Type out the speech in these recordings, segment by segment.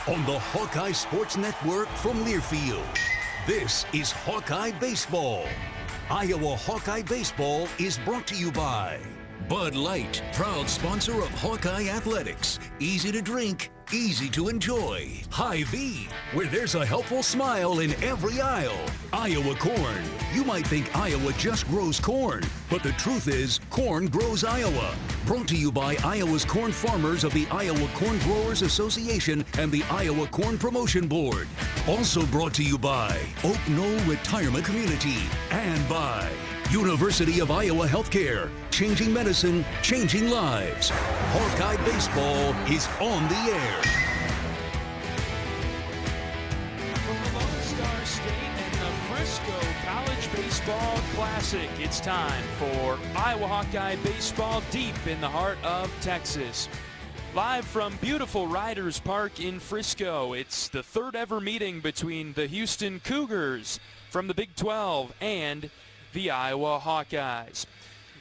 on the Hawkeye Sports Network from Learfield. This is Hawkeye Baseball. Iowa Hawkeye Baseball is brought to you by Bud Light, proud sponsor of Hawkeye Athletics. Easy to drink, easy to enjoy. Hy-Vee, where there's a helpful smile in every aisle. Iowa Corn. You might think Iowa just grows corn, but the truth is, corn grows Iowa. Brought to you by Iowa's corn farmers of the Iowa Corn Growers Association and the Iowa Corn Promotion Board. Also brought to you by Oak Knoll Retirement Community and by University of Iowa Healthcare. Changing medicine, changing lives. Hawkeye Baseball is on the air. From the Lone Star State and the Frisco College Baseball Classic, it's time for Iowa Hawkeye Baseball deep in the heart of Texas. Live from beautiful Riders Park in Frisco, it's the third ever meeting between the Houston Cougars from the Big 12 and the Iowa Hawkeyes.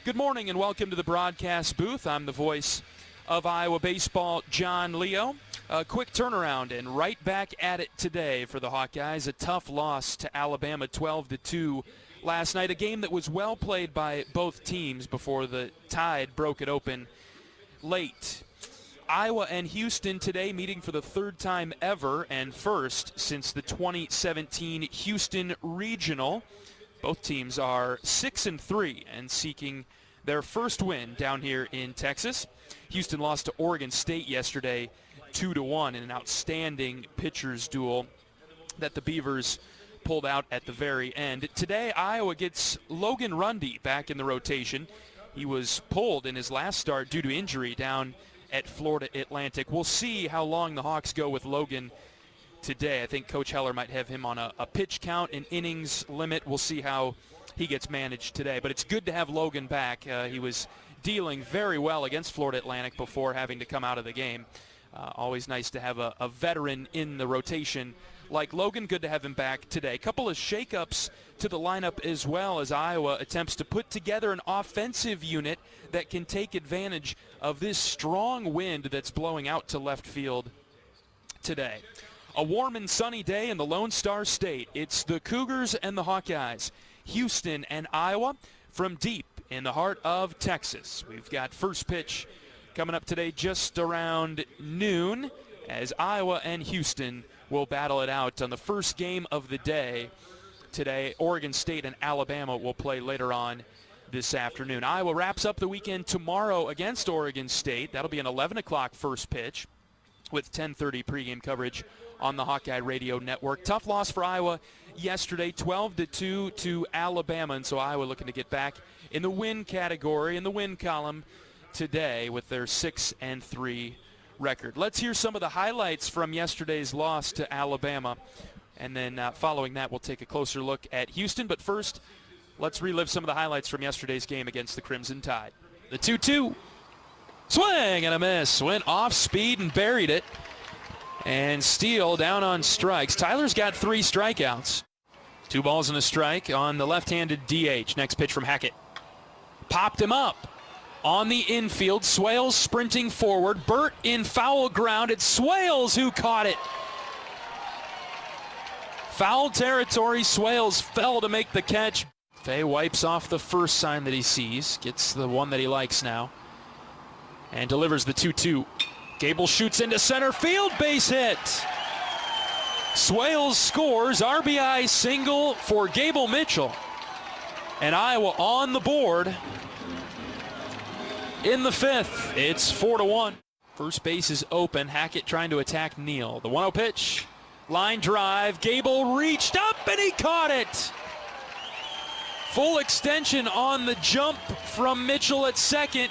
Good morning and welcome to the broadcast booth. I'm the voice of Iowa baseball, John Leo. A quick turnaround and right back at it today for the Hawkeyes. A tough loss to Alabama 12-2 last night. A game that was well played by both teams before the Tide broke it open late. Iowa and Houston today meeting for the third time ever and first since the 2017 Houston Regional. Both teams are 6-3 and seeking their first win down here in Texas. Houston lost to Oregon State yesterday 2-1 in an outstanding pitchers duel that the Beavers pulled out at the very end. Today, Iowa gets Logan Rundy back in the rotation. He was pulled in his last start due to injury down at Florida Atlantic. We'll see how long the Hawks go with Logan today. I think Coach Heler might have him on a pitch count, an innings limit. We'll see how he gets managed today. But it's good to have Logan back. He was dealing very well against Florida Atlantic before having to come out of the game. Always nice to have a veteran in the rotation like Logan. Good to have him back today. A couple of shakeups to the lineup as well as Iowa attempts to put together an offensive unit that can take advantage of this strong wind that's blowing out to left field today. A warm and sunny day in the Lone Star State. It's the Cougars and the Hawkeyes, Houston and Iowa from deep in the heart of Texas. We've got first pitch coming up today just around noon as Iowa and Houston will battle it out on the first game of the day today. Oregon State and Alabama will play later on this afternoon. Iowa wraps up the weekend tomorrow against Oregon State. That'll be an 11 o'clock first pitch with 10:30 pregame coverage on the Hawkeye Radio Network. Tough loss for Iowa yesterday, 12-2 to Alabama, and so Iowa looking to get back in the win category, in the win column today with their 6-3 record. Let's hear some of the highlights from yesterday's loss to Alabama, and then following that we'll take a closer look at Houston. But first, let's relive some of the highlights from yesterday's game against the Crimson Tide. The 2-2. Swing and a miss. Went off speed and buried it. And Steele down on strikes. Tyler's got 3 strikeouts. 2 balls and a strike on the left-handed DH. Next pitch from Hackett. Popped him up on the infield. Swales sprinting forward. Burt in foul ground. It's Swales who caught it. Foul territory. Swales fell to make the catch. Fay wipes off the first sign that he sees. Gets the one that he likes now. And delivers the 2-2. Gable shoots into center field, base hit. Swales scores, RBI single for Gable Mitchell. And Iowa on the board in the 5th. It's 4-1. First base is open. Hackett trying to attack Neal. The 1-0 pitch. Line drive. Gable reached up and he caught it. Full extension on the jump from Mitchell at second.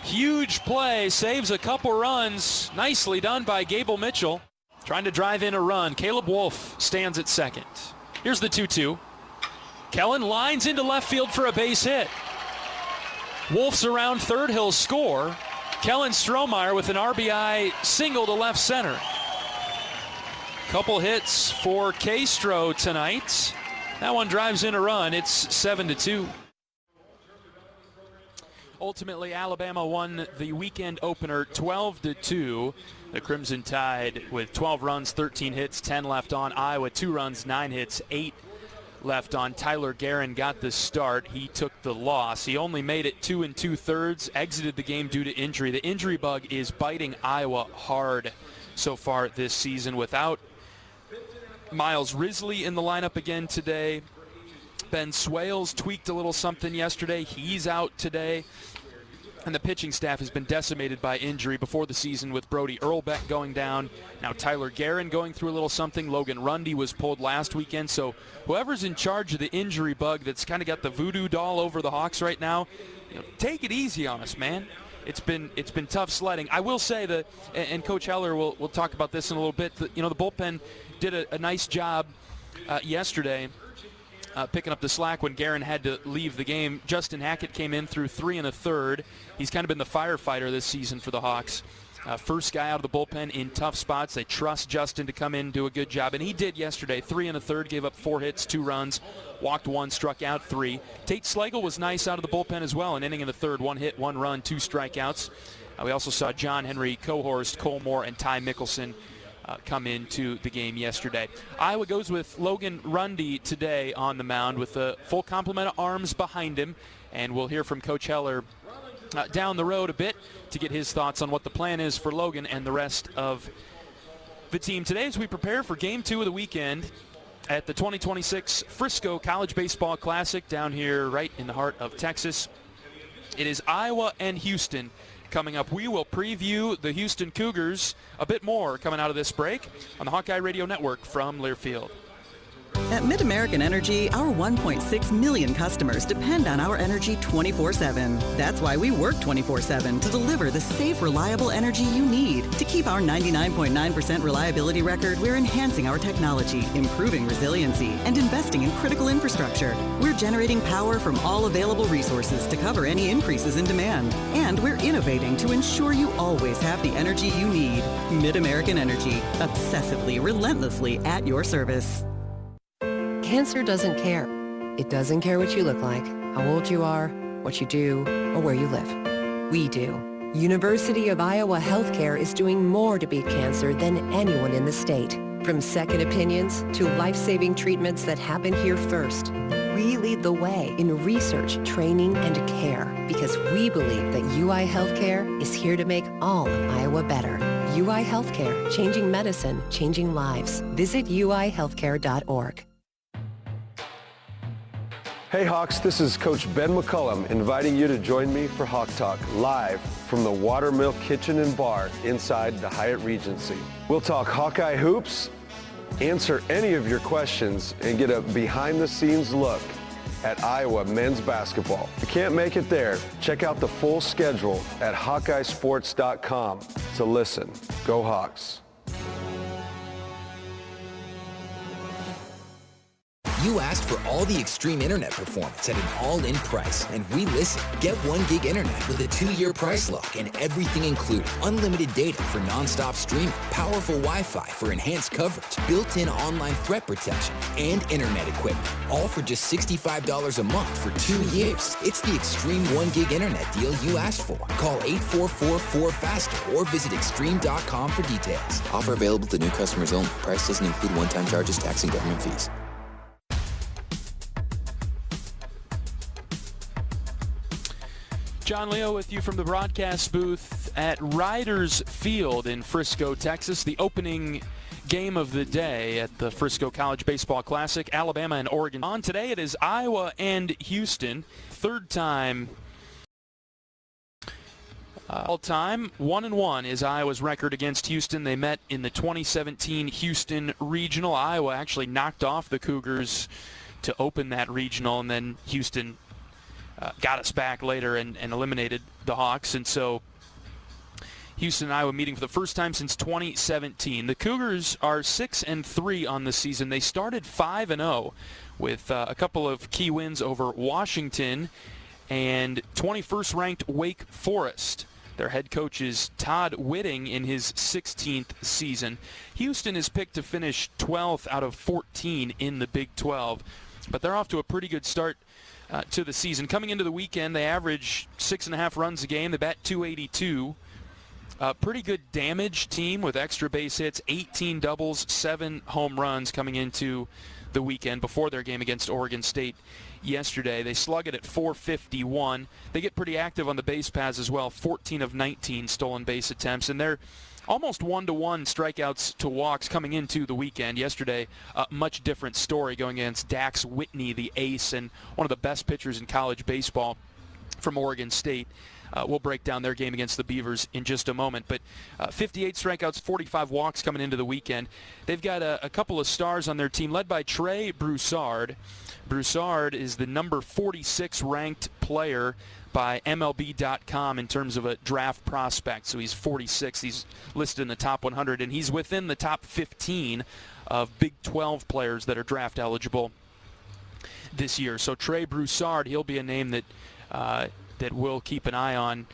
Huge play, saves a couple runs. Nicely done by Gable Mitchell. Trying to drive in a run. Caleb Wolf stands at second. Here's the 2-2. Kellen lines into left field for a base hit. Wolf's around third, he'll score. Kellen Strohmeyer with an RBI single to left center. Couple hits for Castro tonight. That one drives in a run. It's 7-2. Ultimately, Alabama won the weekend opener 12-2. The Crimson Tide with 12 runs, 13 hits, 10 left on. Iowa 2 runs, 9 hits, 8 left on. Tyler Guerin got the start. He took the loss. He only made it 2 2/3, exited the game due to injury. The injury bug is biting Iowa hard so far this season. Without Miles Risley in the lineup again today. Ben Swales tweaked a little something yesterday. He's out today. And the pitching staff has been decimated by injury before the season with Brody Earlbeck going down. Now Tyler Guerin going through a little something. Logan Rundy was pulled last weekend. So whoever's in charge of the injury bug that's kind of got the voodoo doll over the Hawks right now, take it easy on us, man. It's been tough sledding. I will say that, and Coach Heler will talk about this in a little bit, the bullpen did a nice job yesterday picking up the slack when Guerin had to leave the game. Justin Hackett came in through 3 1/3. He's kind of been the firefighter this season for the Hawks. First guy out of the bullpen in tough spots. They trust Justin to come in and do a good job, and he did yesterday. 3 1/3, gave up 4 hits, 2 runs, walked 1, struck out 3. Tate Slagle was nice out of the bullpen as well, an inning in the third, 1 hit, 1 run, 2 strikeouts. We also saw John Henry, Cohorst, Cole Moore, and Ty Mickelson come into the game yesterday. Iowa goes with Logan Rundy today on the mound with a full complement of arms behind him, and we'll hear from Coach Heler down the road a bit to get his thoughts on what the plan is for Logan and the rest of the team today as we prepare for Game 2 of the weekend at the 2026 Frisco College Baseball Classic down here right in the heart of Texas. It is Iowa and Houston coming up. We will preview the Houston Cougars a bit more coming out of this break on the Hawkeye Radio Network from Learfield. At Mid-American Energy, our 1.6 million customers depend on our energy 24/7. That's why we work 24/7 to deliver the safe, reliable energy you need. To keep our 99.9% reliability record, we're enhancing our technology, improving resiliency, and investing in critical infrastructure. We're generating power from all available resources to cover any increases in demand. And we're innovating to ensure you always have the energy you need. Mid-American Energy, obsessively, relentlessly at your service. Cancer doesn't care. It doesn't care what you look like, how old you are, what you do, or where you live. We do. University of Iowa Healthcare is doing more to beat cancer than anyone in the state. From second opinions to life-saving treatments that happen here first. We lead the way in research, training, and care because we believe that UI Healthcare is here to make all of Iowa better. UI Healthcare, changing medicine, changing lives. Visit uihealthcare.org. Hey Hawks, this is Coach Ben McCullum inviting you to join me for Hawk Talk live from the Watermill Kitchen and Bar inside the Hyatt Regency. We'll talk Hawkeye hoops, answer any of your questions, and get a behind-the-scenes look at Iowa men's basketball. If you can't make it there, check out the full schedule at HawkeyeSports.com to listen. Go Hawks. You asked for all the extreme internet performance at an all-in price, and we listened. Get 1 gig internet with a 2-year price lock and everything included. Unlimited data for non-stop streaming, powerful Wi-Fi for enhanced coverage, built-in online threat protection, and internet equipment. All for just $65 a month for 2 years. It's the extreme 1 gig internet deal you asked for. Call 844-4FASTER or visit extreme.com for details. Offer available to new customers only. Price doesn't include one-time charges, tax, and government fees. John Leo with you from the broadcast booth at Riders Field in Frisco, Texas. The opening game of the day at the Frisco College Baseball Classic, Alabama and Oregon. On today it is Iowa and Houston. Third time all time. 1-1 is Iowa's record against Houston. They met in the 2017 Houston Regional. Iowa actually knocked off the Cougars to open that regional, and then Houston got us back later and eliminated the Hawks. And so Houston and Iowa meeting for the first time since 2017. The Cougars are 6-3 on the season. They started 5-0 with a couple of key wins over Washington and 21st ranked Wake Forest. Their head coach is Todd Whitting in his 16th season. Houston is picked to finish 12th out of 14 in the Big 12, but they're off to a pretty good start to the season. Coming into the weekend, they average 6.5 runs a game. They bat .282. Pretty good damage team with extra base hits, 18 doubles, 7 home runs coming into the weekend before their game against Oregon State yesterday. They slug it at .451. They get pretty active on the base paths as well, 14 of 19 stolen base attempts, and they're almost 1-to-1 strikeouts to walks coming into the weekend. Yesterday, a much different story going against Dax Whitney, the ace and one of the best pitchers in college baseball from Oregon State. We'll break down their game against the Beavers in just a moment. But 58 strikeouts, 45 walks coming into the weekend. They've got a couple of stars on their team, led by Trey Broussard. Broussard is the number 46 ranked player by MLB.com in terms of a draft prospect. So he's 46. He's listed in the top 100, and he's within the top 15 of Big 12 players that are draft eligible this year. So Trey Broussard, he'll be a name that that we'll keep an eye on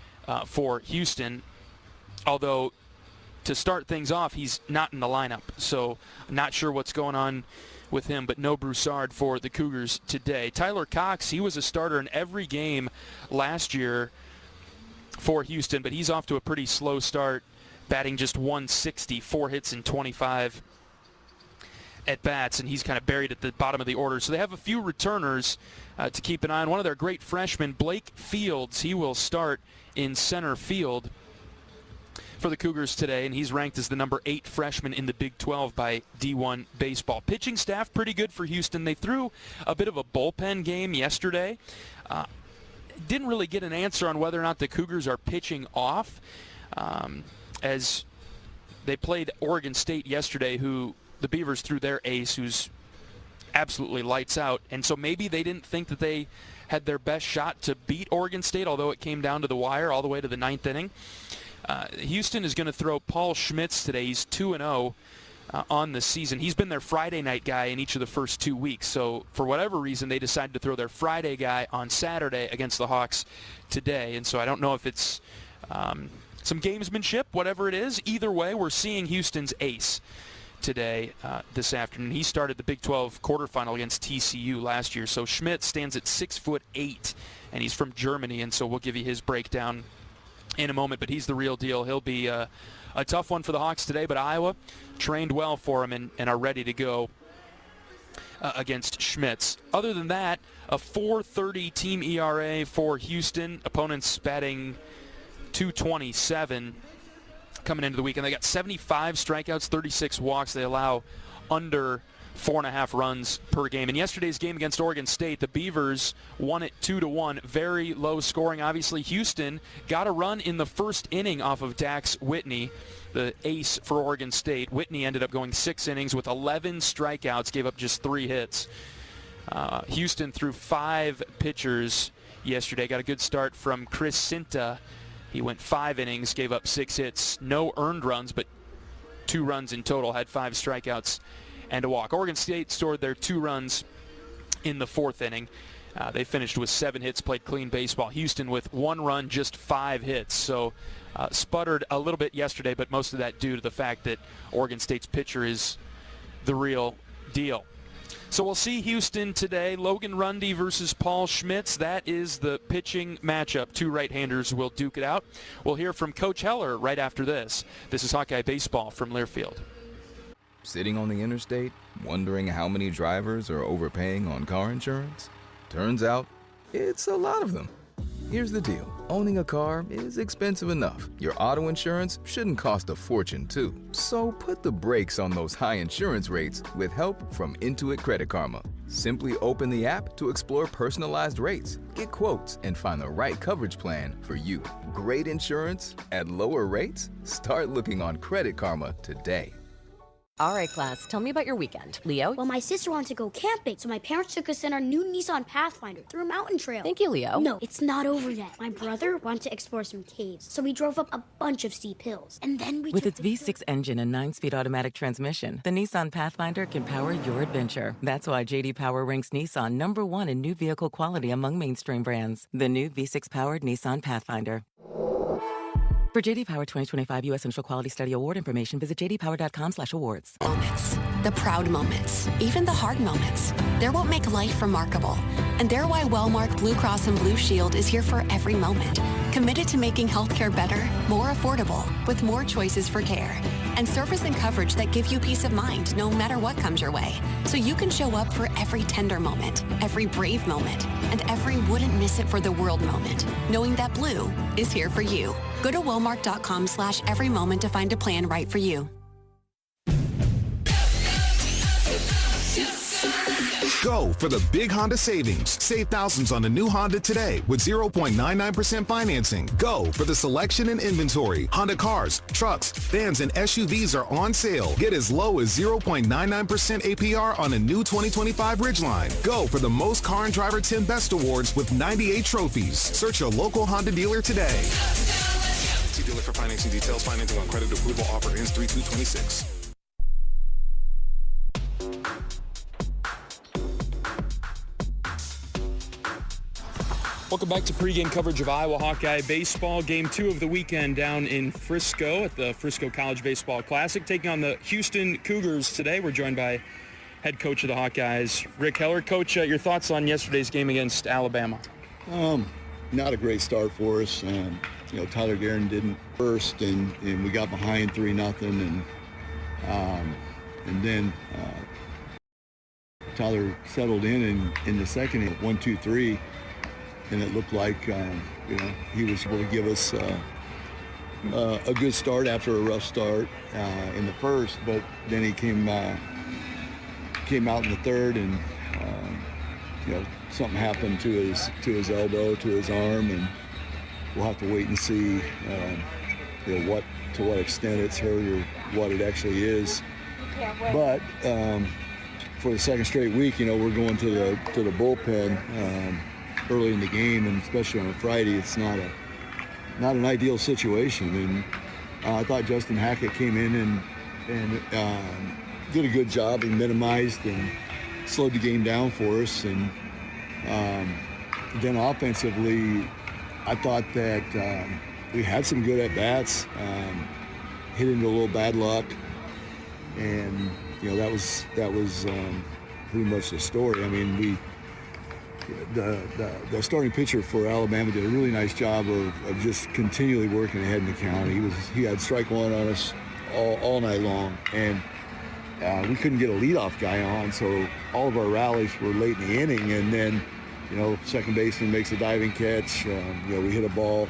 for Houston. Although, to start things off, he's not in the lineup. So I'm not sure what's going on with him, but no Broussard for the Cougars today. Tyler Cox, he was a starter in every game last year for Houston, but he's off to a pretty slow start, batting just .160, 4 hits and 25 at-bats, and he's kind of buried at the bottom of the order. So they have a few returners to keep an eye on. One of their great freshmen, Blake Fields, he will start in center field for the Cougars today, and he's ranked as the number 8 freshman in the Big 12 by D1 Baseball. Pitching staff pretty good for Houston. They threw a bit of a bullpen game yesterday. Didn't really get an answer on whether or not the Cougars are pitching off, as they played Oregon State yesterday, who the Beavers threw their ace, who's absolutely lights out, and so maybe they didn't think that they had their best shot to beat Oregon State, although it came down to the wire all the way to the 9th inning. Houston is going to throw Paul Schmitz today. He's 2-0 on the season. He's been their Friday night guy in each of the first 2 weeks, so for whatever reason they decided to throw their Friday guy on Saturday against the Hawks today, and so I don't know if it's some gamesmanship, whatever it is. Either way, we're seeing Houston's ace today, this afternoon. He started the Big 12 quarterfinal against TCU last year. So Schmidt stands at 6'8", and he's from Germany, and so we'll give you his breakdown in a moment, but he's the real deal. He'll be a tough one for the Hawks today, but Iowa trained well for him and are ready to go against Schmitz. Other than that, a 4.30 team ERA for Houston. Opponents batting .227 coming into the weekend. They got 75 strikeouts, 36 walks. They allow under 4.5 runs per game. In yesterday's game against Oregon State, the Beavers won it 2-1. Very low scoring. Obviously, Houston got a run in the first inning off of Dax Whitney, the ace for Oregon State. Whitney ended up going 6 innings with 11 strikeouts, gave up just 3 hits. Houston threw 5 pitchers yesterday. Got a good start from Chris Cinta. He went 5 innings, gave up 6 hits, no earned runs, but 2 runs in total, had 5 strikeouts and a walk. Oregon State scored their 2 runs in the 4th inning. They finished with 7 hits, played clean baseball. Houston with 1 run, just 5 hits. So sputtered a little bit yesterday, but most of that due to the fact that Oregon State's pitcher is the real deal. So we'll see Houston today. Logan Rundy versus Paul Schmitz. That is the pitching matchup. 2 right-handers will duke it out. We'll hear from Coach Heler right after this. This is Hawkeye Baseball from Learfield. Sitting on the interstate, wondering how many drivers are overpaying on car insurance? Turns out, it's a lot of them. Here's the deal. Owning a car is expensive enough. Your auto insurance shouldn't cost a fortune, too. So put the brakes on those high insurance rates with help from Intuit Credit Karma. Simply open the app to explore personalized rates, get quotes, and find the right coverage plan for you. Great insurance at lower rates? Start looking on Credit Karma today. All right, class, tell me about your weekend. Leo? Well, my sister wanted to go camping, so my parents took us in our new Nissan Pathfinder through a mountain trail. Thank you, Leo. No, it's not over yet. My brother wanted to explore some caves, so we drove up a bunch of steep hills. And then we With its V6 engine and 9-speed automatic transmission, the Nissan Pathfinder can power your adventure. That's why J.D. Power ranks Nissan #1 in new vehicle quality among mainstream brands. The new V6-powered Nissan Pathfinder. For J.D. Power 2025 U.S. Initial Quality Study Award information, visit jdpower.com/awards. Moments, the proud moments, even the hard moments. They're what make life remarkable. And they're why Wellmark Blue Cross and Blue Shield is here for every moment. Committed to making healthcare better, more affordable, with more choices for care. And service and coverage that give you peace of mind no matter what comes your way. So you can show up for every tender moment, every brave moment, and every wouldn't miss it for the world moment, knowing that Blue is here for you. Go to Wellmark.com/every moment to find a plan right for you. Go for the big Honda savings. Save thousands on the new Honda today with 0.99% financing. Go for the selection and inventory. Honda cars, trucks, vans, and SUVs are on sale. Get as low as 0.99% APR on a new 2025 Ridgeline. Go for the most Car and Driver 10 Best Awards with 98 trophies. Search your local Honda dealer today. See dealer for financing details. Financing on credit approval offer ends 3/2/26. Welcome back to pregame coverage of Iowa Hawkeye baseball. Game 2 of the weekend down in Frisco at the Frisco College Baseball Classic. Taking on the Houston Cougars today. We're joined by head coach of the Hawkeyes, Rick Heler. Coach, your thoughts on yesterday's game against Alabama? Not a great start for us. Tyler Guerin didn't first, and we got behind 3-0, and then Tyler settled in the second at 1-2-3. And it looked like, he was able to give us a good start after a rough start in the first. But then he came out in the third, and something happened to his elbow, to his arm, and we'll have to wait and see, to what extent it's hurt or what it actually is. But for the second straight week, we're going to the bullpen. Early in the game, and especially on a Friday, it's not an ideal situation. And I thought Justin Hackett came in and did a good job and minimized and slowed the game down for us. And then offensively, I thought that we had some good at bats, hit into a little bad luck, and that was pretty much the story. I mean, the starting pitcher for Alabama did a really nice job of just continually working ahead in the count. He had strike one on us all night long, and we couldn't get a leadoff guy on, so all of our rallies were late in the inning. And then, second baseman makes a diving catch. We hit a ball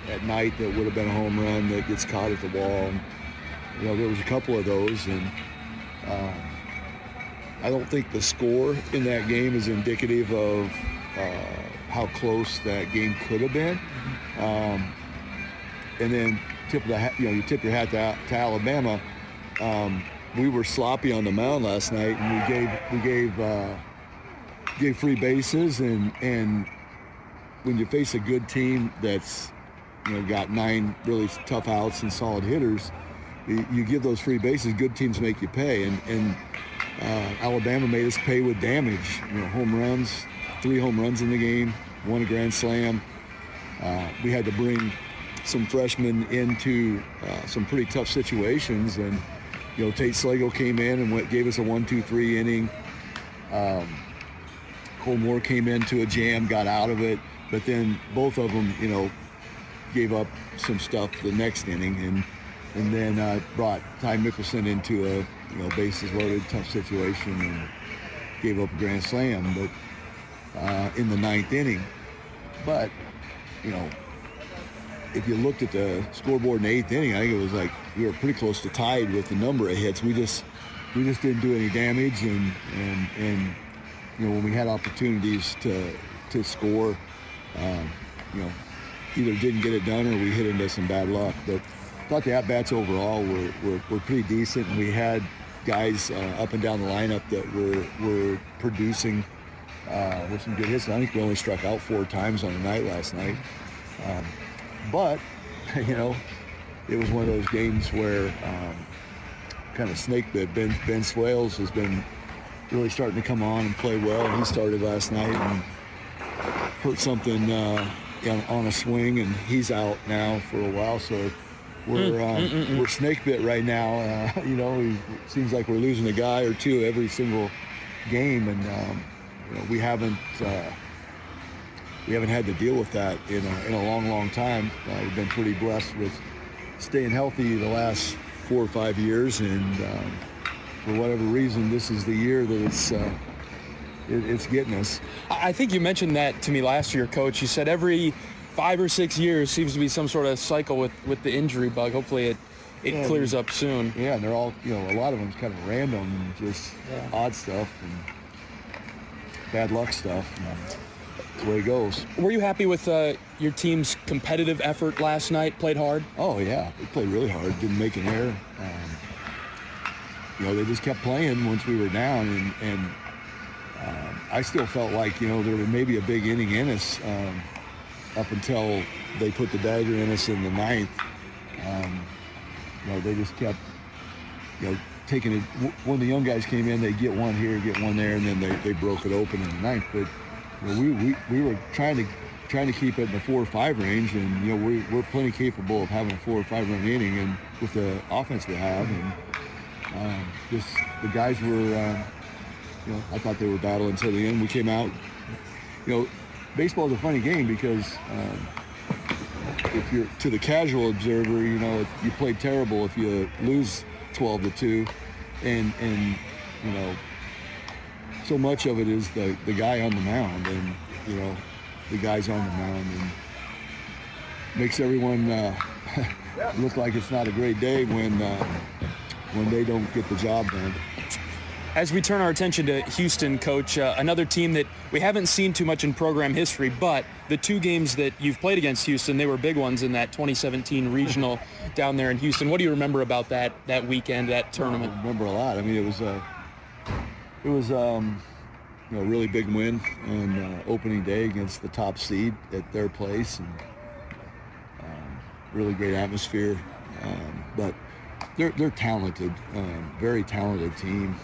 at night that would have been a home run that gets caught at the wall. And, there was a couple of those, and I don't think the score in that game is indicative of how close that game could have been. And then you tip your hat to Alabama. We were sloppy on the mound last night, and we gave free bases. And when you face a good team that's got 9 really tough outs and solid hitters, you give those free bases. Good teams make you pay, and Alabama made us pay with damage. Home runs, 3 home runs in the game, 1 a grand slam. We had to bring some freshmen into some pretty tough situations, and Tate Slagle came in and gave us a 1-2-3 inning. Cole Moore came into a jam, got out of it, but then both of them, gave up some stuff the next inning, and then brought Ty Mickelson into a bases loaded, tough situation, and gave up a grand slam, but in the 9th inning. But if you looked at the scoreboard in the 8th inning, I think it was like we were pretty close to tied with the number of hits. We just didn't do any damage, and when we had opportunities to score, either didn't get it done or we hit into some bad luck. But I thought the at-bats overall were pretty decent, and we had guys up and down the lineup that were producing with some good hits. I think we only struck out 4 times on the night last night. But, it was one of those games where kind of snake bit. Ben Swales has been really starting to come on and play well. He started last night and hurt something on a swing, and he's out now for a while. So we're snake bit right now. It seems like we're losing a guy or two every single game, and we haven't had to deal with that in a long time. We've been pretty blessed with staying healthy the last 4 or 5 years, and for whatever reason, this is the year that it's getting us. I think you mentioned that to me last year, Coach. You said every 5 or 6 years seems to be some sort of cycle with the injury bug. Hopefully it clears up soon. Yeah, and they're all, a lot of them kind of random and just odd stuff and bad luck stuff. That's the way it goes. Were you happy with your team's competitive effort last night? Played hard? Oh, yeah. They played really hard. Didn't make an error. They just kept playing once we were down, and I still felt like, there was maybe a big inning in us up until they put the dagger in us in the ninth. They just kept, taking it. When the young guys came in, they'd get one here, get one there, and then they broke it open in the ninth. But we were trying to keep it in the 4 or 5 range, and we're plenty capable of having a 4 or 5 run inning, and with the offense we have, and just the guys were. I thought they were battling until the end. We came out. Baseball is a funny game because if you're to the casual observer, you played terrible if you lose 12-2, and so much of it is the guy on the mound, and the guys on the mound, and makes everyone look like it's not a great day when they don't get the job done. As we turn our attention to Houston, Coach, another team that we haven't seen too much in program history, but the 2 games that you've played against Houston, they were big ones in that 2017 regional down there in Houston. What do you remember about that weekend, that tournament? I remember a lot. I mean, it was a really big win on opening day against the top seed at their place, and really great atmosphere. But they're talented, very talented team.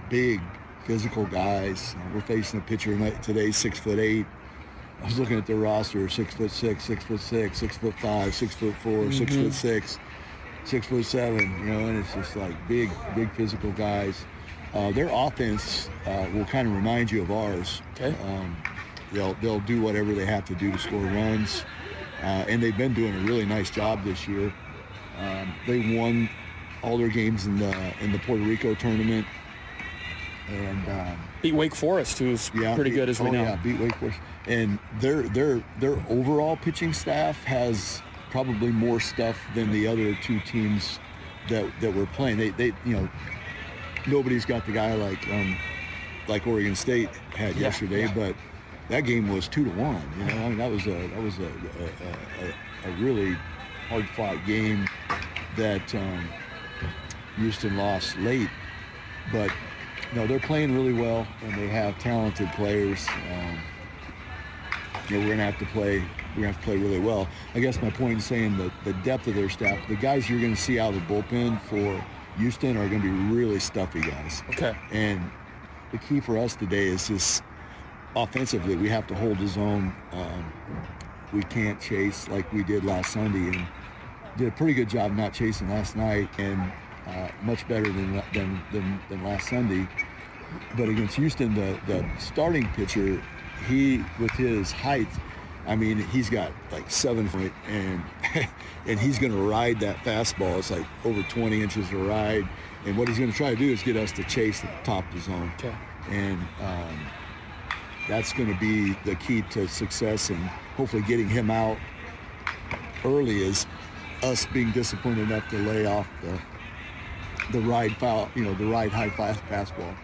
Big, physical guys. We're facing a pitcher today, 6'8". I was looking at their roster: 6'6", 6'6", 6'5", 6'4", 6'6", 6'7". And it's just like big physical guys. Their offense will kind of remind you of ours. Okay. They'll do whatever they have to do to score runs, and they've been doing a really nice job this year. They won all their games in the Puerto Rico tournament, and beat Wake Forest, who's pretty good as we know. Yeah, beat Wake Forest, and their overall pitching staff has probably more stuff than the other 2 teams that were playing. They nobody's got the guy like Oregon State had yesterday, but that game was 2-1. I mean, that was a really hard-fought game that Houston lost late, but they're playing really well, and they have talented players. We're gonna have to play really well. I guess my point is saying that the depth of their staff, the guys you're gonna see out of the bullpen for Houston are gonna be really stuffy guys. Okay. And the key for us today is just offensively, we have to hold the zone. We can't chase like we did last Sunday, and did a pretty good job not chasing last night, and much better than last Sunday. But against Houston, the starting pitcher, he, with his height, I mean, he's got like 7 feet, and he's going to ride that fastball. It's like over 20 inches to ride, and what he's going to try to do is get us to chase the top of the zone. Okay. And that's going to be the key to success, and hopefully getting him out early is us being disciplined enough to lay off the ride foul, the ride high fastball.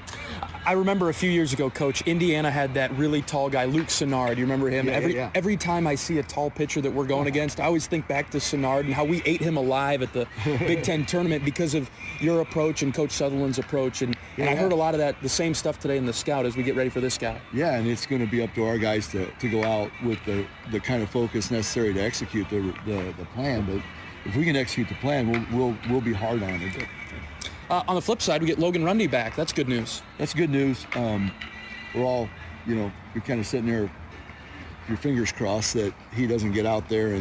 I remember a few years ago, Coach, Indiana had that really tall guy, Luke Sennard. Do you remember him? Every time I see a tall pitcher that we're going against, I always think back to Sennard and how we ate him alive at the Big Ten tournament because of your approach and Coach Sutherland's approach. And I heard a lot of the same stuff today in the scout as we get ready for this guy. Yeah, and it's going to be up to our guys to go out with the kind of focus necessary to execute the plan. But if we can execute the plan, we'll be hard on it. On the flip side, we get Logan Rundy back. That's good news. That's good news. We're all, you're kind of sitting there, your fingers crossed that he doesn't get out there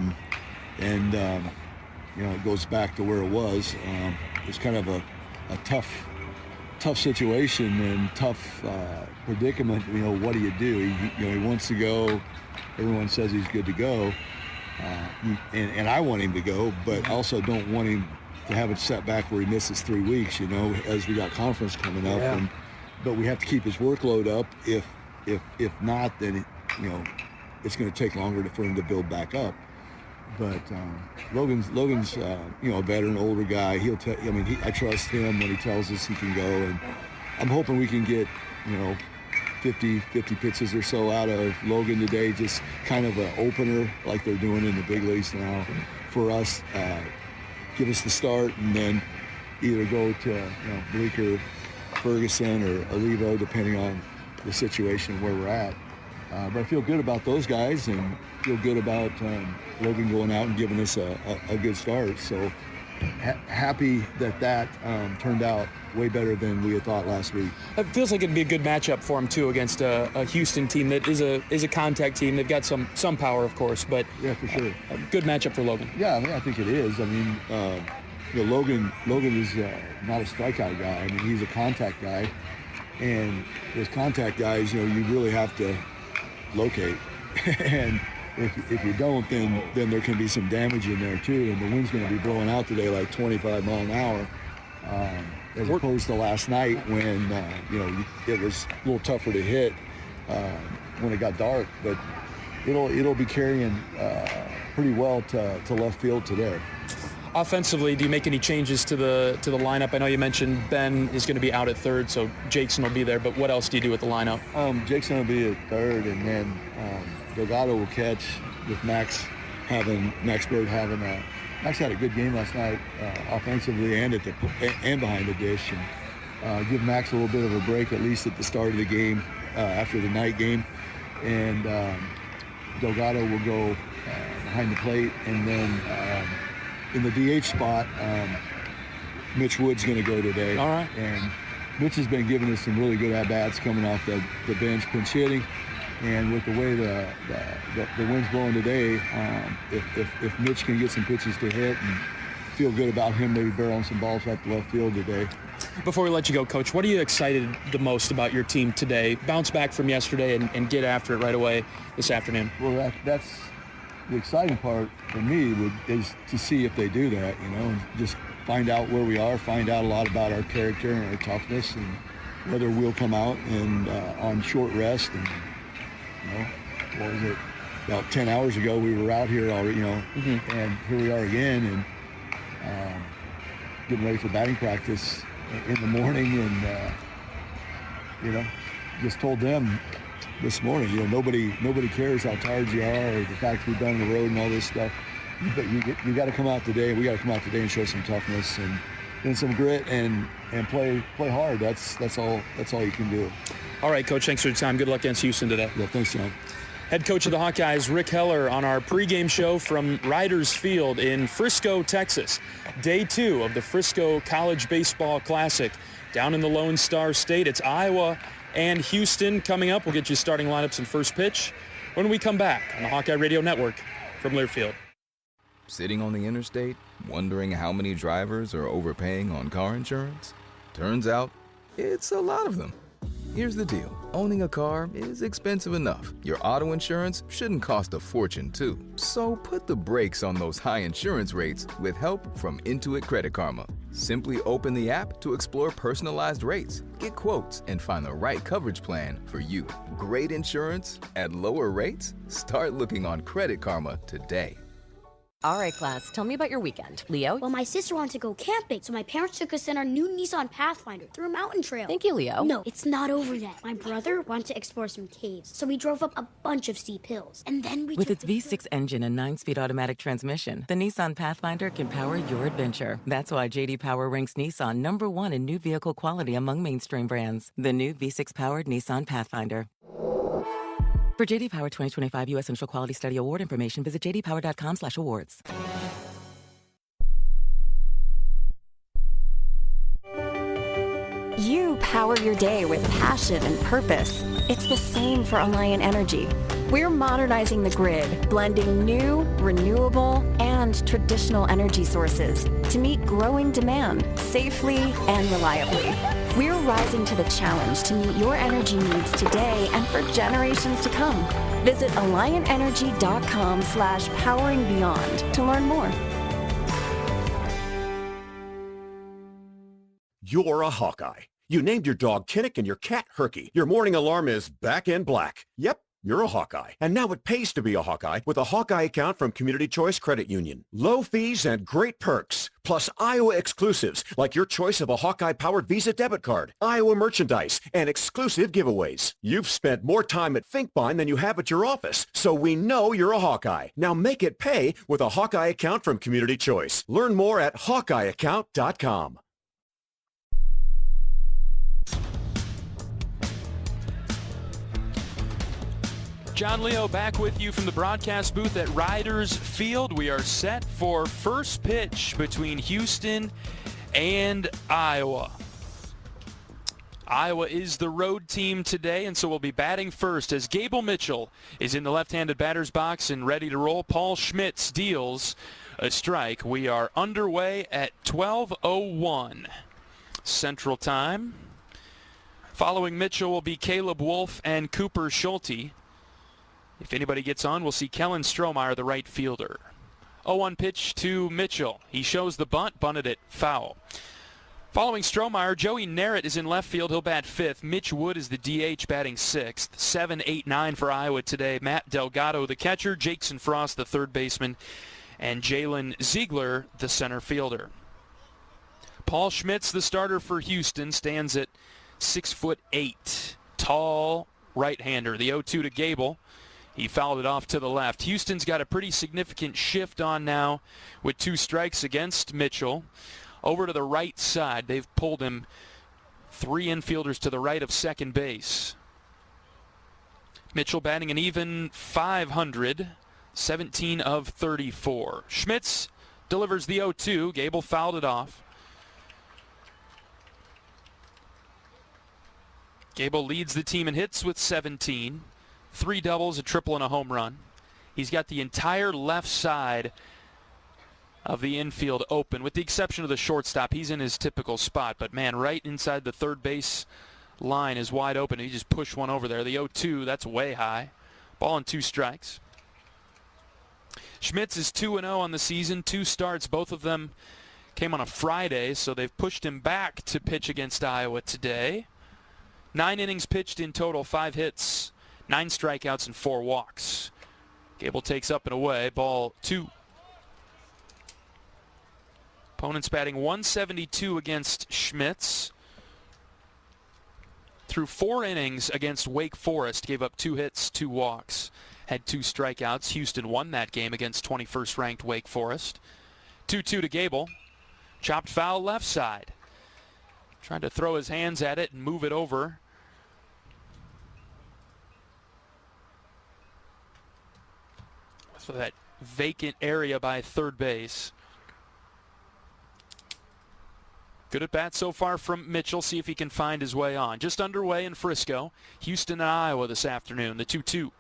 and it goes back to where it was. It's kind of a tough tough situation and tough predicament. What do you do? He wants to go. Everyone says he's good to go, and I want him to go, but also don't want him to have a setback where he misses 3 weeks. As we got conference coming up, Yeah. But we have to keep his workload up. If not, then it's going to take longer for him to build back up. But Logan's a veteran, older guy. He'll tell. I trust him when he tells us he can go, and I'm hoping we can get 50 pitches or so out of Logan today. Just kind of an opener like they're doing in the big leagues now for us. Give us the start, and then either go to Bleeker, Ferguson, or Olivo, depending on the situation where we're at. But I feel good about those guys, and feel good about Logan going out and giving us a good start. So happy that turned out way better than we had thought last week. It feels like it'd be a good matchup for him too against a Houston team that is a contact team. They've got some power, of course, but yeah, for sure, a good matchup for Logan. Yeah, I think it is. Logan is not a strikeout guy. He's a contact guy, and those contact guys, you really have to locate. And if you don't, then there can be some damage in there too. And the wind's going to be blowing out today like 25 mile an hour, as opposed to last night when it was a little tougher to hit when it got dark. But it'll be carrying pretty well to left field today. Offensively, do you make any changes to the lineup? I know you mentioned Ben is going to be out at third, so Jackson will be there. But what else do you do with the lineup? Jackson will be at third, and then Delgado will catch with Max Bird having Max had a good game last night, offensively and behind the dish, and give Max a little bit of a break at least at the start of the game after the night game, and Delgado will go behind the plate, and then in the DH spot, Mitch Wood's going to go today. All right. And Mitch has been giving us some really good at-bats coming off the bench, pinch hitting. And with the way the wind's blowing today, if Mitch can get some pitches to hit and feel good about him maybe barreling some balls up the left field today. Before we let you go, Coach, what are you excited the most about your team today? Bounce back from yesterday and get after it right away this afternoon. Well, that's the exciting part for me is to see if they do that, and just find out where we are, find out a lot about our character and our toughness, and whether we'll come out and on short rest. And what was it? About 10 hours ago, we were out here already, and here we are again, and getting ready for batting practice in the morning, and just told them this morning, nobody cares how tired you are or the fact we've been on the road and all this stuff. But you got to come out today. We got to come out today and show some toughness and some grit and play hard. That's all you can do. All right, Coach. Thanks for your time. Good luck against Houston today. Yeah, thanks, John. Head coach of the Hawkeyes, Rick Heler, on our pregame show from Riders Field in Frisco, Texas. Day 2 of the Frisco College Baseball Classic down in the Lone Star State. It's Iowa and Houston coming up. We'll get you starting lineups and first pitch when we come back on the Hawkeye Radio Network from Learfield. Sitting on the interstate, wondering how many drivers are overpaying on car insurance? Turns out, it's a lot of them. Here's the deal. Owning a car is expensive enough. Your auto insurance shouldn't cost a fortune, too. So put the brakes on those high insurance rates with help from Intuit Credit Karma. Simply open the app to explore personalized rates, get quotes, and find the right coverage plan for you. Great insurance at lower rates? Start looking on Credit Karma today. All right, class, tell me about your weekend. Leo? Well, my sister wanted to go camping, so my parents took us in our new Nissan Pathfinder through a mountain trail. Thank you, Leo. No, it's not over yet. My brother wanted to explore some caves, so we drove up a bunch of steep hills. And then we With its V6 engine and 9-speed automatic transmission, the Nissan Pathfinder can power your adventure. That's why J.D. Power ranks Nissan #1 in new vehicle quality among mainstream brands. The new V6-powered Nissan Pathfinder. For J.D. Power 2025 U.S. Central Quality Study Award information, visit jdpower.com/awards. You power your day with passion and purpose. It's the same for Alliant Energy. We're modernizing the grid, blending new, renewable, and traditional energy sources to meet growing demand safely and reliably. We're rising to the challenge to meet your energy needs today and for generations to come. Visit AlliantEnergy.com/poweringbeyond to learn more. You're a Hawkeye. You named your dog Kinnick and your cat Herky. Your morning alarm is back in black. Yep, you're a Hawkeye. And now it pays to be a Hawkeye with a Hawkeye account from Community Choice Credit Union. Low fees and great perks, plus Iowa exclusives like your choice of a Hawkeye-powered Visa debit card, Iowa merchandise, and exclusive giveaways. You've spent more time at Finkbine than you have at your office, so we know you're a Hawkeye. Now make it pay with a Hawkeye account from Community Choice. Learn more at HawkeyeAccount.com. John Leo back with you from the broadcast booth at Riders Field. We are set for first pitch between Houston and Iowa. Iowa is the road team today, and so we'll be batting first as Gable Mitchell is in the left-handed batter's box and ready to roll. Paul Schmitz deals a strike. We are underway at 12:01 Central Time. Following Mitchell will be Caleb Wolf and Cooper Schulte. If anybody gets on, we'll see Kellen Strohmeyer, the right fielder. 0-1 pitch to Mitchell. He shows the bunt, bunted it foul. Following Strohmeyer, Joey Narrett is in left field. He'll bat fifth. Mitch Wood is the DH, batting sixth. 7, 8, 9 for Iowa today. Matt Delgado, the catcher. Jackson Frost, the third baseman. And Jalen Ziegler, the center fielder. Paul Schmitz, the starter for Houston, stands at 6'8". Tall right-hander. The 0-2 to Gable. He fouled it off to the left. Houston's got a pretty significant shift on now with 2 strikes against Mitchell. Over to the right side, they've pulled him 3 infielders to the right of second base. Mitchell batting an even .500, 17 of 34. Schmitz delivers the 0-2. Gable fouled it off. Gable leads the team in hits with 17. 3 doubles, a triple, and a home run. He's got the entire left side of the infield open, with the exception of the shortstop. He's in his typical spot, but man, right inside the third base line is wide open. He just pushed one over there. The 0-2, that's way high. Ball and 2 strikes. Schmitz is 2-0 on the season, 2 starts. Both of them came on a Friday, so they've pushed him back to pitch against Iowa today. 9 innings pitched in total, 5 hits. 9 strikeouts and 4 walks. Gable takes up and away. Ball 2. Opponents batting 172 against Schmitz. Through 4 innings against Wake Forest, gave up 2 hits, 2 walks. Had 2 strikeouts. Houston won that game against 21st ranked Wake Forest. 2-2 to Gable. Chopped foul left side. Trying to throw his hands at it and move it over. So that vacant area by third base. Good at bat so far from Mitchell. See if he can find his way on. Just underway in Frisco. Houston and Iowa this afternoon. The 2-2.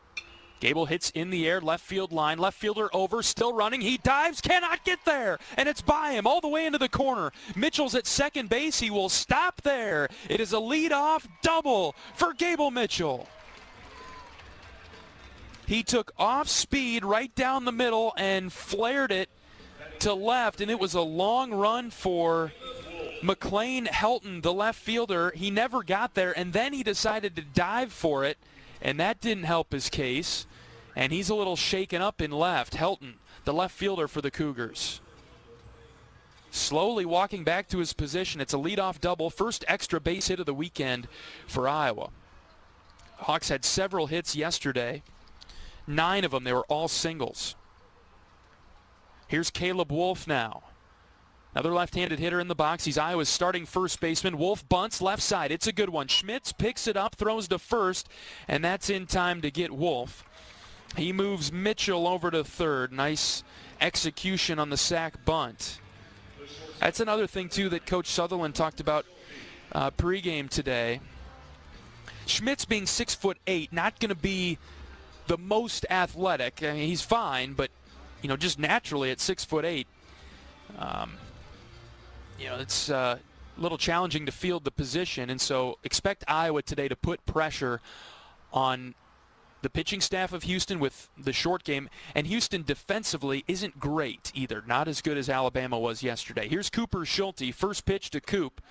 Gable hits in the air, left field line. Left fielder over, still running. He dives, cannot get there. And it's by him all the way into the corner. Mitchell's at second base. He will stop there. It is a leadoff double for Gable Mitchell. He took off speed right down the middle and flared it to left, and it was a long run for McLean Helton, the left fielder. He never got there, and then he decided to dive for it, and that didn't help his case, and he's a little shaken up in left. Helton, the left fielder for the Cougars. Slowly walking back to his position. It's a leadoff double, first extra base hit of the weekend for Iowa. Hawks had several hits yesterday. 9 of them, they were all singles. Here's Caleb Wolf now. Another left-handed hitter in the box. He's Iowa's starting first baseman. Wolf bunts left side. It's a good one. Schmitz picks it up, throws to first, and that's in time to get Wolf. He moves Mitchell over to third. Nice execution on the sac bunt. That's another thing, too, that Coach Sutherland talked about pregame today. Schmitz being 6'8", not going to be the most athletic. I mean, he's fine, but just naturally at 6'8", it's a little challenging to field the position, and so expect Iowa today to put pressure on the pitching staff of Houston with the short game. And Houston defensively isn't great either, not as good as Alabama was yesterday. Here's Cooper Schulte. First pitch to Coop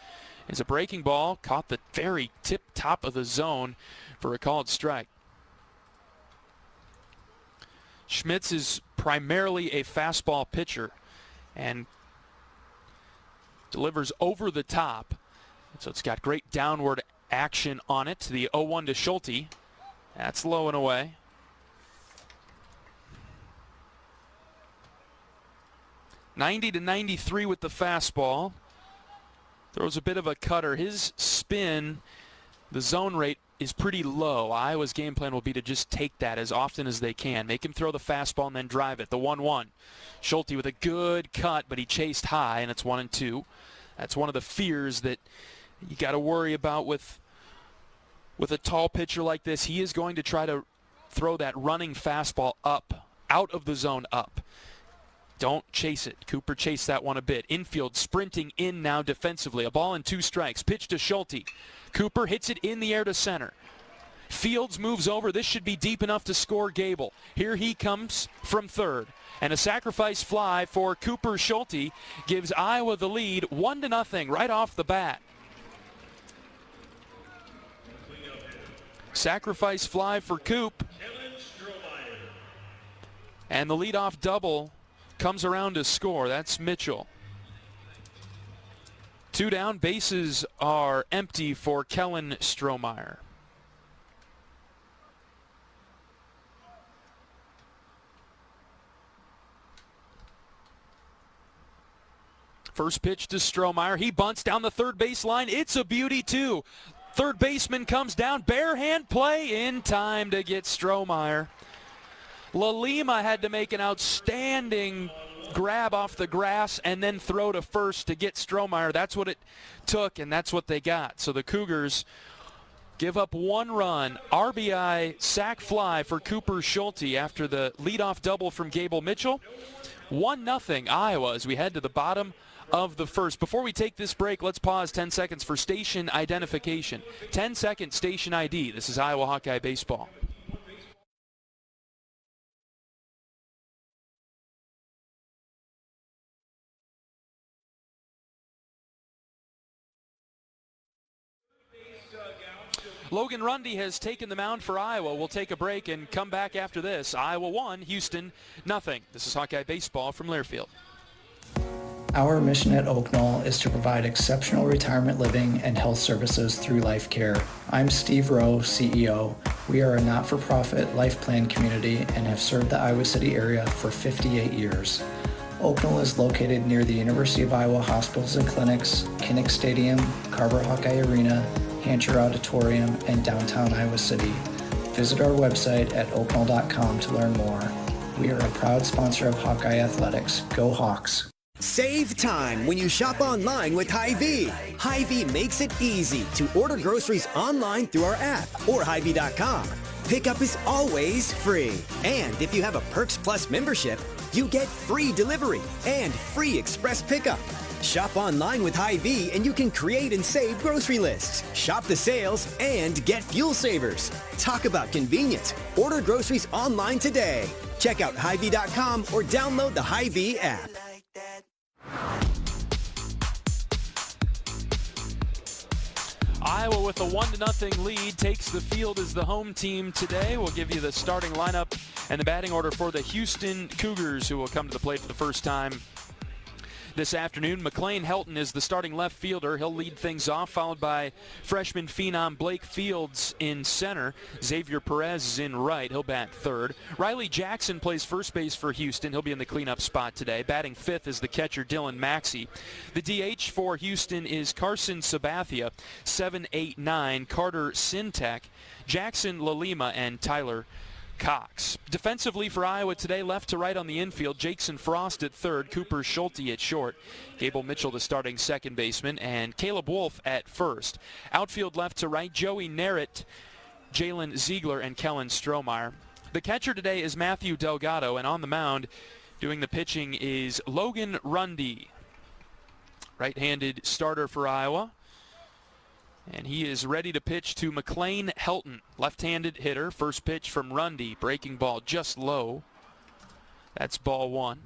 is a breaking ball, caught the very tip top of the zone for a called strike. Schmitz is primarily a fastball pitcher and delivers over the top. So it's got great downward action on it. The 0-1 to Schulte. That's low and away. '90 to 93 with the fastball. Throws a bit of a cutter. His spin, the zone rate is pretty low. Iowa's game plan will be to just take that as often as they can. Make him throw the fastball and then drive it. The 1-1. Schulte with a good cut, but he chased high, and it's 1-2. That's one of the fears that you got to worry about with a tall pitcher like this. He is going to try to throw that running fastball up, out of the zone up. Don't chase it. Cooper chased that one a bit. Infield sprinting in now defensively. A ball and 2 strikes. Pitch to Schulte. Cooper hits it in the air to center. Fields moves over. This should be deep enough to score Gable. Here he comes from third. And a sacrifice fly for Cooper Schulte gives Iowa the lead 1-0 right off the bat. Sacrifice fly for Coop. And the leadoff double comes around to score. That's Mitchell. 2 down, bases are empty for Kellen Strohmeyer. First pitch to Strohmeyer. He bunts down the third base line. It's a beauty, too. Third baseman comes down. Bare hand play in time to get Strohmeyer. Lalima had to make an outstanding grab off the grass and then throw to first to get Strohmeyer. That's what it took, and that's what they got. So the Cougars give up 1 run. RBI sac fly for Cooper Schulte after the leadoff double from Gable Mitchell. 1-0 Iowa as we head to the bottom of the first. Before we take this break, let's pause 10 seconds for station identification. 10-second station ID. This is Iowa Hawkeye Baseball. Logan Rundy has taken the mound for Iowa. We'll take a break and come back after this. Iowa 1, Houston 0. This is Hawkeye Baseball from Learfield. Our mission at Oak Knoll is to provide exceptional retirement living and health services through life care. I'm Steve Rowe, CEO. We are a not-for-profit life plan community and have served the Iowa City area for 58 years. Oak Knoll is located near the University of Iowa hospitals and clinics, Kinnick Stadium, Carver Hawkeye Arena, Hancher Auditorium, and downtown Iowa City. Visit our website at oakknoll.com to learn more. We are a proud sponsor of Hawkeye Athletics. Go Hawks! Save time when you shop online with Hy-Vee. Hy-Vee makes it easy to order groceries online through our app or Hy-Vee.com. Pickup is always free. And if you have a Perks Plus membership, you get free delivery and free express pickup. Shop online with Hy-Vee and you can create and save grocery lists, shop the sales, and get fuel savers. Talk about convenience. Order groceries online today. Check out Hy-Vee.com or download the Hy-Vee app. Iowa with a 1-0 lead takes the field as the home team today. We'll give you the starting lineup and the batting order for the Houston Cougars, who will come to the plate for the first time this afternoon. McLean Helton is the starting left fielder. He'll lead things off, followed by freshman phenom Blake Fields in center. Xavier Perez is in right. He'll bat third. Riley Jackson plays first base for Houston. He'll be in the cleanup spot today. Batting fifth is the catcher Dylan Maxey. The DH for Houston is Carson Sabathia. 7, 8, 9, Carter Sintek, Jackson Lalima, and Tyler Cox. Defensively for Iowa today, left to right on the infield, Jackson Frost at third, Cooper Schulte at short, Gable Mitchell the starting second baseman, and Caleb Wolf at first. Outfield left to right, Joey Narrett, Jalen Ziegler, and Kellen Strohmeyer. The catcher today is Matthew Delgado, and on the mound doing the pitching is Logan Rundy, right-handed starter for Iowa. And he is ready to pitch to McLean Helton, left-handed hitter. First pitch from Rundy, breaking ball just low. That's ball one.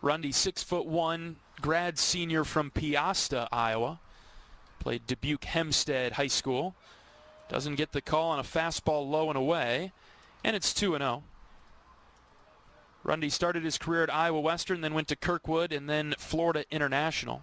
Rundy, 6'1", grad senior from Piasta, Iowa. Played Dubuque Hempstead High School. Doesn't get the call on a fastball low and away. And it's 2-0. Rundy started his career at Iowa Western, then went to Kirkwood, and then Florida International,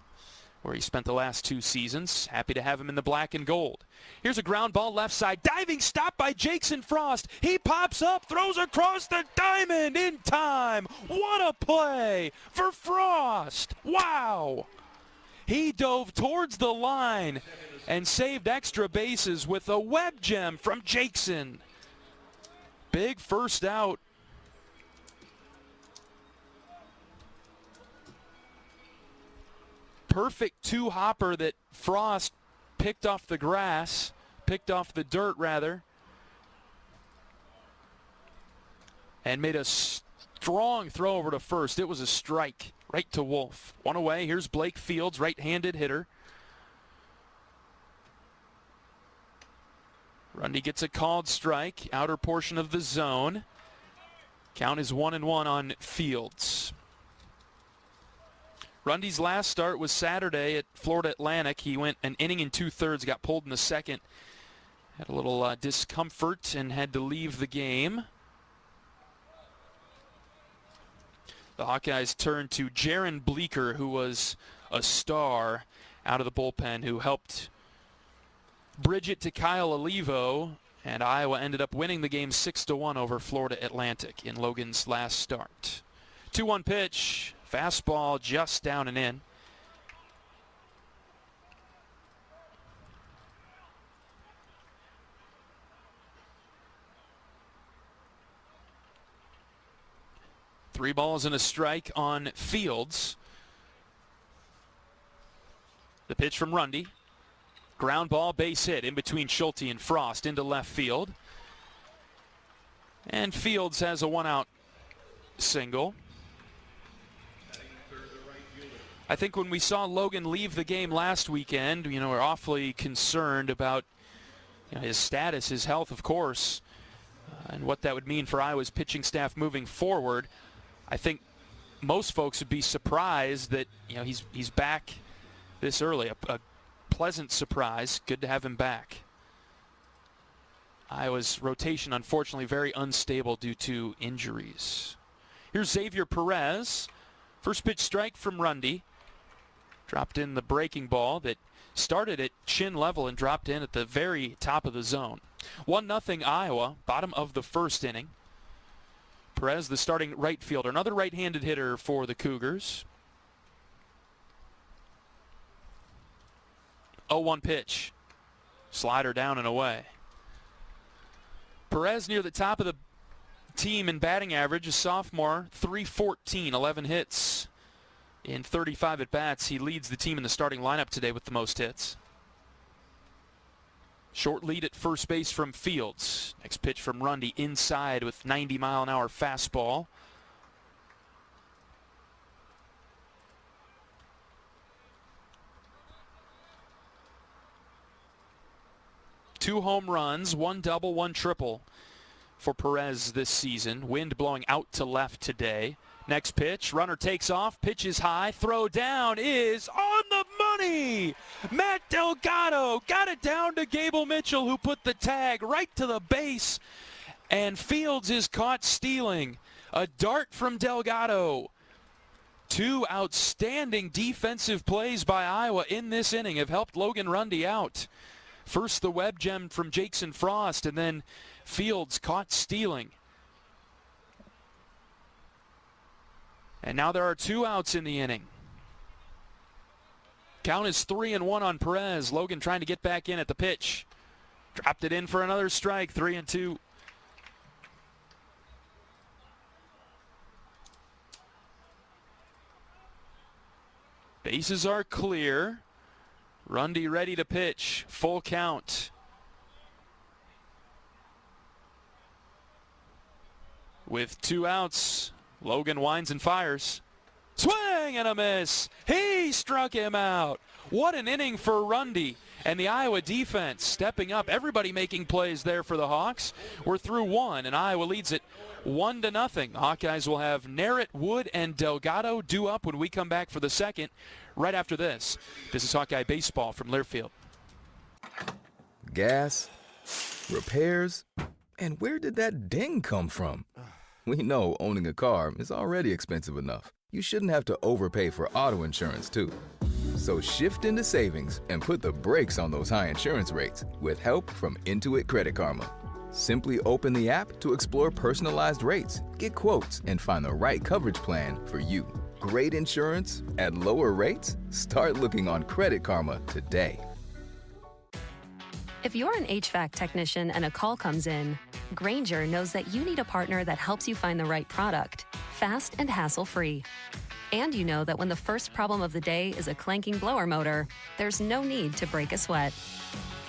where he spent the last 2 seasons. Happy to have him in the black and gold. Here's a ground ball left side. Diving stop by Jackson Frost. He pops up, throws across the diamond in time. What a play for Frost. Wow. He dove towards the line and saved extra bases with a web gem from Jackson. Big first out. Perfect two-hopper that Frost picked off the grass, picked off the dirt rather, and made a strong throw over to first. It was a strike right to Wolf. One away. Here's Blake Fields, right-handed hitter. Rundy gets a called strike, outer portion of the zone. Count is 1-1 on Fields. Rundy's last start was Saturday at Florida Atlantic. He went an inning and 2/3, got pulled in the second. Had a little discomfort and had to leave the game. The Hawkeyes turned to Jaron Bleeker, who was a star out of the bullpen, who helped bridge it to Kyle Olivo, and Iowa ended up winning the game 6-1 over Florida Atlantic in Logan's last start. 2-1 pitch. Fastball just down and in. Three balls and a strike on Fields. The pitch from Rundy. Ground ball, base hit in between Schulte and Frost into left field. And Fields has a one-out single. I think when we saw Logan leave the game last weekend, we're awfully concerned about his status, his health, of course, and what that would mean for Iowa's pitching staff moving forward. I think most folks would be surprised that he's back this early. A pleasant surprise. Good to have him back. Iowa's rotation, unfortunately, very unstable due to injuries. Here's Xavier Perez. First pitch strike from Rundy. Dropped in the breaking ball that started at chin level and dropped in at the very top of the zone. 1-0 Iowa, bottom of the first inning. Perez, the starting right fielder, another right-handed hitter for the Cougars. 0-1 pitch. Slider down and away. Perez near the top of the team in batting average, a sophomore, .314, 11 hits. In 35 at-bats, he leads the team in the starting lineup today with the most hits. Short lead at first base from Fields. Next pitch from Rundy inside with 90-mile-an-hour fastball. Two home runs, 1 double, 1 triple for Perez this season. Wind blowing out to left today. Next pitch, runner takes off, pitch is high, throw down is on the money! Matt Delgado got it down to Gable Mitchell, who put the tag right to the base, and Fields is caught stealing. A dart from Delgado. 2 outstanding defensive plays by Iowa in this inning have helped Logan Rundy out. First the web gem from Jackson Frost, and then Fields caught stealing. And now there are 2 outs in the inning. Count is 3-1 on Perez. Logan trying to get back in at the pitch. Dropped it in for another strike, 3-2. Bases are clear. Rundy ready to pitch. Full count. With 2 outs, Logan winds and fires. Swing and a miss. He struck him out. What an inning for Rundy. And the Iowa defense stepping up. Everybody making plays there for the Hawks. We're through 1, and Iowa leads it 1-0. Hawkeyes will have Narrett, Wood, and Delgado due up when we come back for the second right after this. This is Hawkeye Baseball from Learfield. Gas, repairs, and where did that ding come from? We know owning a car is already expensive enough. You shouldn't have to overpay for auto insurance, too. So shift into savings and put the brakes on those high insurance rates with help from Intuit Credit Karma. Simply open the app to explore personalized rates, get quotes, and find the right coverage plan for you. Great insurance at lower rates? Start looking on Credit Karma today. If you're an HVAC technician and a call comes in, Grainger knows that you need a partner that helps you find the right product, fast and hassle-free. And you know that when the first problem of the day is a clanking blower motor, there's no need to break a sweat.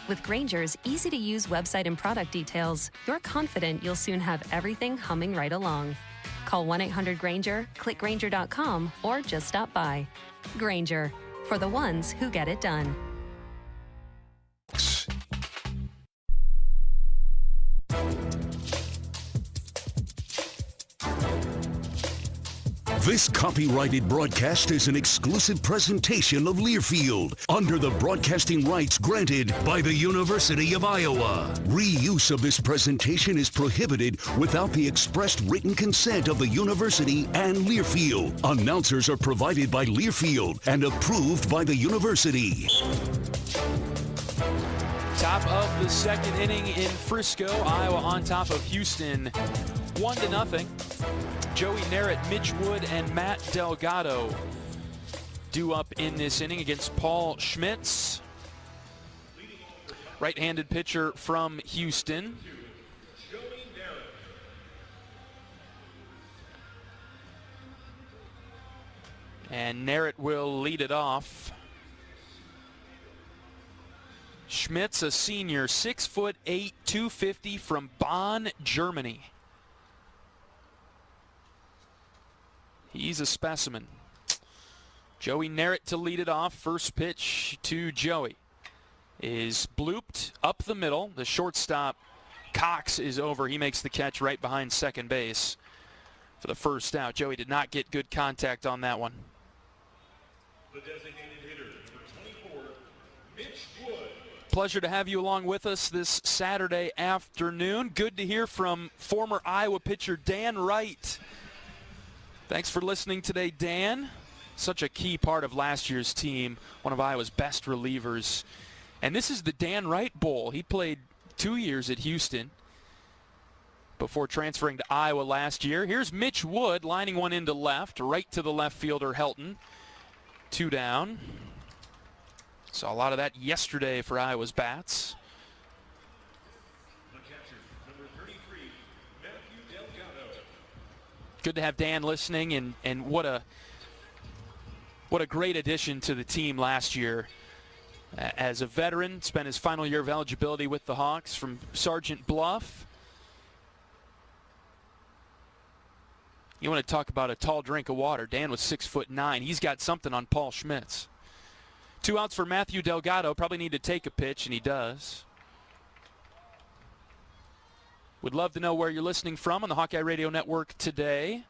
With Grainger's easy-to-use website and product details, you're confident you'll soon have everything humming right along. Call 1-800-GRAINGER, click Grainger.com, or just stop by. Grainger, for the ones who get it done. This copyrighted broadcast is an exclusive presentation of Learfield under the broadcasting rights granted by the University of Iowa. Reuse of this presentation is prohibited without the expressed written consent of the university and Learfield. Announcers are provided by Learfield and approved by the university. Top of the second inning in Frisco. Iowa on top of Houston, 1-0. Joey Narrett, Mitch Wood, and Matt Delgado due up in this inning against Paul Schmitz. Right-handed pitcher from Houston. And Narrett will lead it off. Schmitz, a senior, 6'8", 250 from Bonn, Germany. He's a specimen. Joey Narrett to lead it off. First pitch to Joey is blooped up the middle. The shortstop, Cox, is over. He makes the catch right behind second base for the first out. Joey did not get good contact on that one. The designated hitter, number 24, Mitch Wood. Pleasure to have you along with us this Saturday afternoon. Good to hear from former Iowa pitcher Dan Wright. Thanks for listening today, Dan. Such a key part of last year's team, one of Iowa's best relievers. And this is the Dan Wright Bowl. He played 2 years at Houston before transferring to Iowa last year. Here's Mitch Wood lining one into left, right to the left fielder, Helton. 2 down. Saw a lot of that yesterday for Iowa's bats. Good to have Dan listening, and what a great addition to the team last year. As a veteran, spent his final year of eligibility with the Hawks from Sergeant Bluff. You want to talk about a tall drink of water. Dan was 6'9". He's got something on Paul Schmitz. 2 outs for Matthew Delgado. Probably need to take a pitch, and he does. Would love to know where you're listening from on the Hawkeye Radio Network today,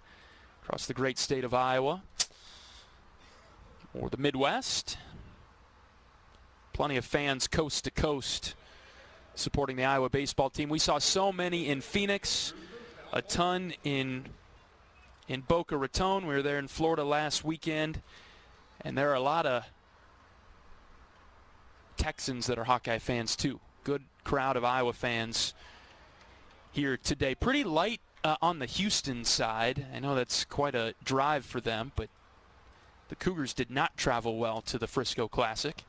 across the great state of Iowa or the Midwest. Plenty of fans coast to coast supporting the Iowa baseball team. We saw so many in Phoenix, a ton in Boca Raton. We were there in Florida last weekend, and there are a lot of Texans that are Hawkeye fans too. Good crowd of Iowa fans here today. Pretty light on the Houston side. I know that's quite a drive for them, but the Cougars did not travel well to the Frisco Classic.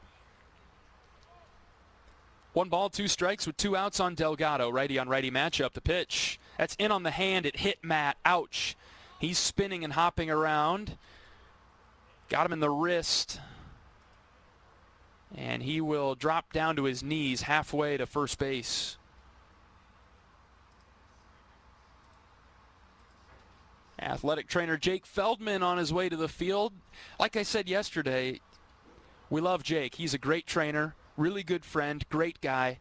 1 ball, 2 strikes with 2 outs on Delgado. Righty on righty matchup. The pitch. That's in on the hand. It hit Matt. Ouch. He's spinning and hopping around. Got him in the wrist. And he will drop down to his knees halfway to first base. Athletic trainer Jake Feldman on his way to the field. Like I said yesterday, we love Jake. He's a great trainer, really good friend, great guy.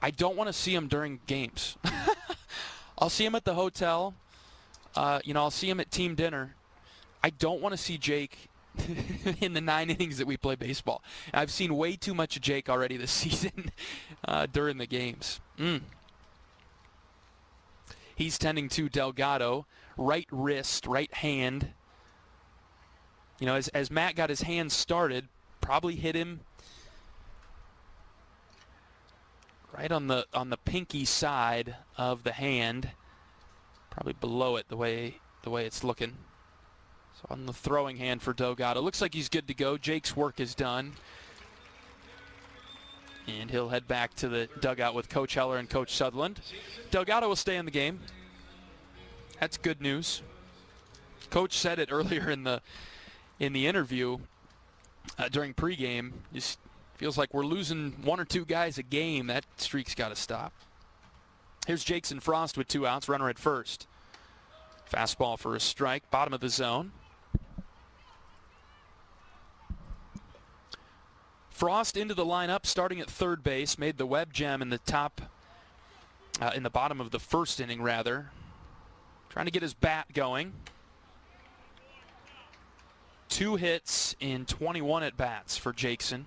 I don't want to see him during games. I'll see him at the hotel. I'll see him at team dinner. I don't want to see Jake in the 9 innings that we play baseball. I've seen way too much of Jake already this season during the games. He's tending to Delgado, right wrist, right hand. As Matt got his hand started, probably hit him right on the pinky side of the hand, probably below it the way it's looking. So on the throwing hand for Delgado. Looks like he's good to go. Jake's work is done. And he'll head back to the dugout with Coach Heller and Coach Sutherland. Delgado will stay in the game. That's good news. Coach said it earlier in the interview during pregame. Just feels like we're losing 1 or 2 guys a game. That streak's got to stop. Here's Jackson Frost with 2 outs. Runner at first. Fastball for a strike. Bottom of the zone. Frost into the lineup, starting at third base. Made the web jam in the bottom of the first inning, rather. Trying to get his bat going. 2 hits in 21 at-bats for Jackson.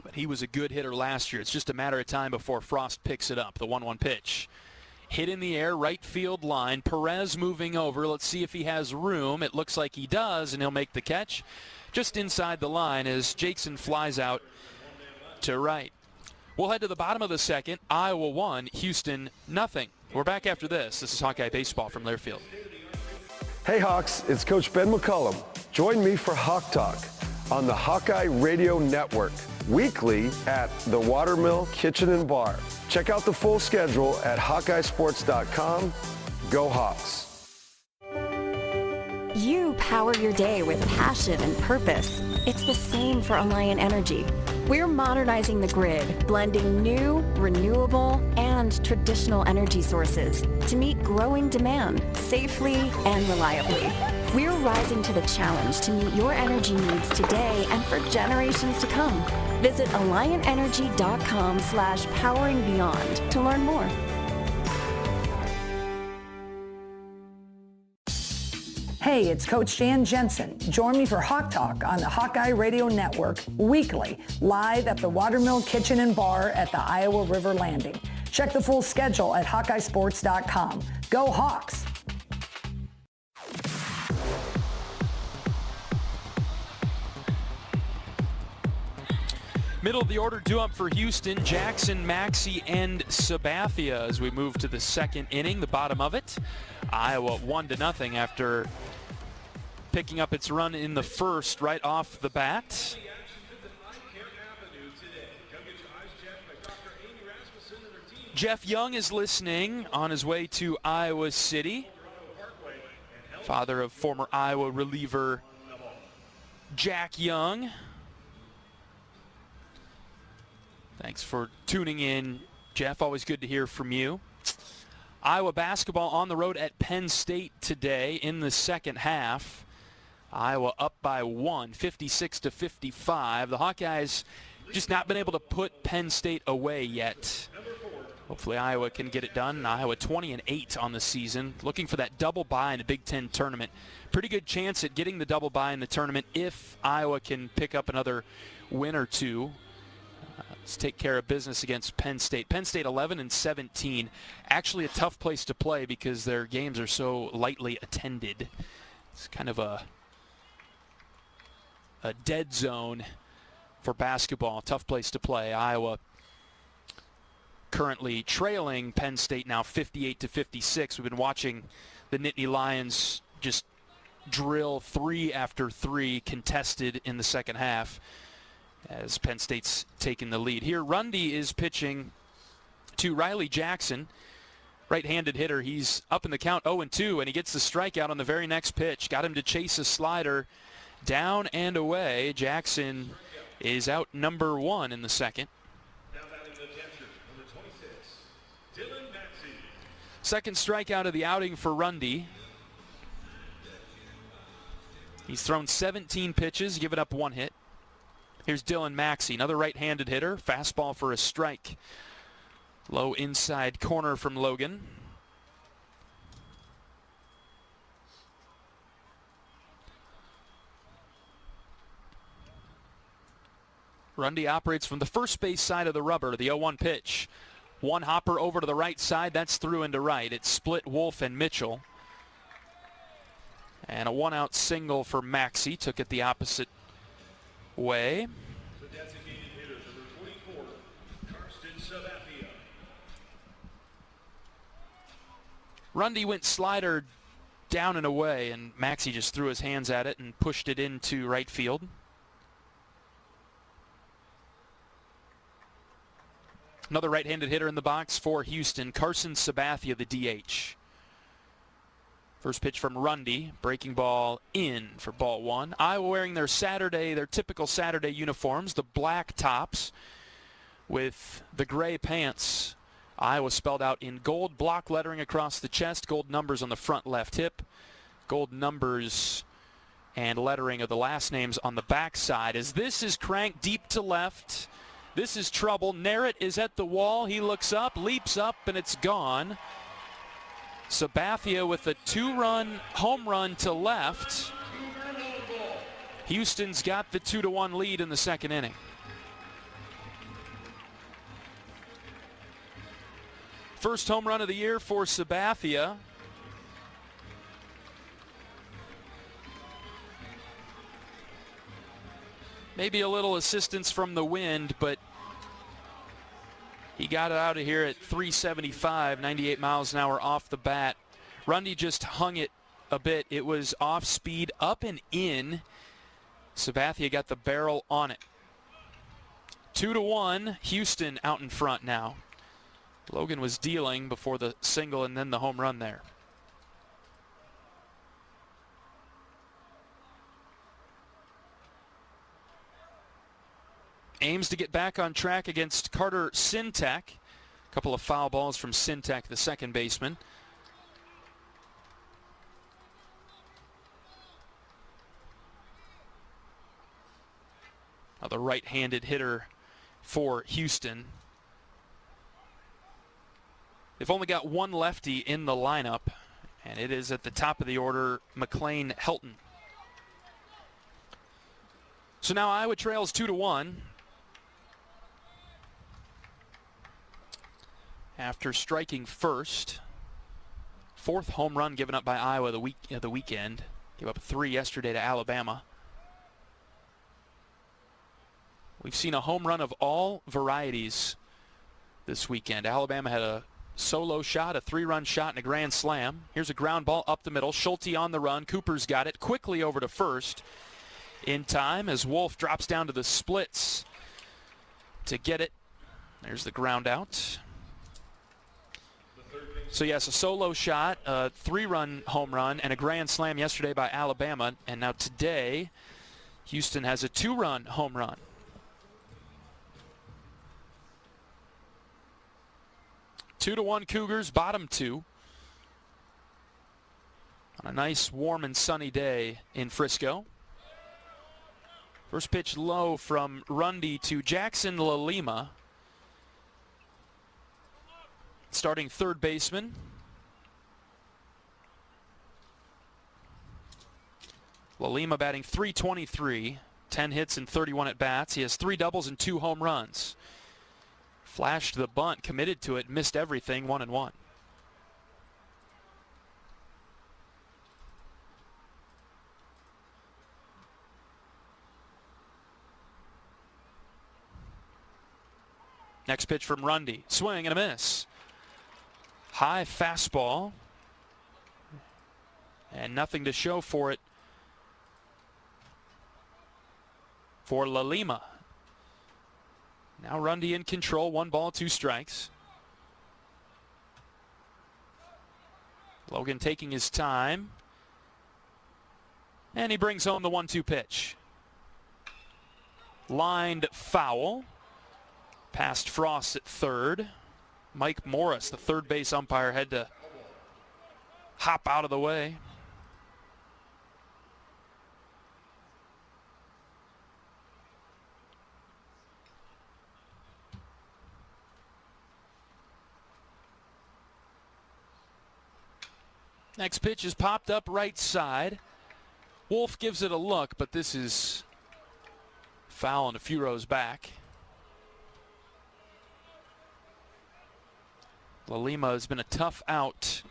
But he was a good hitter last year. It's just a matter of time before Frost picks it up. The 1-1 pitch. Hit in the air, right field line. Perez moving over. Let's see if he has room. It looks like he does, and he'll make the catch just inside the line as Jackson flies out to right. We'll head to the bottom of the second. Iowa 1, Houston 0. We're back after this. This is Hawkeye Baseball from Learfield. Hey Hawks, it's Coach Ben McCullum. Join me for Hawk Talk on the Hawkeye Radio Network, weekly at the Watermill Kitchen and Bar. Check out the full schedule at HawkeyeSports.com. Go Hawks. You power your day with passion and purpose. It's the same for Alliant Energy. We're modernizing the grid, blending new, renewable, and traditional energy sources to meet growing demand safely and reliably. We're rising to the challenge to meet your energy needs today and for generations to come. Visit AlliantEnergy.com/poweringbeyond to learn more. Hey, it's Coach Jan Jensen. Join me for Hawk Talk on the Hawkeye Radio Network, weekly, live at the Watermill Kitchen and Bar at the Iowa River Landing. Check the full schedule at HawkeyeSports.com. Go Hawks! Middle of the order, due up for Houston, Jackson, Maxey, and Sabathia as we move to the second inning, the bottom of it. Iowa 1-0 after picking up its run in the first right off the bat. Jeff Young is listening on his way to Iowa City. Father of former Iowa reliever Jack Young. Thanks for tuning in, Jeff. Always good to hear from you. Iowa basketball on the road at Penn State today in the second half. Iowa up by 1, 56-55. The Hawkeyes just not been able to put Penn State away yet. Hopefully Iowa can get it done. Iowa 20-8 on the season. Looking for that double bye in the Big Ten tournament. Pretty good chance at getting the double bye in the tournament if Iowa can pick up another win or two. Let's take care of business against Penn State. Penn State 11-17. Actually a tough place to play because their games are so lightly attended. It's kind of a dead zone for basketball. Tough place to play. Iowa currently trailing Penn State now 58-56. We've been watching the Nittany Lions just drill 3 after 3 contested in the second half as Penn State's taking the lead. Here, Rundy is pitching to Riley Jackson, right-handed hitter. He's up in the count 0-2, and he gets the strikeout on the very next pitch. Got him to chase a slider down and away. Jackson is out number 1 in the second. Second strikeout of the outing for Rundy. He's thrown 17 pitches, given up 1 hit. Here's Dylan Maxey, another right-handed hitter. Fastball for a strike. Low inside corner from Logan. Rundy operates from the first base side of the rubber. The 0-1 pitch. One hopper over to the right side. That's through and to right. It's split Wolf and Mitchell. And a 1-out single for Maxey. Took it the opposite way. The designated hitter, number 24, Karsten Sabathia. Rundy went slider down and away, and Maxey just threw his hands at it and pushed it into right field. Another right-handed hitter in the box for Houston, Carson Sabathia, the DH. First pitch from Rundy, breaking ball in for ball 1. Iowa wearing their typical Saturday uniforms, the black tops with the gray pants. Iowa spelled out in gold block lettering across the chest, gold numbers on the front left hip, gold numbers and lettering of the last names on the back side. As this is cranked deep to left, this is trouble. Narrett is at the wall. He looks up, leaps up, and it's gone. Sabathia with a 2-run home run to left. Houston's got the 2-1 lead in the second inning. First home run of the year for Sabathia. Maybe a little assistance from the wind, but he got it out of here at 375, 98 miles an hour off the bat. Rundy just hung it a bit. It was off speed, up and in. Sabathia got the barrel on it. 2-1, Houston out in front now. Logan was dealing before the single and then the home run there. Aims to get back on track against Carter Sintek. A couple of foul balls from Sintek, the second baseman. The right-handed hitter for Houston. They've only got one lefty in the lineup, and it is at the top of the order, McLean Helton. So now Iowa trails 2-1. After striking first. Fourth home run given up by Iowa the weekend. Gave up 3 yesterday to Alabama. We've seen a home run of all varieties this weekend. Alabama had a solo shot, a 3-run shot, and a grand slam. Here's a ground ball up the middle. Schulte on the run. Cooper's got it quickly over to first in time as Wolf drops down to the splits to get it. There's the ground out. So yes, a solo shot, a 3-run home run, and a grand slam yesterday by Alabama. And now today, Houston has a 2-run home run. 2-1 Cougars, bottom 2. On a nice, warm, and sunny day in Frisco. First pitch low from Rundy to Jackson Lalima. Starting third baseman. Lalima batting .323, 10 hits and 31 at-bats. He has 3 doubles and 2 home runs. Flashed the bunt, committed to it, missed everything, 1-1. Next pitch from Rundy. Swing and a miss. High fastball. And nothing to show for it for La Lima. Now Rundy in control, 1 ball, 2 strikes. Logan taking his time. And he brings home the 1-2 pitch. Lined foul. Past Frost at third. Mike Morris, the third base umpire, had to hop out of the way. Next pitch is popped up right side. Wolf gives it a look, but this is foul and a few rows back. La Lima has been a tough out.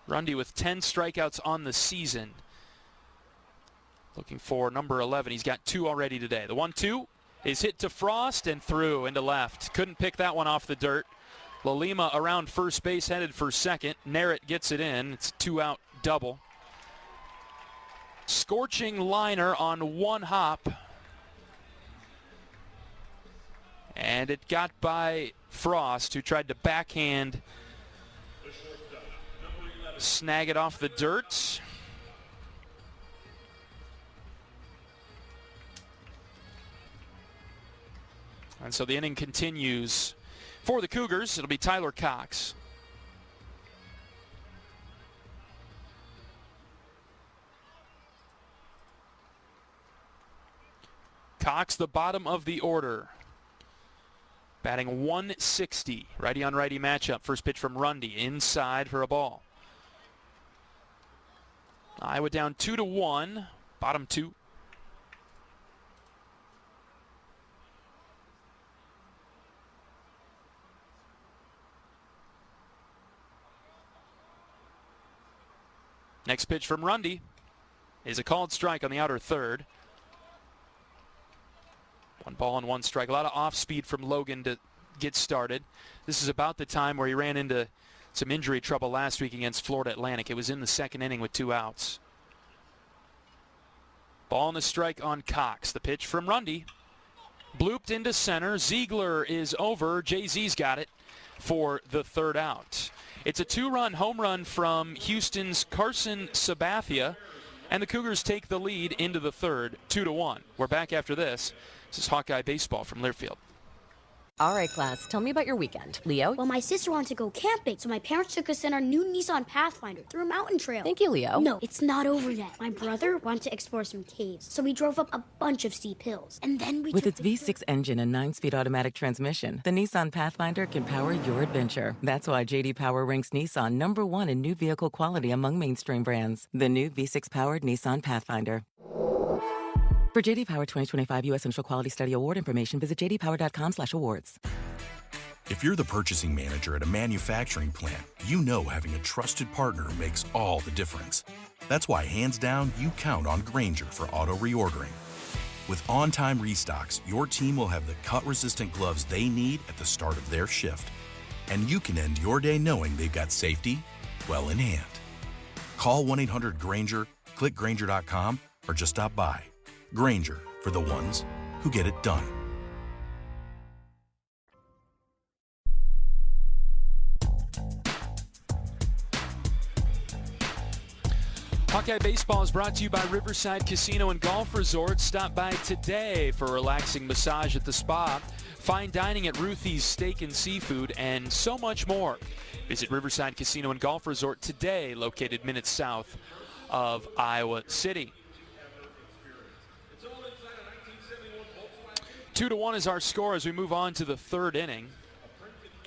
Rundy with 10 strikeouts on the season. Looking for number 11. He's got 2 already today. The 1-2 is hit to Frost and through into left. Couldn't pick that one off the dirt. La Lima around first base, headed for second. Narrett gets it in. It's a 2-out double. Scorching liner on 1 hop. And it got by Frost, who tried to backhand snag it off the dirt. And so the inning continues. For the Cougars, it'll be Tyler Cox. Cox, the bottom of the order. Batting 160. Righty on righty matchup. First pitch from Rundy. Inside for a ball. Iowa down 2-1. Bottom 2. Next pitch from Rundy is a called strike on the outer third. 1 ball and 1 strike. A lot of off speed from Logan to get started. This is about the time where he ran into some injury trouble last week against Florida Atlantic. It was in the second inning with 2 outs. Ball and a strike on Cox. The pitch from Rundy. Blooped into center. Ziegler is over. Jay-Z's got it for the 3rd out. It's a 2-run home run from Houston's Carson Sabathia, and the Cougars take the lead into the 3rd, 2-1. We're back after this. This is Hawkeye Baseball from Learfield. All right, class, tell me about your weekend. Leo? Well, my sister wanted to go camping, so my parents took us in our new Nissan Pathfinder through a mountain trail. Thank you, Leo. No, it's not over yet. My brother wanted to explore some caves, so we drove up a bunch of steep hills. And then we With its V6 engine and 9-speed automatic transmission, the Nissan Pathfinder can power your adventure. That's why J.D. Power ranks Nissan #1 in new vehicle quality among mainstream brands. The new V6-powered Nissan Pathfinder. For J.D. Power 2025 U.S. Initial Quality Study Award information, visit jdpower.com/awards. If you're the purchasing manager at a manufacturing plant, you know having a trusted partner makes all the difference. That's why, hands down, you count on Grainger for auto reordering. With on-time restocks, your team will have the cut-resistant gloves they need at the start of their shift. And you can end your day knowing they've got safety well in hand. Call 1-800-GRAINGER, click Grainger.com, or just stop by. Grainger, for the ones who get it done. Hawkeye Baseball is brought to you by Riverside Casino and Golf Resort. Stop by today for a relaxing massage at the spa, fine dining at Ruthie's Steak and Seafood, and so much more. Visit Riverside Casino and Golf Resort today, located minutes south of Iowa City. 2-1 is our score as we move on to the 3rd inning.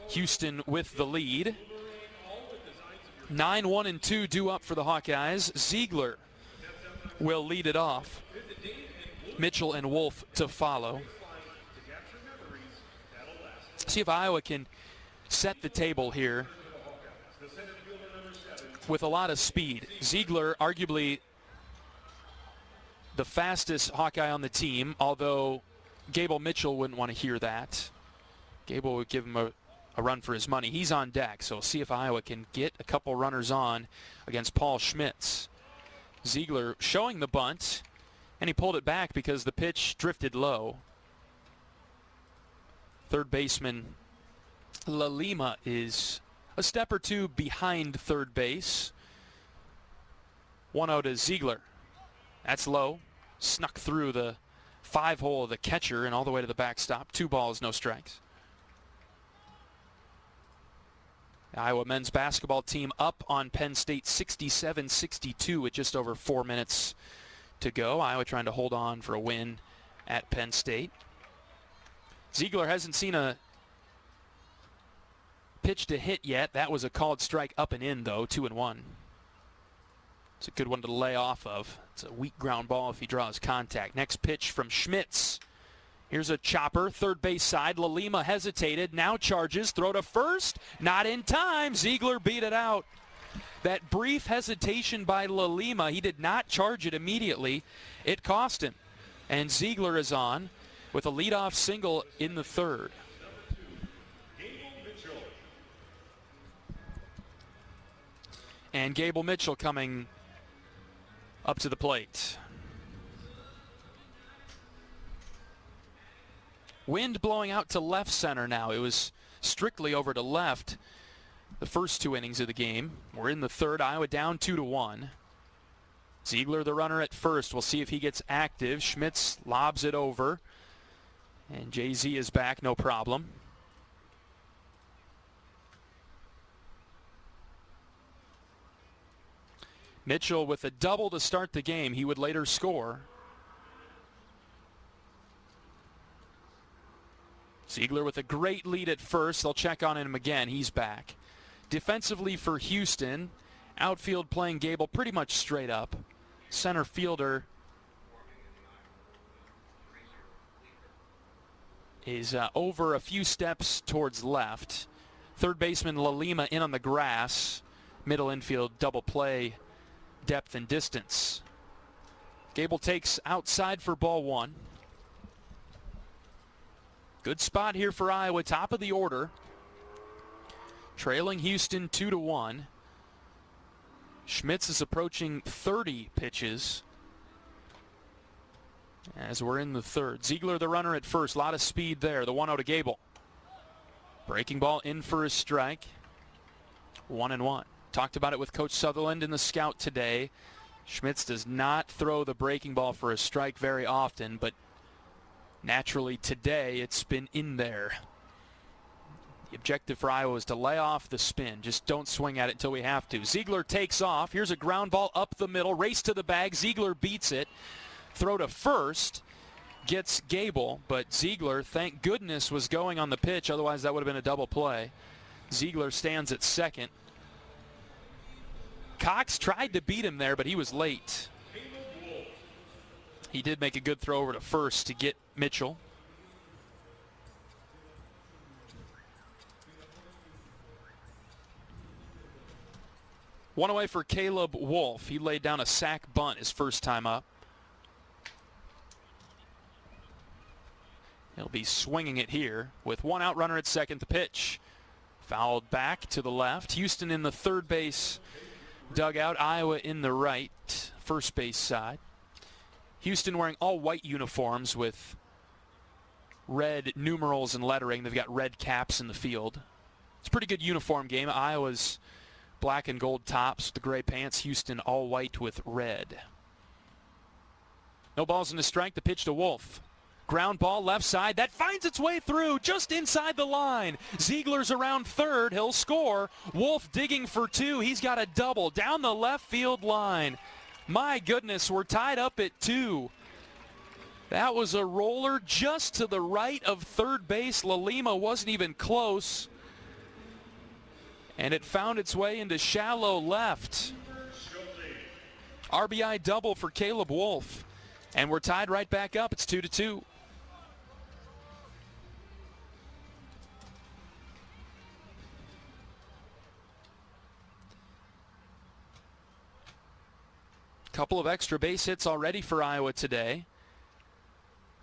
Houston with the lead. 9-1-2 due up for the Hawkeyes. Ziegler will lead it off. Mitchell and Wolf to follow. See if Iowa can set the table here with a lot of speed. Ziegler, arguably the fastest Hawkeye on the team, although Gable Mitchell wouldn't want to hear that. Gable would give him a run for his money. He's on deck, so we'll see if Iowa can get a couple runners on against Paul Schmitz. Ziegler showing the bunt, and he pulled it back because the pitch drifted low. Third baseman Lalima is a step or two behind third base. 1-0 to Ziegler. That's low. Snuck through the 5-hole of the catcher and all the way to the backstop. 2 balls, no strikes. The Iowa men's basketball team up on Penn State 67-62 with just over 4 minutes to go. Iowa trying to hold on for a win at Penn State. Ziegler hasn't seen a pitch to hit yet. That was a called strike up and in, though, 2-1. It's a good one to lay off of. It's a weak ground ball if he draws contact. Next pitch from Schmitz. Here's a chopper, third base side. Lalima hesitated, now charges, throw to first. Not in time. Ziegler beat it out. That brief hesitation by Lalima, he did not charge it immediately. It cost him. And Ziegler is on with a leadoff single in the third. And Gable Mitchell coming up to the plate. Wind blowing out to left center now. It was strictly over to left the first 2 innings of the game. We're in the third. Iowa down 2-1. Ziegler, the runner at first. We'll see if he gets active. Schmitz lobs it over. And JZ is back, no problem. Mitchell with a double to start the game. He would later score. Ziegler with a great lead at first. They'll check on him again. He's back. Defensively for Houston, outfield playing Gable pretty much straight up. Center fielder is over a few steps towards left. Third baseman Lalima in on the grass. Middle infield double play, depth and distance. Gable takes outside for ball 1. Good spot here for Iowa, top of the order. Trailing Houston 2-1. Schmitz is approaching 30 pitches as we're in the third. Ziegler, the runner at first. A lot of speed there. The 1-0 to Gable. Breaking ball in for a strike. 1-1. Talked about it with Coach Sutherland in the scout today. Schmitz does not throw the breaking ball for a strike very often, but naturally today it's been in there. The objective for Iowa is to lay off the spin. Just don't swing at it until we have to. Ziegler takes off. Here's a ground ball up the middle. Race to the bag. Ziegler beats it. Throw to first. Gets Gable, but Ziegler, thank goodness, was going on the pitch. Otherwise that would have been a double play. Ziegler stands at second. Cox tried to beat him there, but he was late. He did make a good throw over to first to get Mitchell. One away for Caleb Wolf. He laid down a sack bunt his first time up. He'll be swinging it here with one out, runner at second. The pitch fouled back to the left. Houston in the third base dugout. Iowa in the right first base side. Houston wearing all white uniforms with red numerals and lettering. They've got red caps in the field. It's a pretty good uniform game. Iowa's black and gold tops, the gray pants. Houston all white with red. No balls in the strike. The pitch to Wolf. Ground ball left side. That finds its way through just inside the line. Ziegler's around third. He'll score. Wolf digging for 2. He's got a double down the left field line. My goodness, we're tied up at 2. That was a roller just to the right of third base. Lalima wasn't even close. And it found its way into shallow left. RBI double for Caleb Wolf. And we're tied right back up. It's 2-2. Couple of extra base hits already for Iowa today.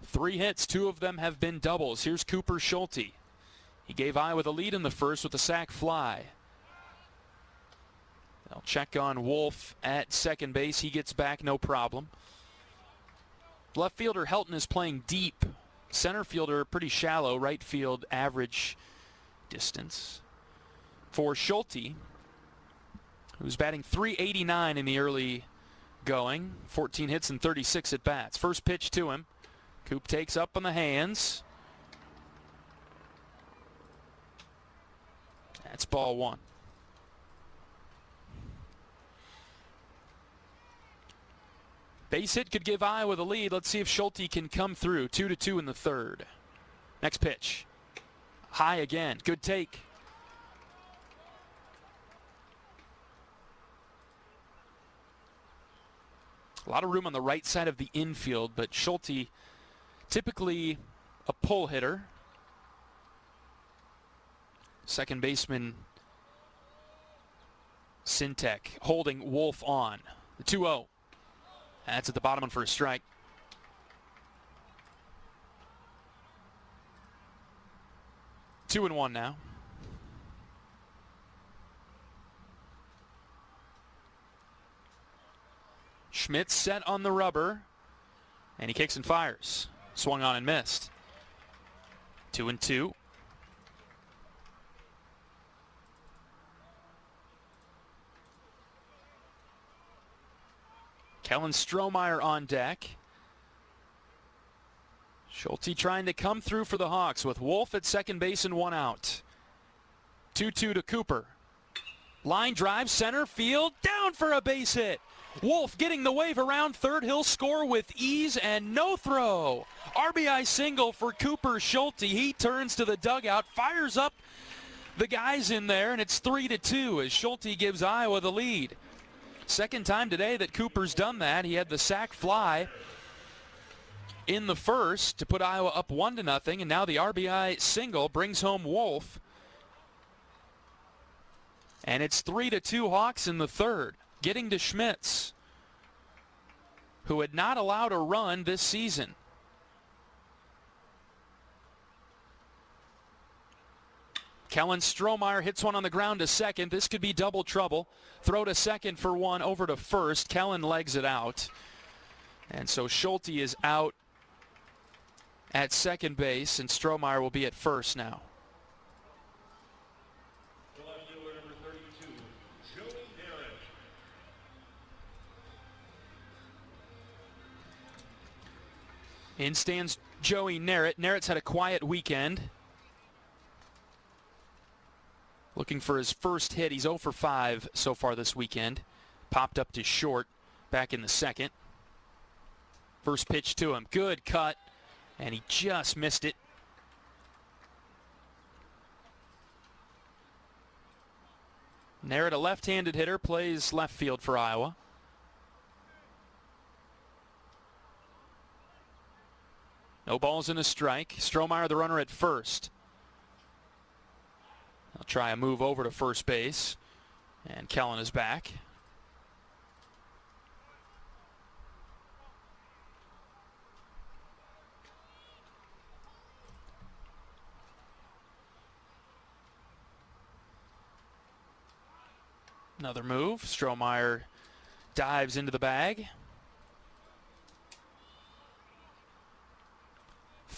3 hits, 2 of them have been doubles. Here's Cooper Schulte. He gave Iowa the lead in the first with a sac fly. They'll check on Wolf at second base. He gets back, no problem. Left fielder Helton is playing deep. Center fielder pretty shallow. Right field average distance. For Schulte, who's batting .389 in the early going. 14 hits and 36 at bats. First pitch to him. Coop takes up on the hands. That's ball one. Base hit could give Iowa the lead. Let's see if Schulte can come through. 2-2 in the third. Next pitch. High again. Good take. A lot of room on the right side of the infield, but Schulte typically a pull hitter. Second baseman Sintek holding Wolf on. The 2-0. That's at the bottom one for a strike. 2-1 now. Schmidt set on the rubber, and he kicks and fires. Swung on and missed. 2-2. Kellen Strohmeyer on deck. Schulte trying to come through for the Hawks with Wolf at second base and one out. 2-2 to Cooper. Line drive, center field, down for a base hit. Wolf getting the wave around third. He'll score with ease and no throw. RBI single for Cooper Schulte. He turns to the dugout, fires up the guys in there, and it's 3-2 as Schulte gives Iowa the lead. Second time today that Cooper's done that. He had the sac fly in the first to put Iowa up 1-0, and now the RBI single brings home Wolf. And it's 3-2 Hawks in the third. Getting to Schmitz, who had not allowed a run this season. Kellen Strohmeyer hits one on the ground to second. This could be double trouble. Throw to second for one, over to first. Kellen legs it out. And so Schulte is out at second base, and Strohmeyer will be at first now. In stands Joey Narrett. Narrett's had a quiet weekend. Looking for his first hit. He's 0 for 5 so far this weekend. Popped up to short back in the second. First pitch to him. Good cut. And he just missed it. Narrett, a left-handed hitter, plays left field for Iowa. No balls and a strike. Strohmeyer, the runner at first. I'll try a move over to first base. And Kellen is back. Another move. Strohmeyer dives into the bag.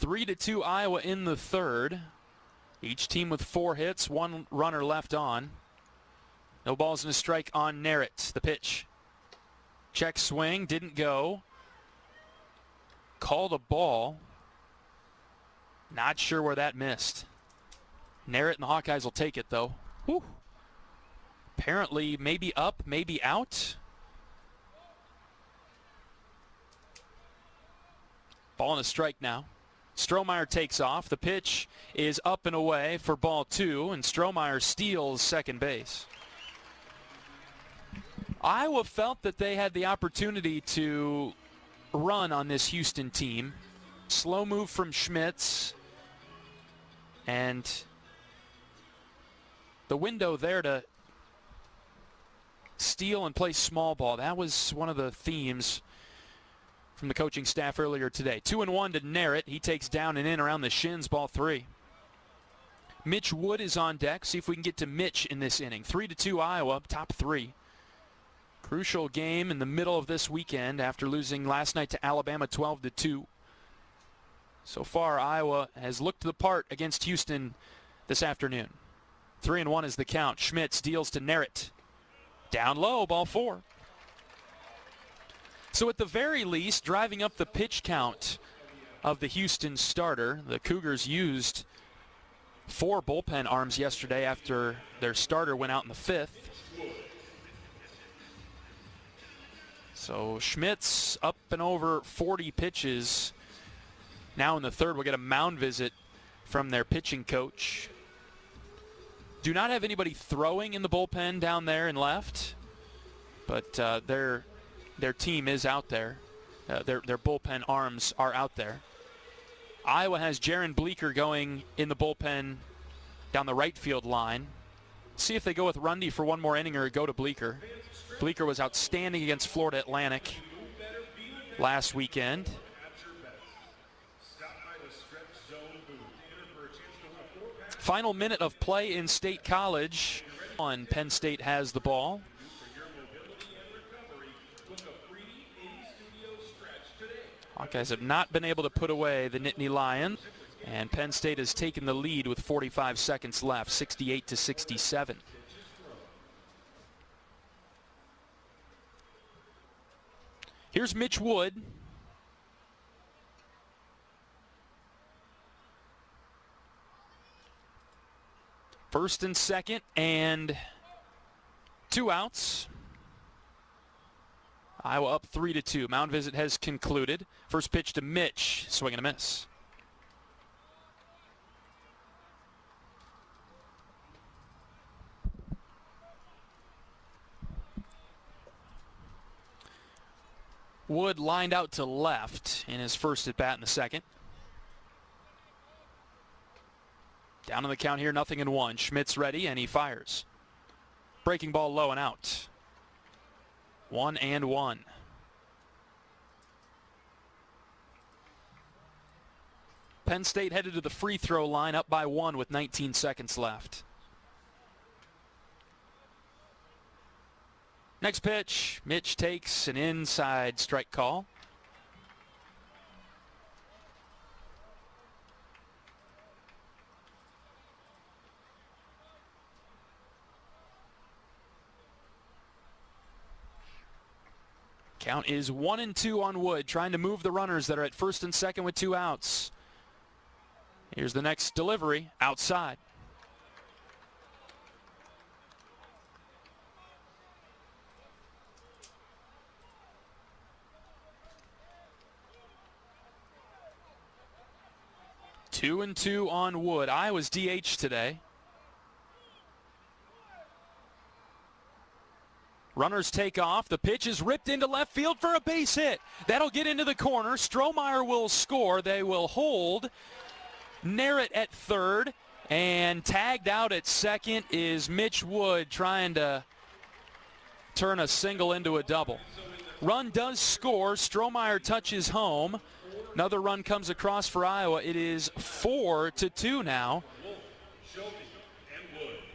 3-2 Iowa in the third. Each team with 4 hits, 1 runner left on. No balls and a strike on Narrett. The pitch. Check swing, didn't go. Called a ball. Not sure where that missed. Narrett and the Hawkeyes will take it though. Whew. Apparently maybe up, maybe out. Ball and a strike now. Strohmeyer takes off. The pitch is up and away for ball 2, and Strohmeyer steals second base. Iowa felt that they had the opportunity to run on this Houston team. Slow move from Schmitz, and the window there to steal and play small ball. That was one of the themes from the coaching staff earlier today. 2-1 to Narrett. He takes down and in around the shins, ball 3. Mitch Wood is on deck. See if we can get to Mitch in this inning. 3-2 Iowa, top 3. Crucial game in the middle of this weekend after losing last night to Alabama 12-2. So far, Iowa has looked the part against Houston this afternoon. 3-1 is the count. Schmitz deals to Narrett. Down low, ball 4. So at the very least, driving up the pitch count of the Houston starter, the Cougars used 4 bullpen arms yesterday after their starter went out in the 5th. So Schmitz up and over 40 pitches. Now in the 3rd, we'll get a mound visit from their pitching coach. Do not have anybody throwing in the bullpen down there in left, but their team is out there. Their bullpen arms are out there. Iowa has Jaron Bleeker going in the bullpen down the right field line. See if they go with Rundy for one more inning or go to Bleeker. Bleeker was outstanding against Florida Atlantic last weekend. Final minute of play in State College. Penn State has the ball. Hawkeyes have not been able to put away the Nittany Lions, and Penn State has taken the lead with 45 seconds left, 68-67. Here's Mitch Wood. First and second, and 2 outs. Iowa up 3-2. Mound visit has concluded. First pitch to Mitch. Swing and a miss. Wood lined out to left in his first at bat in the second. Down on the count here, 0-1. Schmitz ready, and he fires. Breaking ball low and out. 1-1. Penn State headed to the free throw line, up by 1 with 19 seconds left. Next pitch, Mitch takes an inside strike call. Count is 1-2 on Wood, trying to move the runners that are at first and second with 2 outs. Here's the next delivery, outside. Two and 2 on Wood. Iowa's DH today. Runners take off. The pitch is ripped into left field for a base hit. That'll get into the corner. Strohmeyer will score. They will hold. Narrett at third. And tagged out at second is Mitch Wood, trying to turn a single into a double. Run does score. Strohmeyer touches home. Another run comes across for Iowa. It is 4-2 now.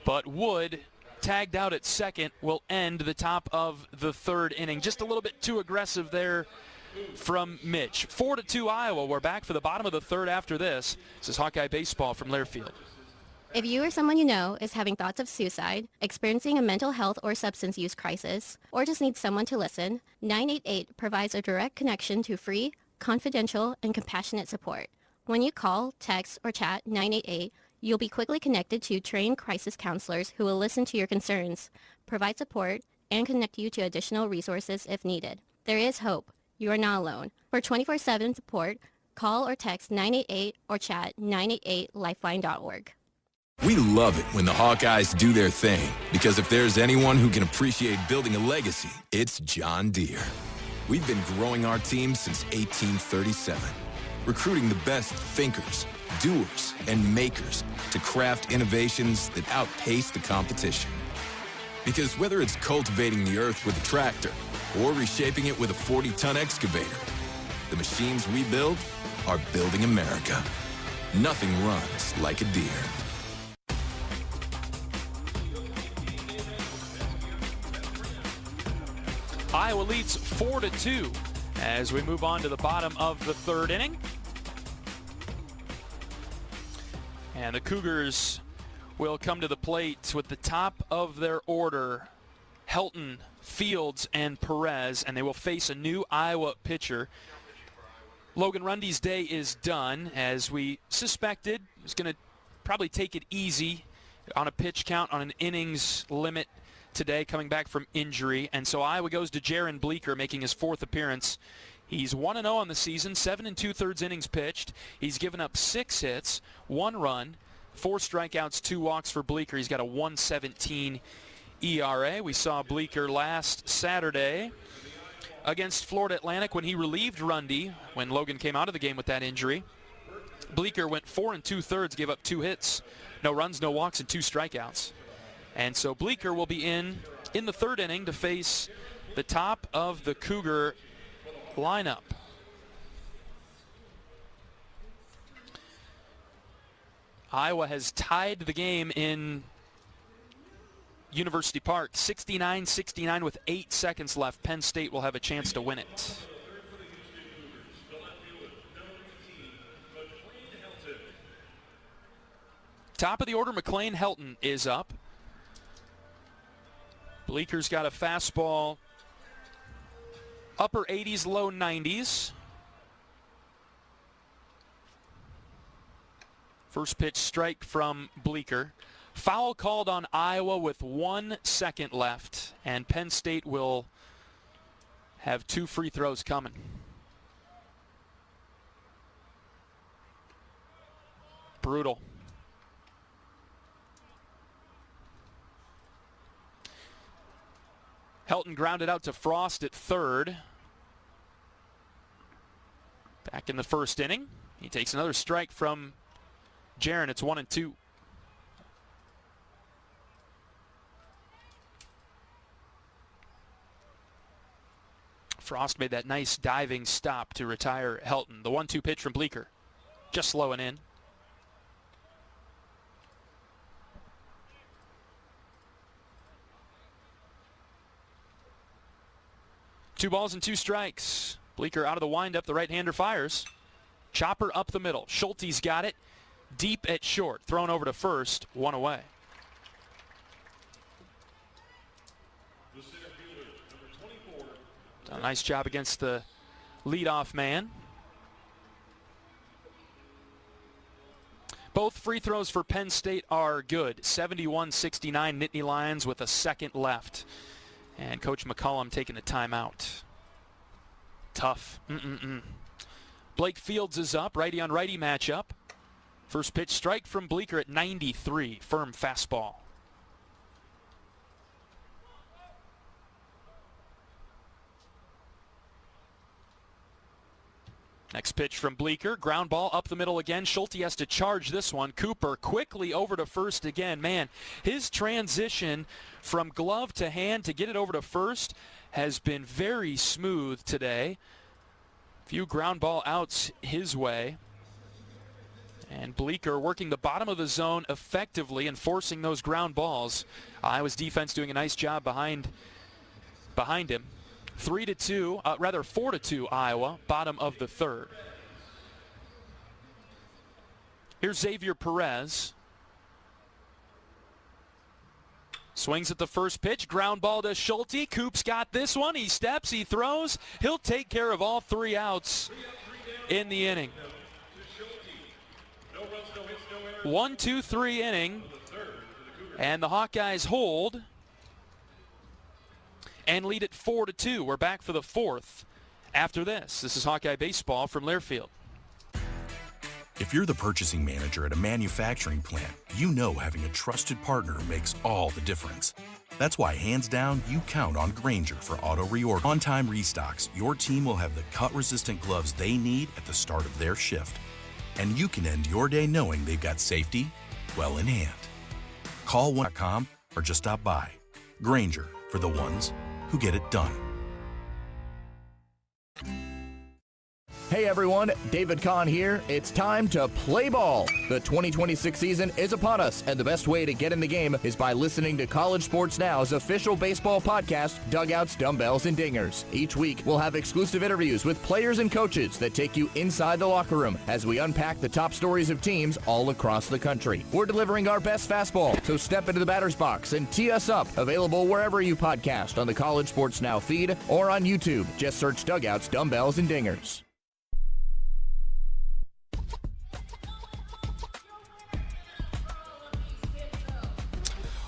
But Wood, tagged out at second, will end the top of the 3rd inning. Just a little bit too aggressive there from Mitch. 4-2 Iowa. We're back for the bottom of the 3rd after this. This is Hawkeye Baseball from Learfield. If you or someone you know is having thoughts of suicide, experiencing a mental health or substance use crisis, or just needs someone to listen, 988 provides a direct connection to free, confidential, and compassionate support. When you call, text, or chat 988, you'll be quickly connected to trained crisis counselors who will listen to your concerns, provide support, and connect you to additional resources if needed. There is hope. You are not alone. For 24/7 support, call or text 988 or chat 988lifeline.org. We love it when the Hawkeyes do their thing, because if there's anyone who can appreciate building a legacy, it's John Deere. We've been growing our team since 1837, recruiting the best thinkers, doers, and makers to craft innovations that outpace the competition. Because whether it's cultivating the earth with a tractor or reshaping it with a 40-ton excavator, the machines we build are building America. Nothing runs like a Deere. Iowa leads 4-2 as we move on to the bottom of the third inning. And the Cougars will come to the plate with the top of their order, Helton, Fields, and Perez, and they will face a new Iowa pitcher. Logan Rundy's day is done, as we suspected. He's going to probably take it easy on a pitch count, on an innings limit today, coming back from injury. And so Iowa goes to Jaron Bleeker, making his fourth appearance. He's 1-0 on the season, 7 2/3 innings pitched. He's given up 6 hits, 1 run, 4 strikeouts, 2 walks for Bleeker. He's got a 1.17 ERA. We saw Bleeker last Saturday against Florida Atlantic when he relieved Rundy when Logan came out of the game with that injury. Bleeker went 4 2/3, gave up 2 hits, no runs, no walks, and 2 strikeouts. And so Bleeker will be in the third inning to face the top of the Cougar lineup. Iowa has tied the game in University Park, 69-69 with 8 seconds left. Penn State will have a chance to win it. Top of the order, McLean Helton is up. Bleeker's got a fastball, upper 80s, low 90s. First pitch strike from Bleeker. Foul called on Iowa with 1 second left, and Penn State will have 2 free throws coming. Brutal. Helton grounded out to Frost at third. Back in the first inning. He takes another strike from Jaron. It's 1-2. Frost made that nice diving stop to retire Helton. The 1-2 pitch from Bleeker. Just slowing in. Two balls and 2 strikes. Bleeker out of the windup. The right-hander fires. Chopper up the middle. Schulte's got it. Deep at short. Thrown over to first. 1 away. A nice job against the leadoff man. Both free throws for Penn State are good. 71-69 Nittany Lions with a second left. And Coach McCollum taking the timeout. Tough. Blake Fields is up. Righty on righty matchup. First pitch strike from Bleeker at 93. Firm fastball. Next pitch from Bleeker. Ground ball up the middle again. Schulte has to charge this one. Cooper quickly over to first again. Man, his transition from glove to hand to get it over to first has been very smooth today. Few ground ball outs his way. And Bleeker working the bottom of the zone effectively and forcing those ground balls. Iowa's defense doing a nice job behind him. 4-2 Iowa, bottom of the third. Here's Xavier Perez. Swings at the first pitch, ground ball to Schulte. Coop's got this one. He steps, he throws. He'll take care of all 3 outs in the inning. 1-2-3 inning, and the Hawkeyes hold and lead at 4-2. We're back for the fourth after this. This is Hawkeye Baseball from Learfield. If you're the purchasing manager at a manufacturing plant, you know having a trusted partner makes all the difference. That's why, hands down, you count on Grainger for auto reorder. On-time restocks, your team will have the cut-resistant gloves they need at the start of their shift. And you can end your day knowing they've got safety well in hand. Call 1.com or just stop by. Grainger, for the ones who get it done. Hey everyone, David Kahn here. It's time to play ball. The 2026 season is upon us, and the best way to get in the game is by listening to College Sports Now's official baseball podcast, Dugouts, Dumbbells, and Dingers. Each week, we'll have exclusive interviews with players and coaches that take you inside the locker room as we unpack the top stories of teams all across the country. We're delivering our best fastball, so step into the batter's box and tee us up. Available wherever you podcast on the College Sports Now feed or on YouTube. Just search Dugouts, Dumbbells, and Dingers.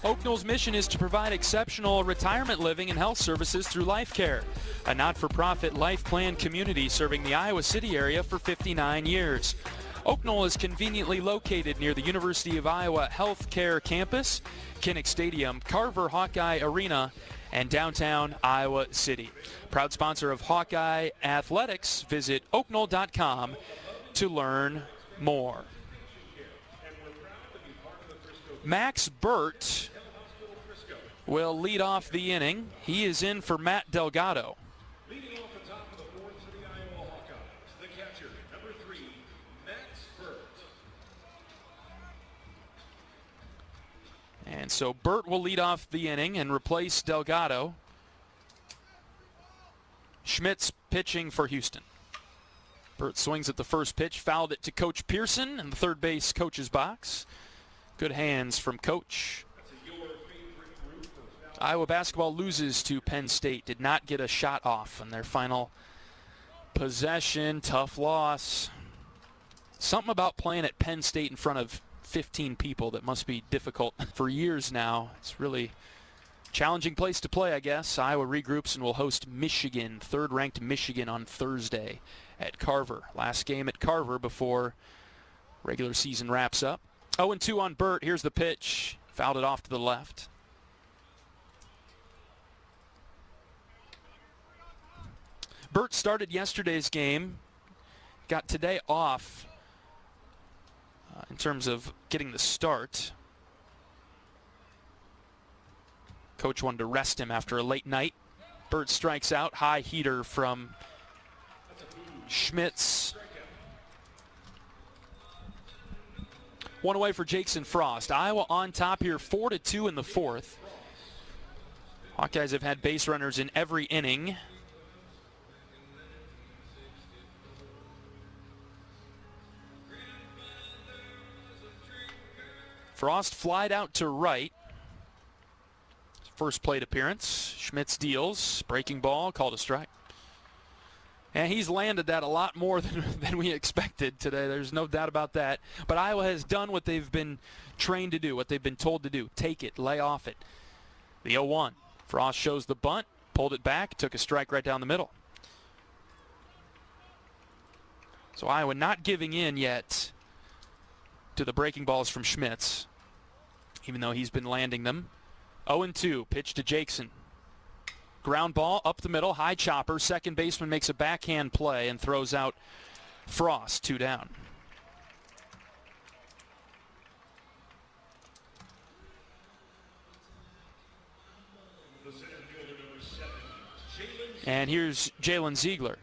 Oaknall's mission is to provide exceptional retirement living and health services through Life Care, a not-for-profit life plan community serving the Iowa City area for 59 years. Oaknall is conveniently located near the University of Iowa Health Care Campus, Kinnick Stadium, Carver Hawkeye Arena, and downtown Iowa City. Proud sponsor of Hawkeye Athletics. Visit oaknall.com to learn more. Max Burt will lead off the inning. He is in for Matt Delgado. Leading off the top of the fourth for the Iowa Hawkeyes, the catcher, number 3, Max Burt. And so Burt will lead off the inning and replace Delgado. Schmitz pitching for Houston. Burt swings at the first pitch, fouled it to Coach Pearson in the third base coach's box. Good hands from Coach. Iowa basketball loses to Penn State. Did not get a shot off in their final possession. Tough loss. Something about playing at Penn State in front of 15 people that must be difficult for years now. It's really a challenging place to play, I guess. Iowa regroups and will host Michigan, third-ranked Michigan, on Thursday at Carver. Last game at Carver before regular season wraps up. 0-2 on Burt. Here's the pitch. Fouled it off to the left. Burt started yesterday's game. Got today off in terms of getting the start. Coach wanted to rest him after a late night. Burt strikes out. High heater from Schmitz. One away for Jackson Frost. Iowa on top here, 4-2 in the fourth. Hawkeyes have had base runners in every inning. Frost flied out to right. First plate appearance. Schmitz deals. Breaking ball, called a strike. And he's landed that a lot more than we expected today. There's no doubt about that. But Iowa has done what they've been trained to do, what they've been told to do. Take it, lay off it. The 0-1. Frost shows the bunt, pulled it back, took a strike right down the middle. So Iowa not giving in yet to the breaking balls from Schmitz, even though he's been landing them. 0-2, pitch to Jackson. Ground ball up the middle, high chopper. Second baseman makes a backhand play and throws out Frost, 2 down. And here's Jalen Ziegler.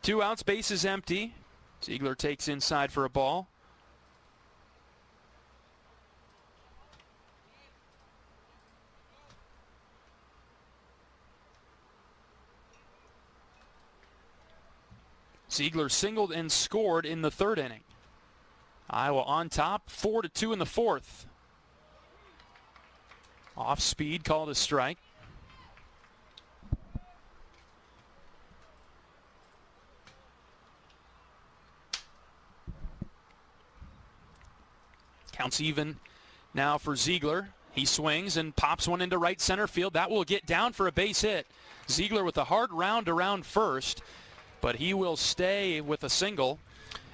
Two outs, base is empty. Ziegler takes inside for a ball. Ziegler singled and scored in the third inning. Iowa on top, 4-2 in the fourth. Off speed, called a strike. Counts even now for Ziegler. He swings and pops one into right center field. That will get down for a base hit. Ziegler with a hard round around first, but he will stay with a single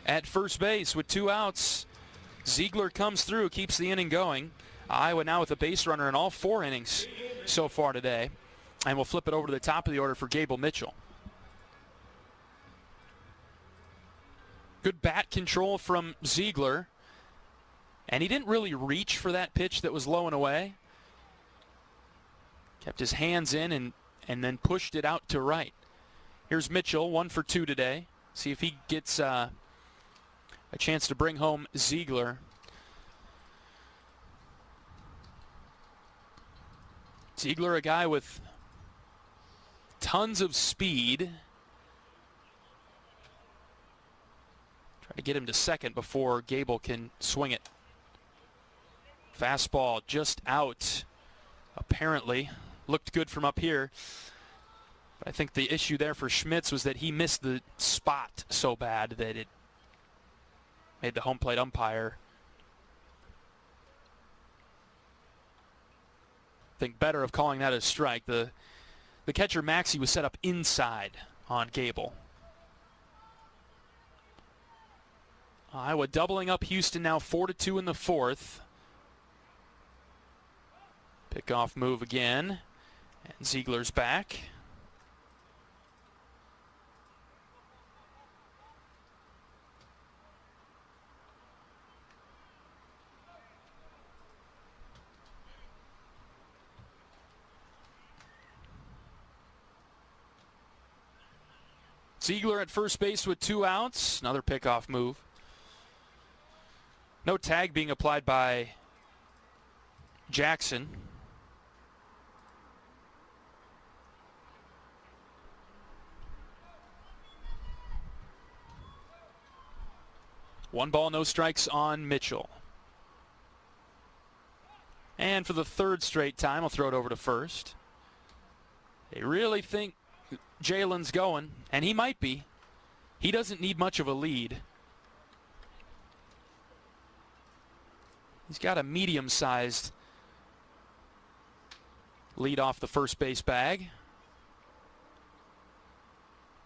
at first base with 2 outs. Ziegler comes through, keeps the inning going. Iowa now with a base runner in all 4 innings so far today. And we'll flip it over to the top of the order for Gable Mitchell. Good bat control from Ziegler. And he didn't really reach for that pitch that was low and away. Kept his hands in and then pushed it out to right. Here's Mitchell, 1 for 2 today. See if he gets a chance to bring home Ziegler. Ziegler, a guy with tons of speed. Try to get him to second before Gable can swing it. Fastball just out, apparently. Looked good from up here. But I think the issue there for Schmitz was that he missed the spot so bad that it made the home plate umpire think better of calling that a strike. The catcher, Maxey, was set up inside on Gable. Iowa doubling up Houston now 4-2 in the fourth. Pickoff move again. And Ziegler's back. Ziegler at first base with 2 outs. Another pickoff move. No tag being applied by Jackson. One ball, no strikes on Mitchell. And for the third straight time, I'll throw it over to first. They really think Jalen's going, and he might be. He doesn't need much of a lead. He's got a medium-sized lead off the first base bag.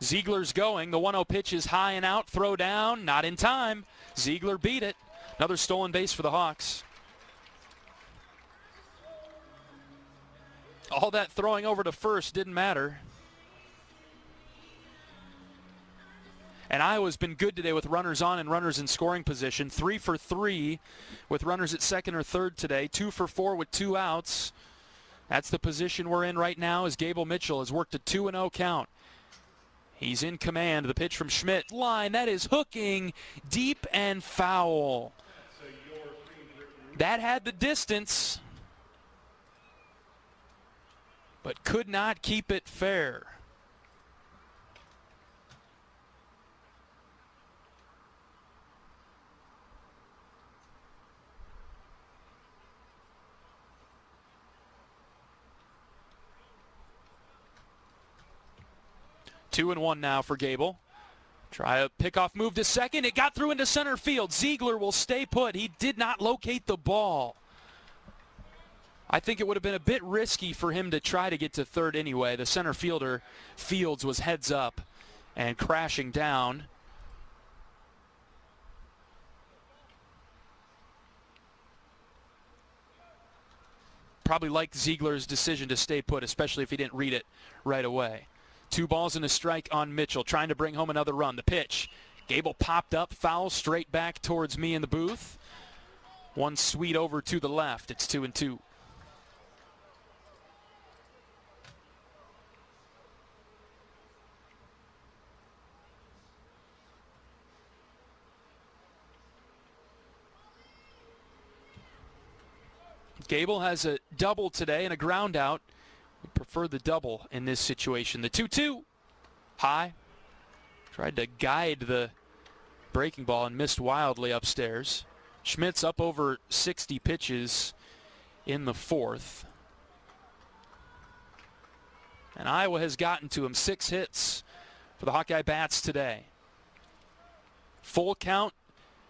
Ziegler's going. The 1-0 pitch is high and out. Throw down. Not in time. Ziegler beat it. Another stolen base for the Hawks. All that throwing over to first didn't matter. And Iowa's been good today with runners on and runners in scoring position. 3 for 3 with runners at second or third today. 2 for 4 with 2 outs. That's the position we're in right now as Gable Mitchell has worked a 2-0 count. He's in command. The pitch from Schmidt. Line, that is hooking deep and foul. That had the distance, but could not keep it fair. Two and one now for Gable. Try a pickoff move to second. It got through into center field. Ziegler will stay put. He did not locate the ball. I think it would have been a bit risky for him to try to get to third anyway. The center fielder, Fields, was heads up and crashing down. Probably liked Ziegler's decision to stay put, especially if he didn't read it right away. 2 balls and a strike on Mitchell, trying to bring home another run. The pitch. Gable popped up, foul straight back towards me in the booth. One sweet over to the left. It's 2-2. Gable has a double today and a ground out. We prefer the double in this situation. The 2-2. High. Tried to guide the breaking ball and missed wildly upstairs. Schmitz up over 60 pitches in the fourth. And Iowa has gotten to him. 6 hits for the Hawkeye bats today. Full count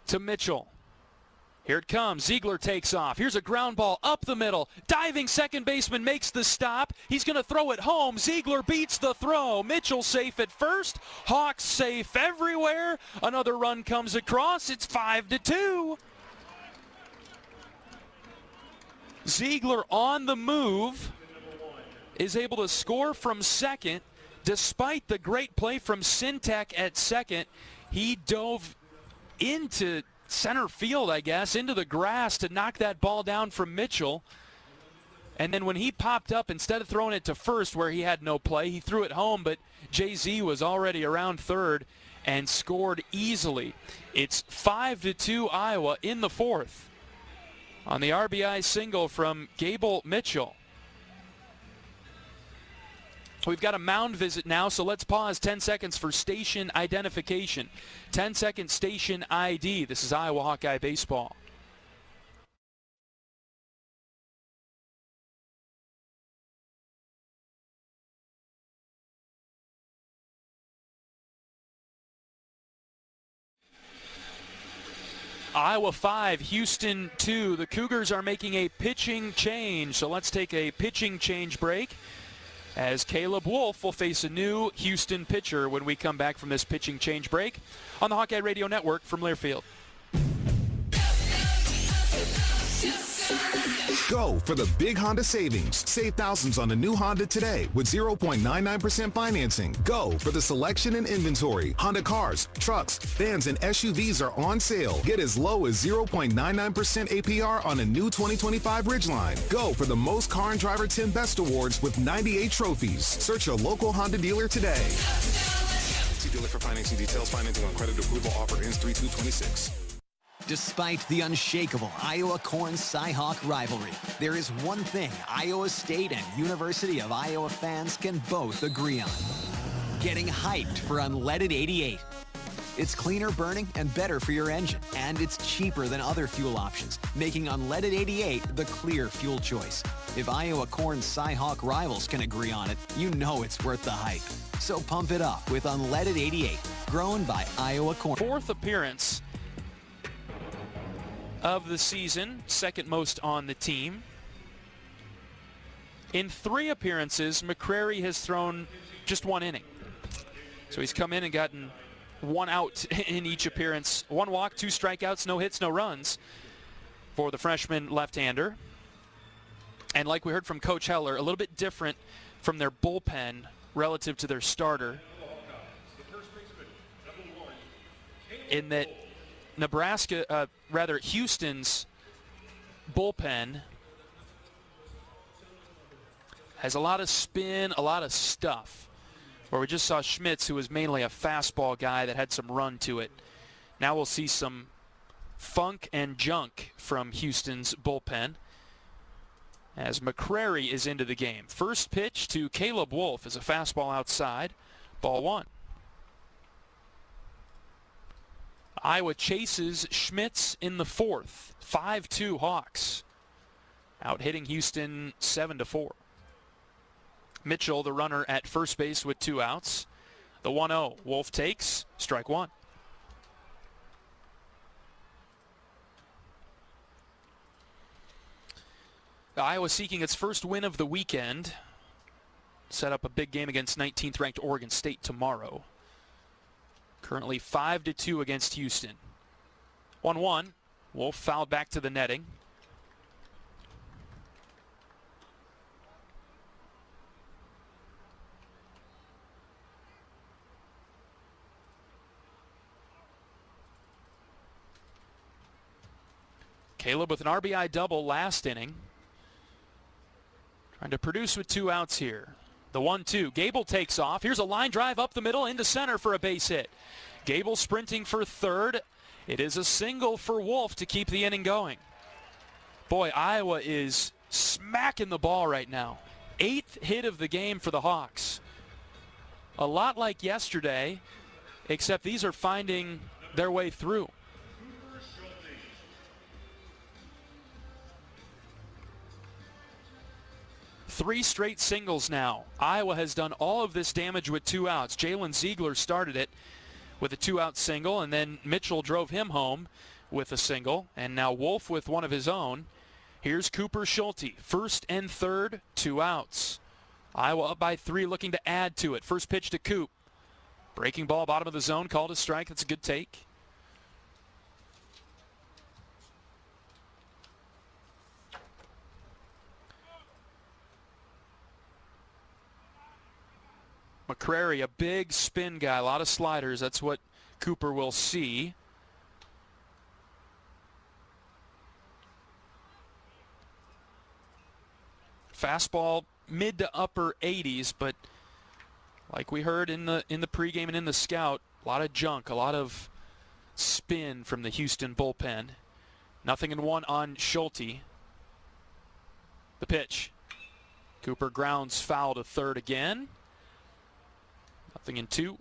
to Mitchell. Here it comes. Ziegler takes off. Here's a ground ball up the middle. Diving second baseman makes the stop. He's going to throw it home. Ziegler beats the throw. Mitchell safe at first. Hawks safe everywhere. Another run comes across. It's 5-2. Ziegler on the move is able to score from second. Despite the great play from Sintek at second, he dove into center field, I guess, into the grass to knock that ball down from Mitchell. And then when he popped up, instead of throwing it to first where he had no play, he threw it home, but Jay-Z was already around third and scored easily. It's 5-2 Iowa in the fourth on the RBI single from Gable Mitchell. We've got a mound visit now, so let's pause 10 seconds for station identification. 10-second station ID. This is Iowa Hawkeye Baseball. Iowa 5, Houston 2. The Cougars are making a pitching change, so let's take a pitching change break as Caleb Wolf will face a new Houston pitcher when we come back from this pitching change break on the Hawkeye Radio Network from Learfield. Go for the big Honda savings. Save thousands on the new Honda today with 0.99% financing. Go for the selection and inventory. Honda cars, trucks, vans, and SUVs are on sale. Get as low as 0.99% APR on a new 2025 Ridgeline. Go for the most car and driver 10 best awards with 98 trophies. Search your local Honda dealer today. See dealer for financing details. Financing on credit approval offer ends 3/2/26. Despite the unshakable Iowa-Corn Cy-Hawk rivalry, there is one thing Iowa State and University of Iowa fans can both agree on: getting hyped for unleaded 88. It's cleaner burning and better for your engine, and it's cheaper than other fuel options, making unleaded 88 the clear fuel choice. If Iowa Corn Cy-Hawk rivals can agree on it, you know it's worth the hype. So pump it up with unleaded 88, grown by Iowa Corn. Fourth appearance of the season, second most on the team. In 3 appearances, McCrary has thrown just 1 inning. So he's come in and gotten 1 out in each appearance. 1 walk, 2 strikeouts, no hits, no runs for the freshman left-hander. And like we heard from Coach Heler, a little bit different from their bullpen relative to their starter, in that Houston's bullpen has a lot of spin, a lot of stuff. Where we just saw Schmitz, who was mainly a fastball guy that had some run to it. Now we'll see some funk and junk from Houston's bullpen as McCrary is into the game. First pitch to Caleb Wolf is a fastball outside, ball 1. Iowa chases Schmitz in the fourth. 5-2 Hawks. Out hitting Houston 7-4. Mitchell, the runner at first base with 2 outs. The 1-0. Wolf takes. Strike 1. Iowa seeking its first win of the weekend. Set up a big game against 19th ranked Oregon State tomorrow. Currently 5-2 against Houston. 1-1. Wolf fouled back to the netting. Caleb with an RBI double last inning. Trying to produce with 2 outs here. The 1-2. Gable takes off. Here's a line drive up the middle into center for a base hit. Gable sprinting for third. It is a single for Wolf to keep the inning going. Boy, Iowa is smacking the ball right now. 8th hit of the game for the Hawks. A lot like yesterday, except these are finding their way through. Three straight singles now. Iowa has done all of this damage with 2 outs. Jalen Ziegler started it with a 2-out single, and then Mitchell drove him home with a single, and now Wolf with one of his own. Here's Cooper Schulte, first and third, 2 outs. Iowa up by 3, looking to add to it. First pitch to Coop. Breaking ball, bottom of the zone, called a strike. That's a good take. McCrary, a big spin guy, a lot of sliders. That's what Cooper will see. Fastball mid to upper 80s, but like we heard in the pregame and in the scout, a lot of junk, a lot of spin from the Houston bullpen. 0-1 on Schulte. The pitch. Cooper grounds foul to third again. 0-2.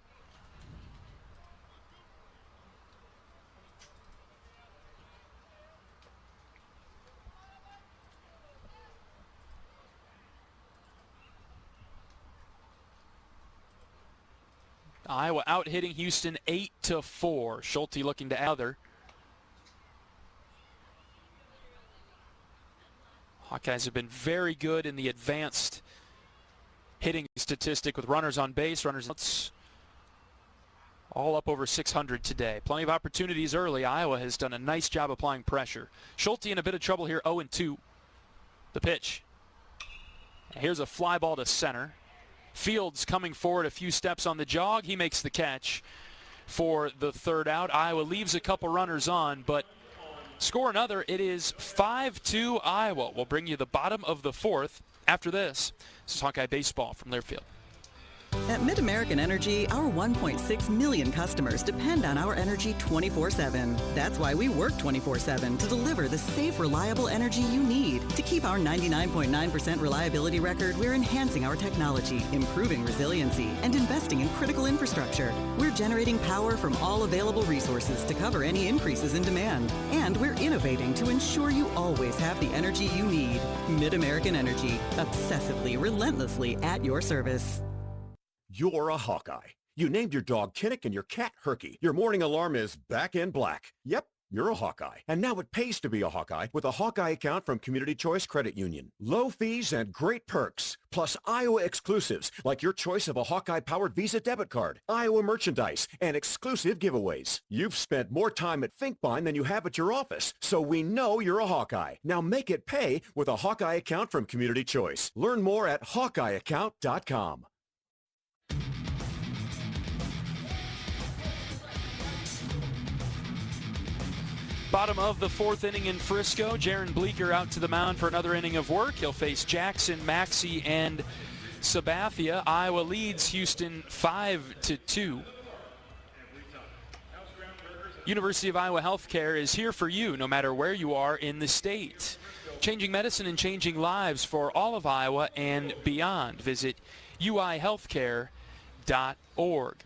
Iowa out hitting Houston 8-4. Schulte looking to other. Hawkeyes have been very good in the advanced hitting statistic with runners on base, runners outs, all up over 600 today. Plenty of opportunities early. Iowa has done a nice job applying pressure. Schulte in a bit of trouble here, 0-2. The pitch. Here's a fly ball to center. Fields coming forward a few steps on the jog. He makes the catch for the third out. Iowa leaves a couple runners on, but score another. It is 5-2 Iowa. We'll bring you the bottom of the fourth after this. This is Hawkeye Baseball from Learfield. At MidAmerican Energy, our 1.6 million customers depend on our energy 24/7. That's why we work 24/7 to deliver the safe, reliable energy you need. To keep our 99.9% reliability record, we're enhancing our technology, improving resiliency, and investing in critical infrastructure. We're generating power from all available resources to cover any increases in demand. And we're innovating to ensure you always have the energy you need. MidAmerican Energy, obsessively, relentlessly at your service. You're a Hawkeye. You named your dog Kinnick and your cat Herky. Your morning alarm is back in black. Yep, you're a Hawkeye. And now it pays to be a Hawkeye with a Hawkeye account from Community Choice Credit Union. Low fees and great perks. Plus Iowa exclusives like your choice of a Hawkeye-powered Visa debit card, Iowa merchandise, and exclusive giveaways. You've spent more time at Finkbine than you have at your office, so we know you're a Hawkeye. Now make it pay with a Hawkeye account from Community Choice. Learn more at HawkeyeAccount.com. Bottom of the fourth inning in Frisco. Jaron Bleeker out to the mound for another inning of work. He'll face Jackson, Maxey, and Sabathia. Iowa leads Houston 5-2. University of Iowa Healthcare is here for you no matter where you are in the state. Changing medicine and changing lives for all of Iowa and beyond. Visit uihealthcare.org.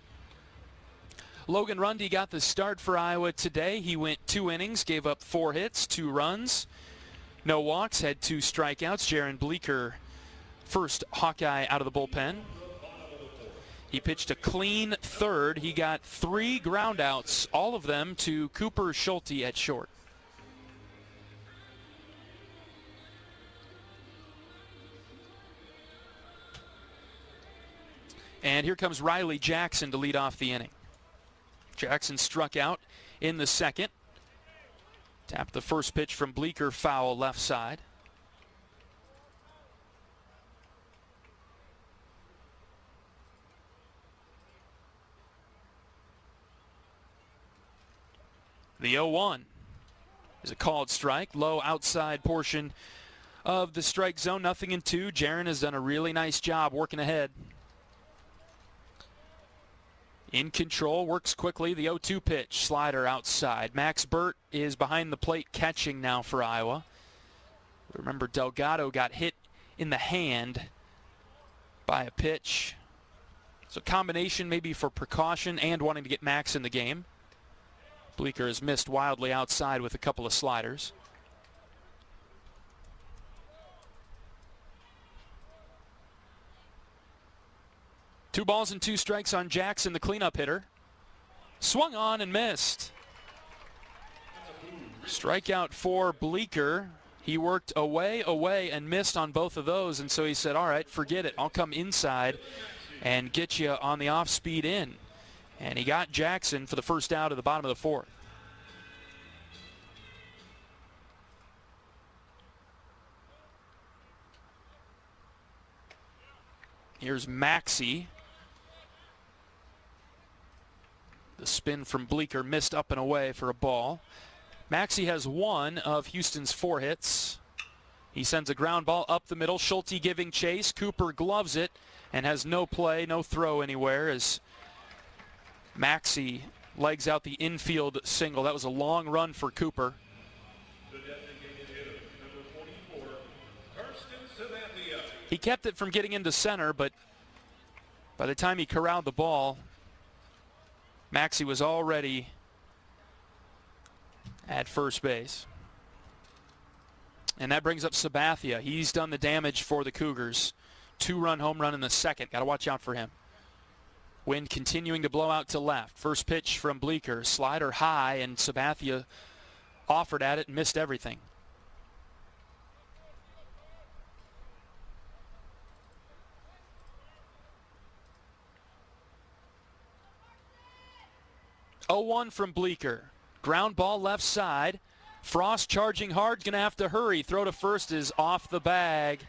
Logan Rundy got the start for Iowa today. He went 2 innings, gave up 4 hits, 2 runs, no walks, had 2 strikeouts. Jaron Bleeker, first Hawkeye out of the bullpen. He pitched a clean third. He got 3 groundouts, all of them to Cooper Schulte at short. And here comes Riley Jackson to lead off the inning. Jackson struck out in the second. Tapped the first pitch from Bleeker, foul left side. The 0-1 is a called strike. Low outside portion of the strike zone. 0-2. Jaron has done a really nice job working ahead. In control, works quickly. The 0-2 pitch, slider outside. Max Burt is behind the plate catching now for Iowa. Remember, Delgado got hit in the hand by a pitch. So combination maybe for precaution and wanting to get Max in the game. Bleeker has missed wildly outside with a couple of sliders. Two balls and 2 strikes on Jackson, the cleanup hitter. Swung on and missed. Strikeout for Bleeker. He worked away, and missed on both of those, and so he said, all right, forget it. I'll come inside and get you on the off-speed in. And he got Jackson for the first out of the bottom of the fourth. Here's Maxey. The spin from Bleeker missed up and away for a ball. Maxey has 1 of Houston's 4 hits. He sends a ground ball up the middle. Schulte giving chase. Cooper gloves it and has no play, no throw anywhere as Maxey legs out the infield single. That was a long run for Cooper. He kept it from getting into center, but by the time he corralled the ball, Maxey was already at first base. And that brings up Sabathia. He's done the damage for the Cougars. 2-run home run in the second. Got to watch out for him. Wind continuing to blow out to left. First pitch from Bleeker. Slider high, and Sabathia offered at it and missed everything. Oh-1 from Bleeker. Ground ball left side. Frost charging hard, going to have to hurry. Throw to first is off the bag.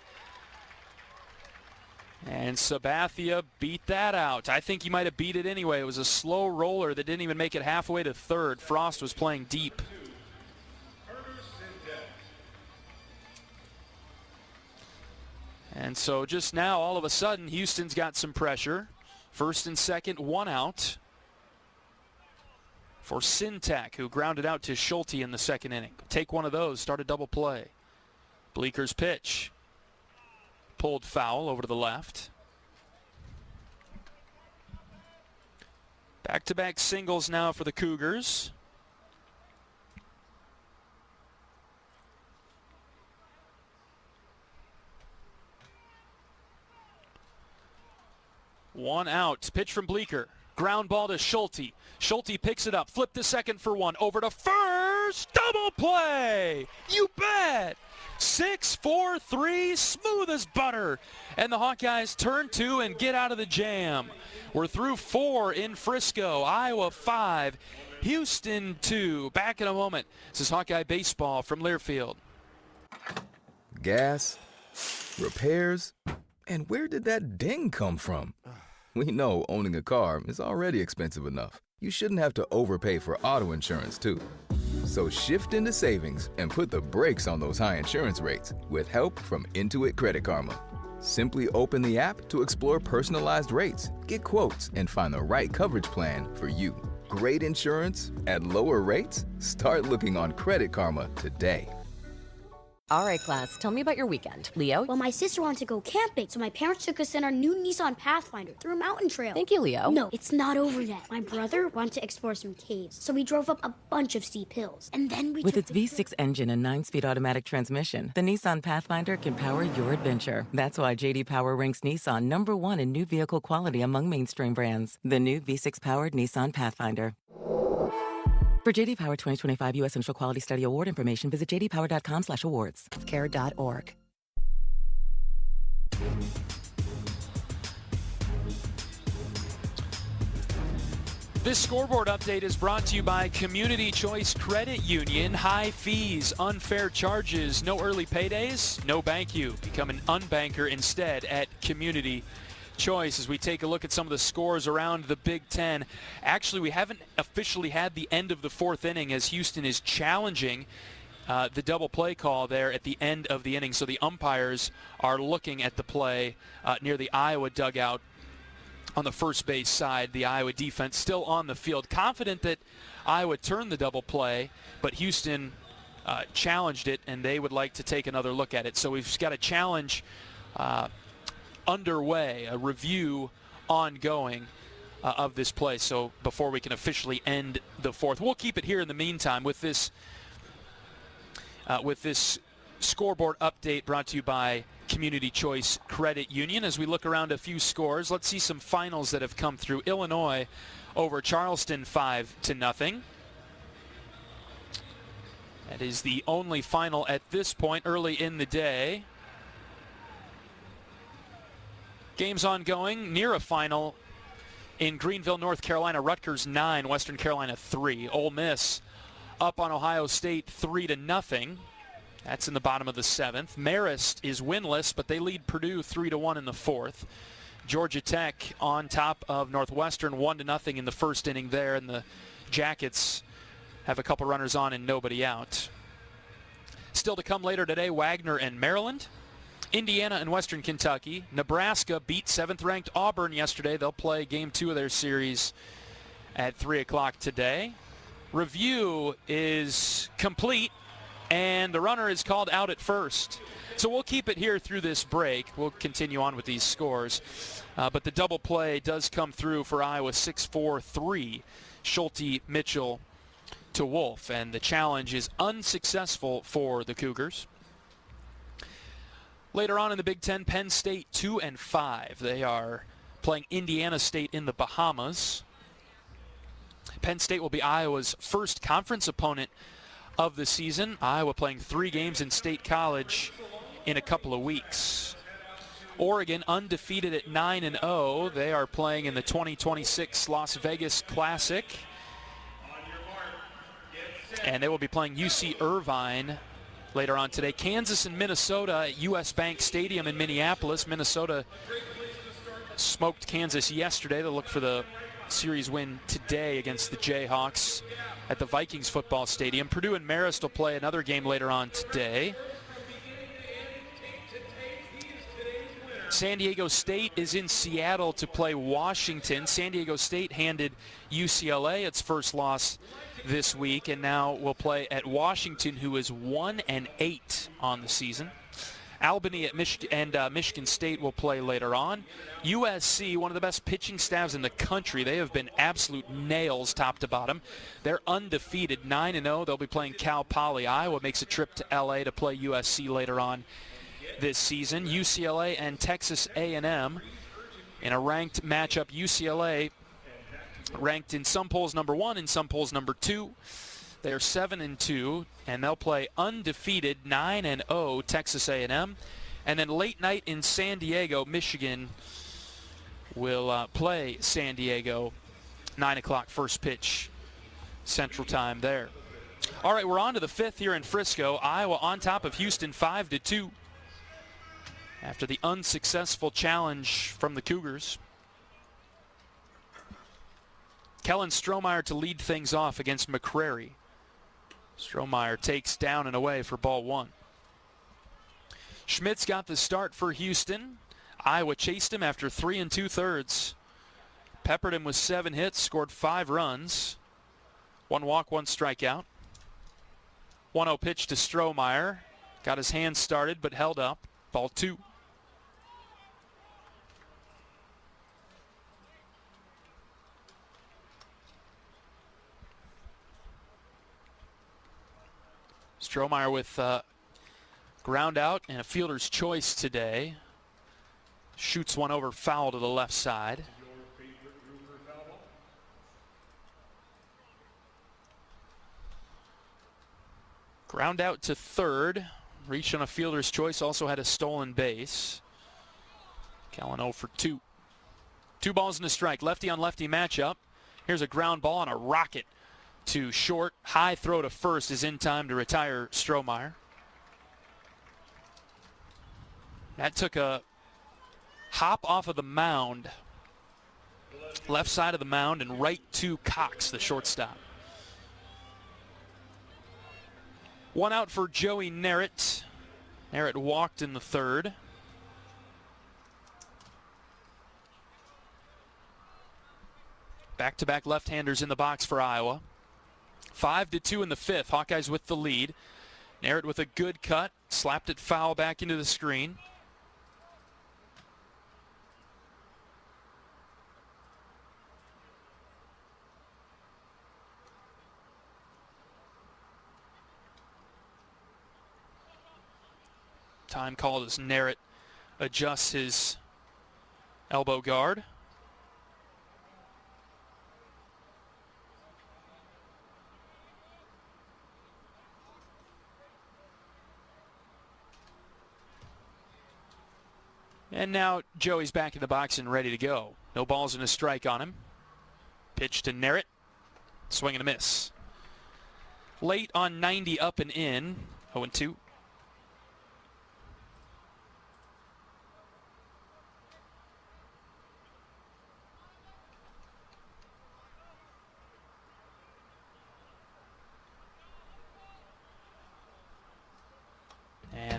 And Sabathia beat that out. I think he might have beat it anyway. It was a slow roller that didn't even make it halfway to third. Frost was playing deep. And so just now, all of a sudden, Houston's got some pressure. First and second, 1 out for Syntek, who grounded out to Schulte in the second inning. Take one of those, start a double play. Bleeker's pitch. Pulled foul over to the left. Back-to-back singles now for the Cougars. One out. Pitch from Bleeker. Ground ball to Schulte. Schulte picks it up. Flip to second for one. Over to first. Double play. You bet. 6-4-3. Smooth as butter. And the Hawkeyes turn 2 and get out of the jam. We're through 4 in Frisco. Iowa 5. Houston 2. Back in a moment. This is Hawkeye Baseball from Learfield. Gas, repairs, and where did that ding come from? We know owning a car is already expensive enough. You shouldn't have to overpay for auto insurance, too. So shift into savings and put the brakes on those high insurance rates with help from Intuit Credit Karma. Simply open the app to explore personalized rates, get quotes, and find the right coverage plan for you. Great insurance at lower rates? Start looking on Credit Karma today. All right, class, tell me about your weekend. Leo? Well, my sister wanted to go camping, so my parents took us in our new Nissan Pathfinder through a mountain trail. Thank you, Leo. No, it's not over yet. My brother wanted to explore some caves, so we drove up a bunch of steep hills. And then we With its V6 engine and 9-speed automatic transmission, the Nissan Pathfinder can power your adventure. That's why J.D. Power ranks Nissan #1 in new vehicle quality among mainstream brands. The new V6-powered Nissan Pathfinder. For J.D. Power 2025 U.S. Initial Quality Study Award information, visit jdpower.com/awards. Care.org. This scoreboard update is brought to you by Community Choice Credit Union. High fees, unfair charges, no early paydays, no bank you. Become an unbanker instead at Community Choice. As we take a look at some of the scores around the Big Ten. Actually, we haven't officially had the end of the fourth inning as Houston is challenging the double play call there at the end of the inning. So the umpires are looking at the play near the Iowa dugout on the first base side. The Iowa defense still on the field, confident that Iowa turned the double play, but Houston challenged it, and they would like to take another look at it. So we've got a challenge underway, a review ongoing of this play. So before we can officially end the fourth, we'll keep it here in the meantime with this scoreboard update brought to you by Community Choice Credit Union. As we look around a few scores, let's see some finals that have come through. Illinois over Charleston 5-0. That is the only final at this point early in the day. Games ongoing, near a final in Greenville, North Carolina. Rutgers 9, Western Carolina 3. Ole Miss up on Ohio State 3-0. That's in the bottom of the seventh. Marist is winless, but they lead Purdue 3-1 in the fourth. Georgia Tech on top of Northwestern 1-0 in the first inning there, and the Jackets have a couple runners on and nobody out. Still to come later today, Wagner and Maryland. Indiana and Western Kentucky. Nebraska beat 7th-ranked Auburn yesterday. They'll play Game 2 of their series at 3 o'clock today. Review is complete, and the runner is called out at first. So we'll keep it here through this break. We'll continue on with these scores. But the double play does come through for Iowa 6-4-3. Schulte, Mitchell to Wolf, and the challenge is unsuccessful for the Cougars. Later on in the Big Ten, Penn State 2-5. They are playing Indiana State in the Bahamas. Penn State will be Iowa's first conference opponent of the season. Iowa playing 3 games in State College in a couple of weeks. Oregon undefeated at 9-0. They are playing in the 2026 Las Vegas Classic. And they will be playing UC Irvine later on today. Kansas and Minnesota at US Bank Stadium in Minneapolis. Minnesota smoked Kansas yesterday. They'll look for the series win today against the Jayhawks at the Vikings football stadium. Purdue and Marist will play another game later on today. San Diego State is in Seattle to play Washington. San Diego State handed UCLA its first loss this week, and now will play at Washington, who is 1-8 on the season. Albany at Michigan State will play later on. USC, one of the best pitching staffs in the country. They have been absolute nails top to bottom. They're undefeated, 9-0. They'll be playing Cal Poly. Iowa makes a trip to LA to play USC later on this season. UCLA and Texas A&M in a ranked matchup. UCLA ranked in some polls number 1, in some polls number 2. They are 7-2, and they'll play undefeated 9-0 Texas A&M. And then late night in San Diego, Michigan will play San Diego, 9 o'clock first pitch Central Time there. All right, we're on to the 5th here in Frisco. Iowa on top of Houston 5-2 after the unsuccessful challenge from the Cougars. Kellen Strohmeyer to lead things off against McCrary. Strohmeyer takes down and away for ball 1. Schmitz got the start for Houston. Iowa chased him after 3 2/3. Peppered him with 7 hits, scored 5 runs. 1 walk, 1 strikeout. 1-0 pitch to Strohmeyer. Got his hand started but held up. Ball 2. Strohmeyer with ground out and a fielder's choice today. Shoots one over foul to the left side. Ground out to third. Reached on a fielder's choice. Also had a stolen base. Kellen 0 for 2. 2 balls and a strike. Lefty on lefty matchup. Here's a ground ball and a rocket to short. High throw to first is in time to retire Strohmeyer. That took a hop off of the mound. Left side of the mound and right to Cox, the shortstop. 1 out for Joey Narrett. Narrett walked in the 3rd. Back-to-back left-handers in the box for Iowa. 5-2 in the 5th. Hawkeyes with the lead. Narrett with a good cut. Slapped it foul back into the screen. Time called as Narrett adjusts his elbow guard. And now Joey's back in the box and ready to go. No balls and a strike on him. Pitch to Narrett. Swing and a miss. Late on 90 up and in. 0-2.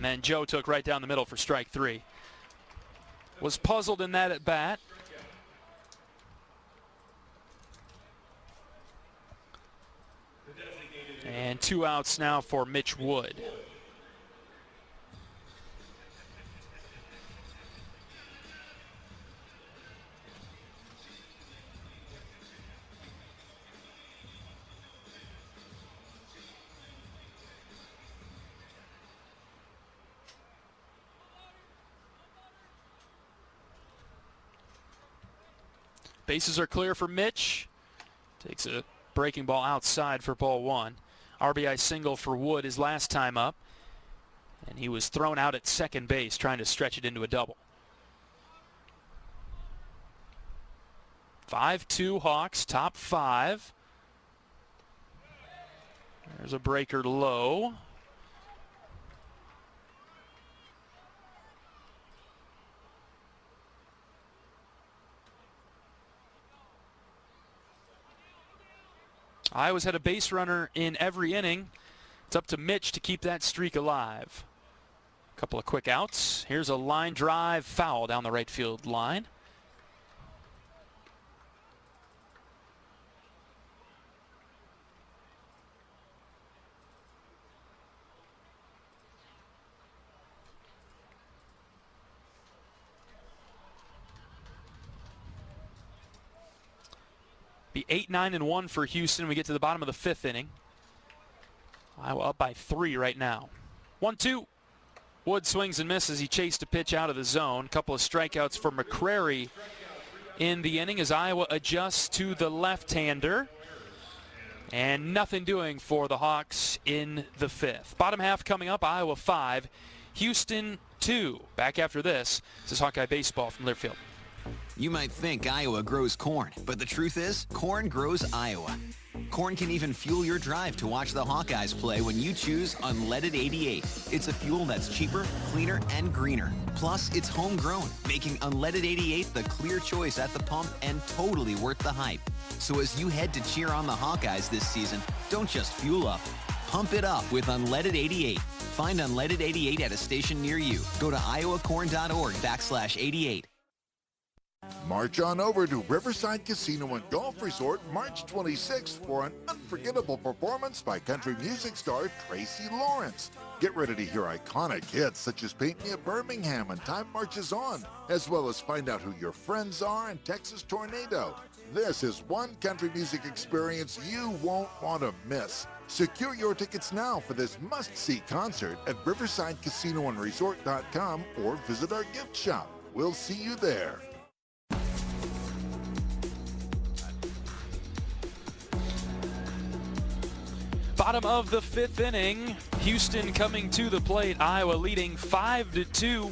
And then Joe took right down the middle for strike 3. Was puzzled in that at bat. And 2 outs now for Mitch Wood. Bases are clear for Mitch. Takes a breaking ball outside for ball 1. RBI single for Wood his last time up. And he was thrown out at second base trying to stretch it into a double. 5-2 Hawks, top 5. There's a breaker low. Iowa's had a base runner in every inning. It's up to Mitch to keep that streak alive. A couple of quick outs. Here's a line drive foul down the right field line. Be 8-9-1 for Houston. We get to the bottom of the 5th inning. Iowa up by 3 right now. 1-2. Wood swings and misses. He chased a pitch out of the zone. A couple of strikeouts for McCrary in the inning as Iowa adjusts to the left-hander. And nothing doing for the Hawks in the 5th. Bottom half coming up, Iowa 5, Houston 2. Back after this. This is Hawkeye Baseball from Learfield. You might think Iowa grows corn, but the truth is, corn grows Iowa. Corn can even fuel your drive to watch the Hawkeyes play when you choose Unleaded 88. It's a fuel that's cheaper, cleaner, and greener. Plus, it's homegrown, making Unleaded 88 the clear choice at the pump and totally worth the hype. So as you head to cheer on the Hawkeyes this season, don't just fuel up. Pump it up with Unleaded 88. Find Unleaded 88 at a station near you. Go to iowacorn.org/88. March on over to Riverside Casino and Golf Resort March 26th for an unforgettable performance by country music star Tracy Lawrence. Get ready to hear iconic hits such as Paint Me a Birmingham and Time Marches On, as well as find out who your friends are in Texas Tornado. This is one country music experience you won't want to miss. Secure your tickets now for this must-see concert at riversidecasinoandresort.com or visit our gift shop. We'll see you there. Bottom of the 5th inning, Houston coming to the plate, Iowa leading 5-2.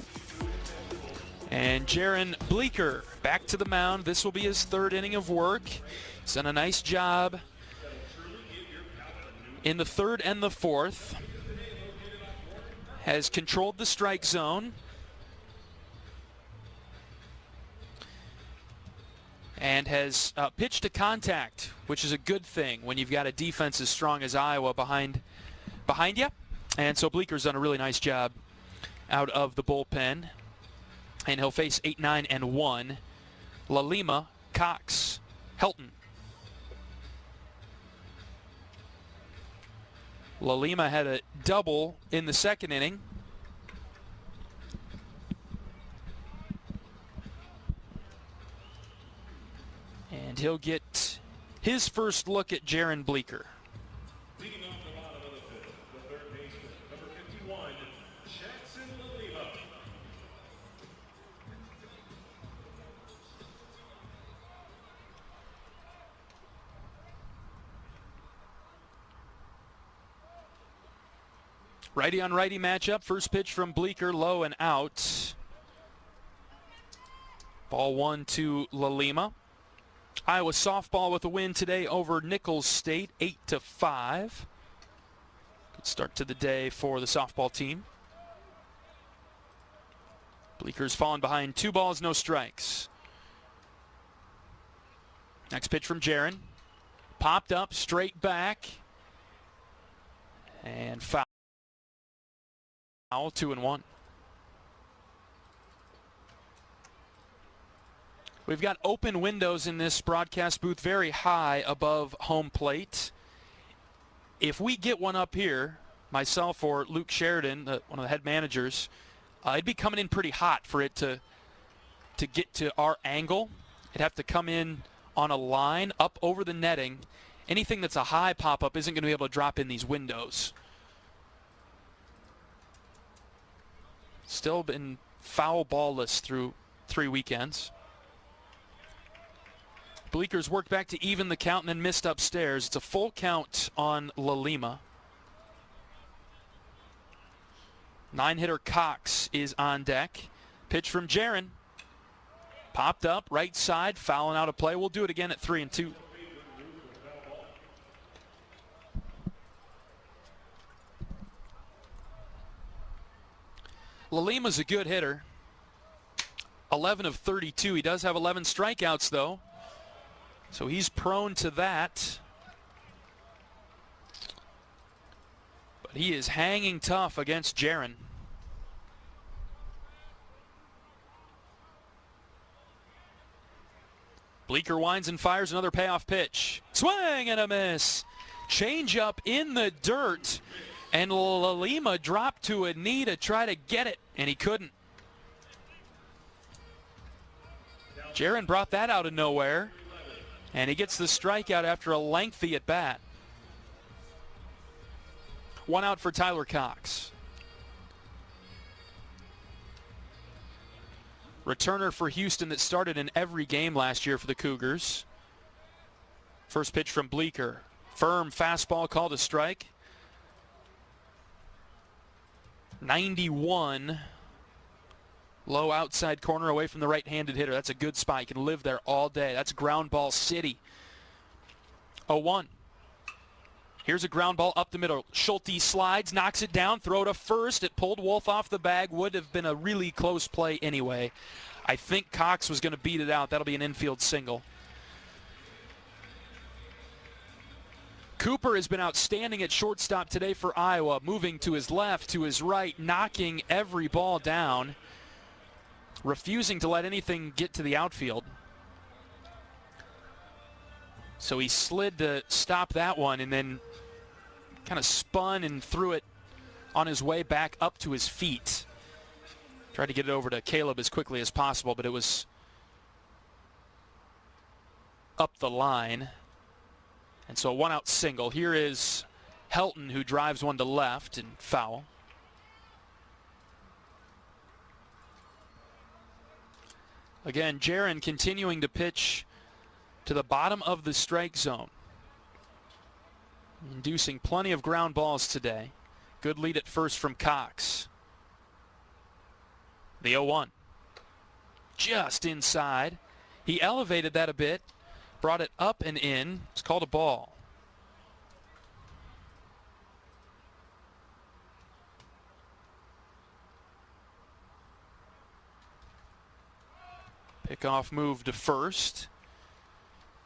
And Jaron Bleeker back to the mound. This will be his 3rd inning of work. He's done a nice job in the 3rd and the 4th. Has controlled the strike zone. And has pitched to contact, which is a good thing when you've got a defense as strong as Iowa behind you. And so Bleeker's done a really nice job out of the bullpen. And he'll face 8-9-1. LaLima, Cox, Helton. LaLima had a double in the 2nd inning. And he'll get his first look at Jaron Bleeker. Leading off the bottom of the 5th, the 3rd baseman, number 51, Jackson LaLima. Righty on righty matchup. First pitch from Bleeker, low and out. Ball 1 to LaLima. Iowa softball with a win today over Nichols State, 8-5. Good start to the day for the softball team. Bleeker's fallen behind 2 balls, no strikes. Next pitch from Jaron. Popped up, straight back, and foul. Foul, 2-1. We've got open windows in this broadcast booth very high above home plate. If we get one up here, myself or Luke Sheridan, one of the head managers, it'd be coming in pretty hot for it to get to our angle. It'd have to come in on a line up over the netting. Anything that's a high pop-up isn't going to be able to drop in these windows. Still been foul ballless through 3 weekends. Bleeker's worked back to even the count and then missed upstairs. It's a full count on La Lima. 9-hitter Cox is on deck. Pitch from Jaron. Popped up, right side, fouling out of play. We'll do it again at 3-2. La Lima's a good hitter. 11 of 32. He does have 11 strikeouts, though. So he's prone to that. But he is hanging tough against Jaron. Bleeker winds and fires another payoff pitch. Swing and a miss. Change-up in the dirt. And La Lima dropped to a knee to try to get it, and he couldn't. Jaron brought that out of nowhere. And he gets the strikeout after a lengthy at-bat. 1 out for Tyler Cox. Returner for Houston that started in every game last year for the Cougars. First pitch from Bleeker. Firm fastball called a strike. 91. Low outside corner away from the right-handed hitter. That's a good spot. You can live there all day. That's ground ball city. 0-1. Here's a ground ball up the middle. Schulte slides, knocks it down, throw to first. It pulled Wolf off the bag. Would have been a really close play anyway. I think Cox was going to beat it out. That'll be an infield single. Cooper has been outstanding at shortstop today for Iowa, moving to his left, to his right, knocking every ball down, refusing to let anything get to the outfield. So he slid to stop that one and then kind of spun and threw it on his way back up to his feet. Tried to get it over to Caleb as quickly as possible, but it was up the line. And so a 1-out single. Here is Helton, who drives one to left and foul. Again, Jaron continuing to pitch to the bottom of the strike zone, inducing plenty of ground balls today. Good lead at first from Cox. The 0-1. Just inside. He elevated that a bit, brought it up and in. It's called a ball. Pickoff move to first.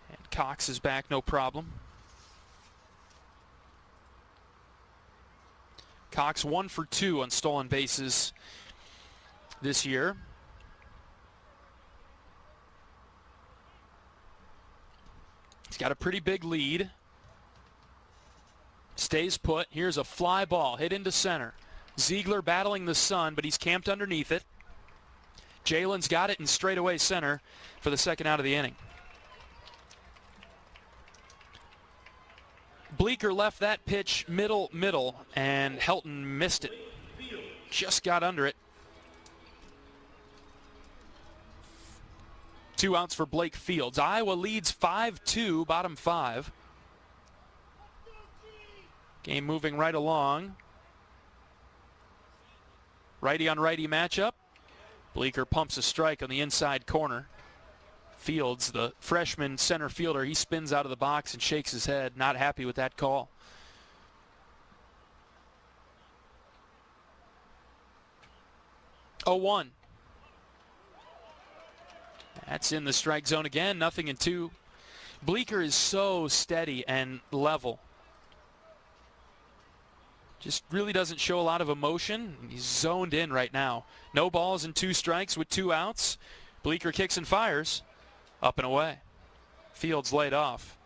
And Cox is back, no problem. Cox 1 for 2 on stolen bases this year. He's got a pretty big lead. Stays put. Here's a fly ball hit into center. Ziegler battling the sun, but he's camped underneath it. Jalen's got it in straightaway center for the second out of the inning. Bleeker left that pitch middle, and Helton missed it. Just got under it. 2 outs for Blake Fields. Iowa leads 5-2, bottom 5. Game moving right along. Righty on righty matchup. Bleeker pumps a strike on the inside corner. Fields, the freshman center fielder, he spins out of the box and shakes his head, not happy with that call. Oh, 1. That's in the strike zone again, 0-2. Bleeker is so steady and level. Just really doesn't show a lot of emotion. He's zoned in right now. No balls and 2 strikes with 2 outs. Bleeker kicks and fires. Up and away. Fields laid off.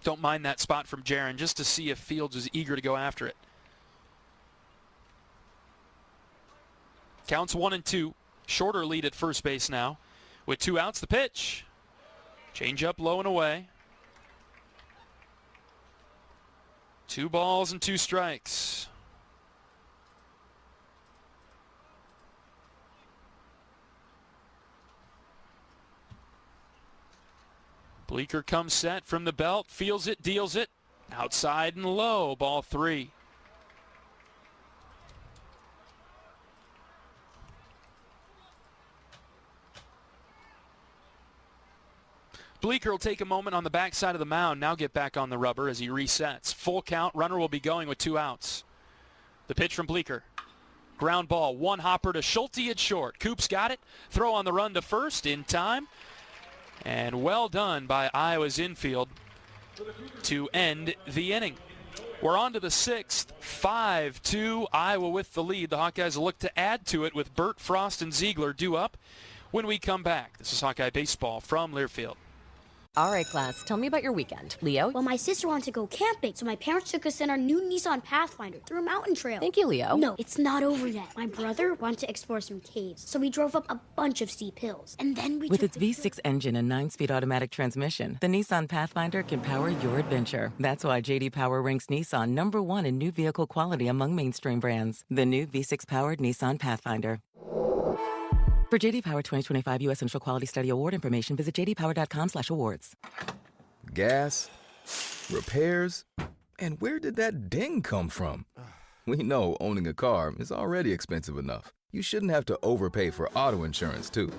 Don't mind that spot from Jaron just to see if Fields is eager to go after it. Counts 1-2. Shorter lead at first base now. With 2 outs, the pitch. Change up low and away. 2 balls and 2 strikes. Bleeker comes set from the belt, feels it, deals it. Outside and low, ball 3. Bleeker will take a moment on the backside of the mound, now get back on the rubber as he resets. Full count, runner will be going with 2 outs. The pitch from Bleeker. Ground ball, 1 hopper to Schulte at short. Coops got it, throw on the run to first in time. And well done by Iowa's infield to end the inning. We're on to the 6th, 5-2, Iowa with the lead. The Hawkeyes will look to add to it with Burt, Frost, and Ziegler due up when we come back. This is Hawkeye Baseball from Learfield. All right, class, tell me about your weekend. Leo? Well, my sister wanted to go camping, so my parents took us in our new Nissan Pathfinder through a mountain trail. Thank you, Leo. No, it's not over yet. My brother wanted to explore some caves, so we drove up a bunch of steep hills. And then we With its V6 engine and 9-speed automatic transmission, the Nissan Pathfinder can power your adventure. That's why J.D. Power ranks Nissan #1 in new vehicle quality among mainstream brands. The new V6-powered Nissan Pathfinder. For J.D. Power 2025 U.S. Central Quality Study Award information, visit jdpower.com/awards. Gas, repairs, and where did that ding come from? We know owning a car is already expensive enough. You shouldn't have to overpay for auto insurance, too.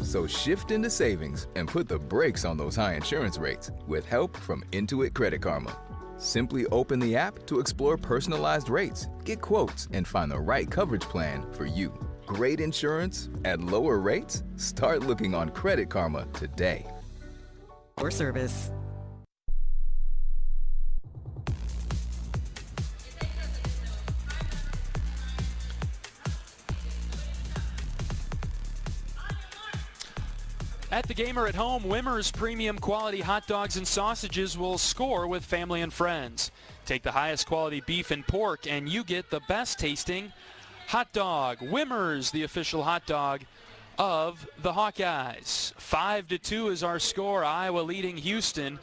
So shift into savings and put the brakes on those high insurance rates with help from Intuit Credit Karma. Simply open the app to explore personalized rates, get quotes, and find the right coverage plan for you. Great insurance at lower rates? Start looking on Credit Karma today. Or service. At the game or at home, Wimmer's premium quality hot dogs and sausages will score with family and friends. Take the highest quality beef and pork and you get the best tasting hot dog. Wimmer's, the official hot dog of the Hawkeyes. 5-2 is our score. Iowa leading Houston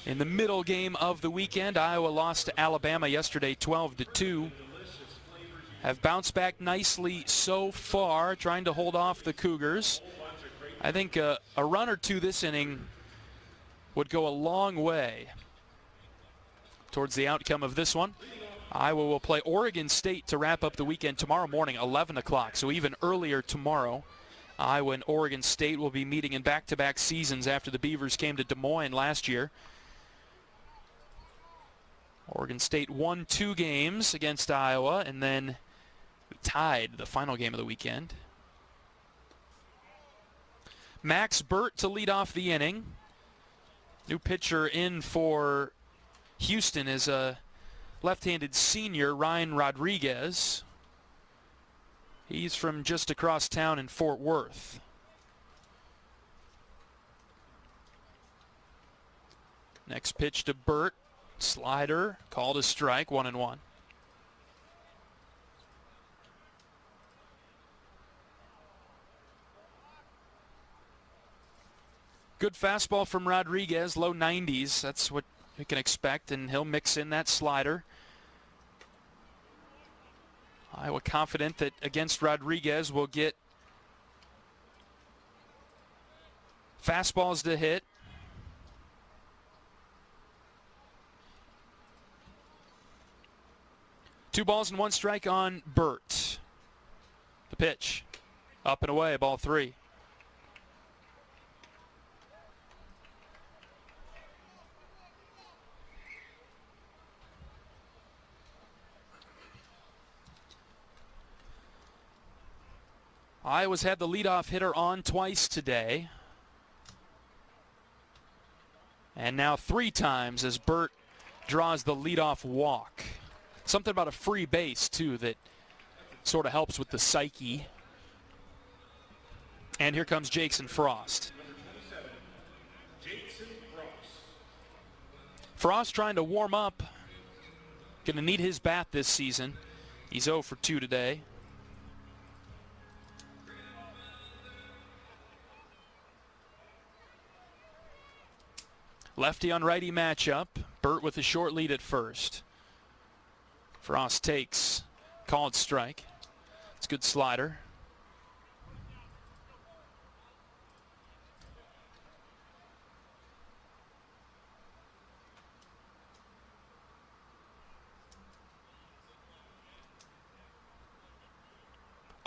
in the middle game of the weekend. Iowa lost to Alabama yesterday 12-2. Have bounced back nicely so far, trying to hold off the Cougars. I think a run or two this inning would go a long way towards the outcome of this one. Iowa will play Oregon State to wrap up the weekend tomorrow morning, 11 o'clock, so even earlier tomorrow. Iowa and Oregon State will be meeting in back-to-back seasons after the Beavers came to Des Moines last year. Oregon State won 2 games against Iowa and then tied the final game of the weekend. Max Burt to lead off the inning. New pitcher in for Houston is a left-handed senior, Ryan Rodriguez. He's from just across town in Fort Worth. Next pitch to Burt. Slider, called a strike, 1-1. Good fastball from Rodriguez, low 90s. That's what you can expect, and he'll mix in that slider. Iowa confident that against Rodriguez we'll get fastballs to hit. Two balls and 1 strike on Burt. The pitch. Up and away, ball 3. Iowa's had the leadoff hitter on twice today. And now 3 times as Burt draws the leadoff walk. Something about a free base, too, that sort of helps with the psyche. And here comes Jackson Frost. Frost trying to warm up. Going to need his bat this season. He's 0 for 2 today. Lefty on righty matchup. Burt with a short lead at first. Frost takes. Called strike. It's a good slider.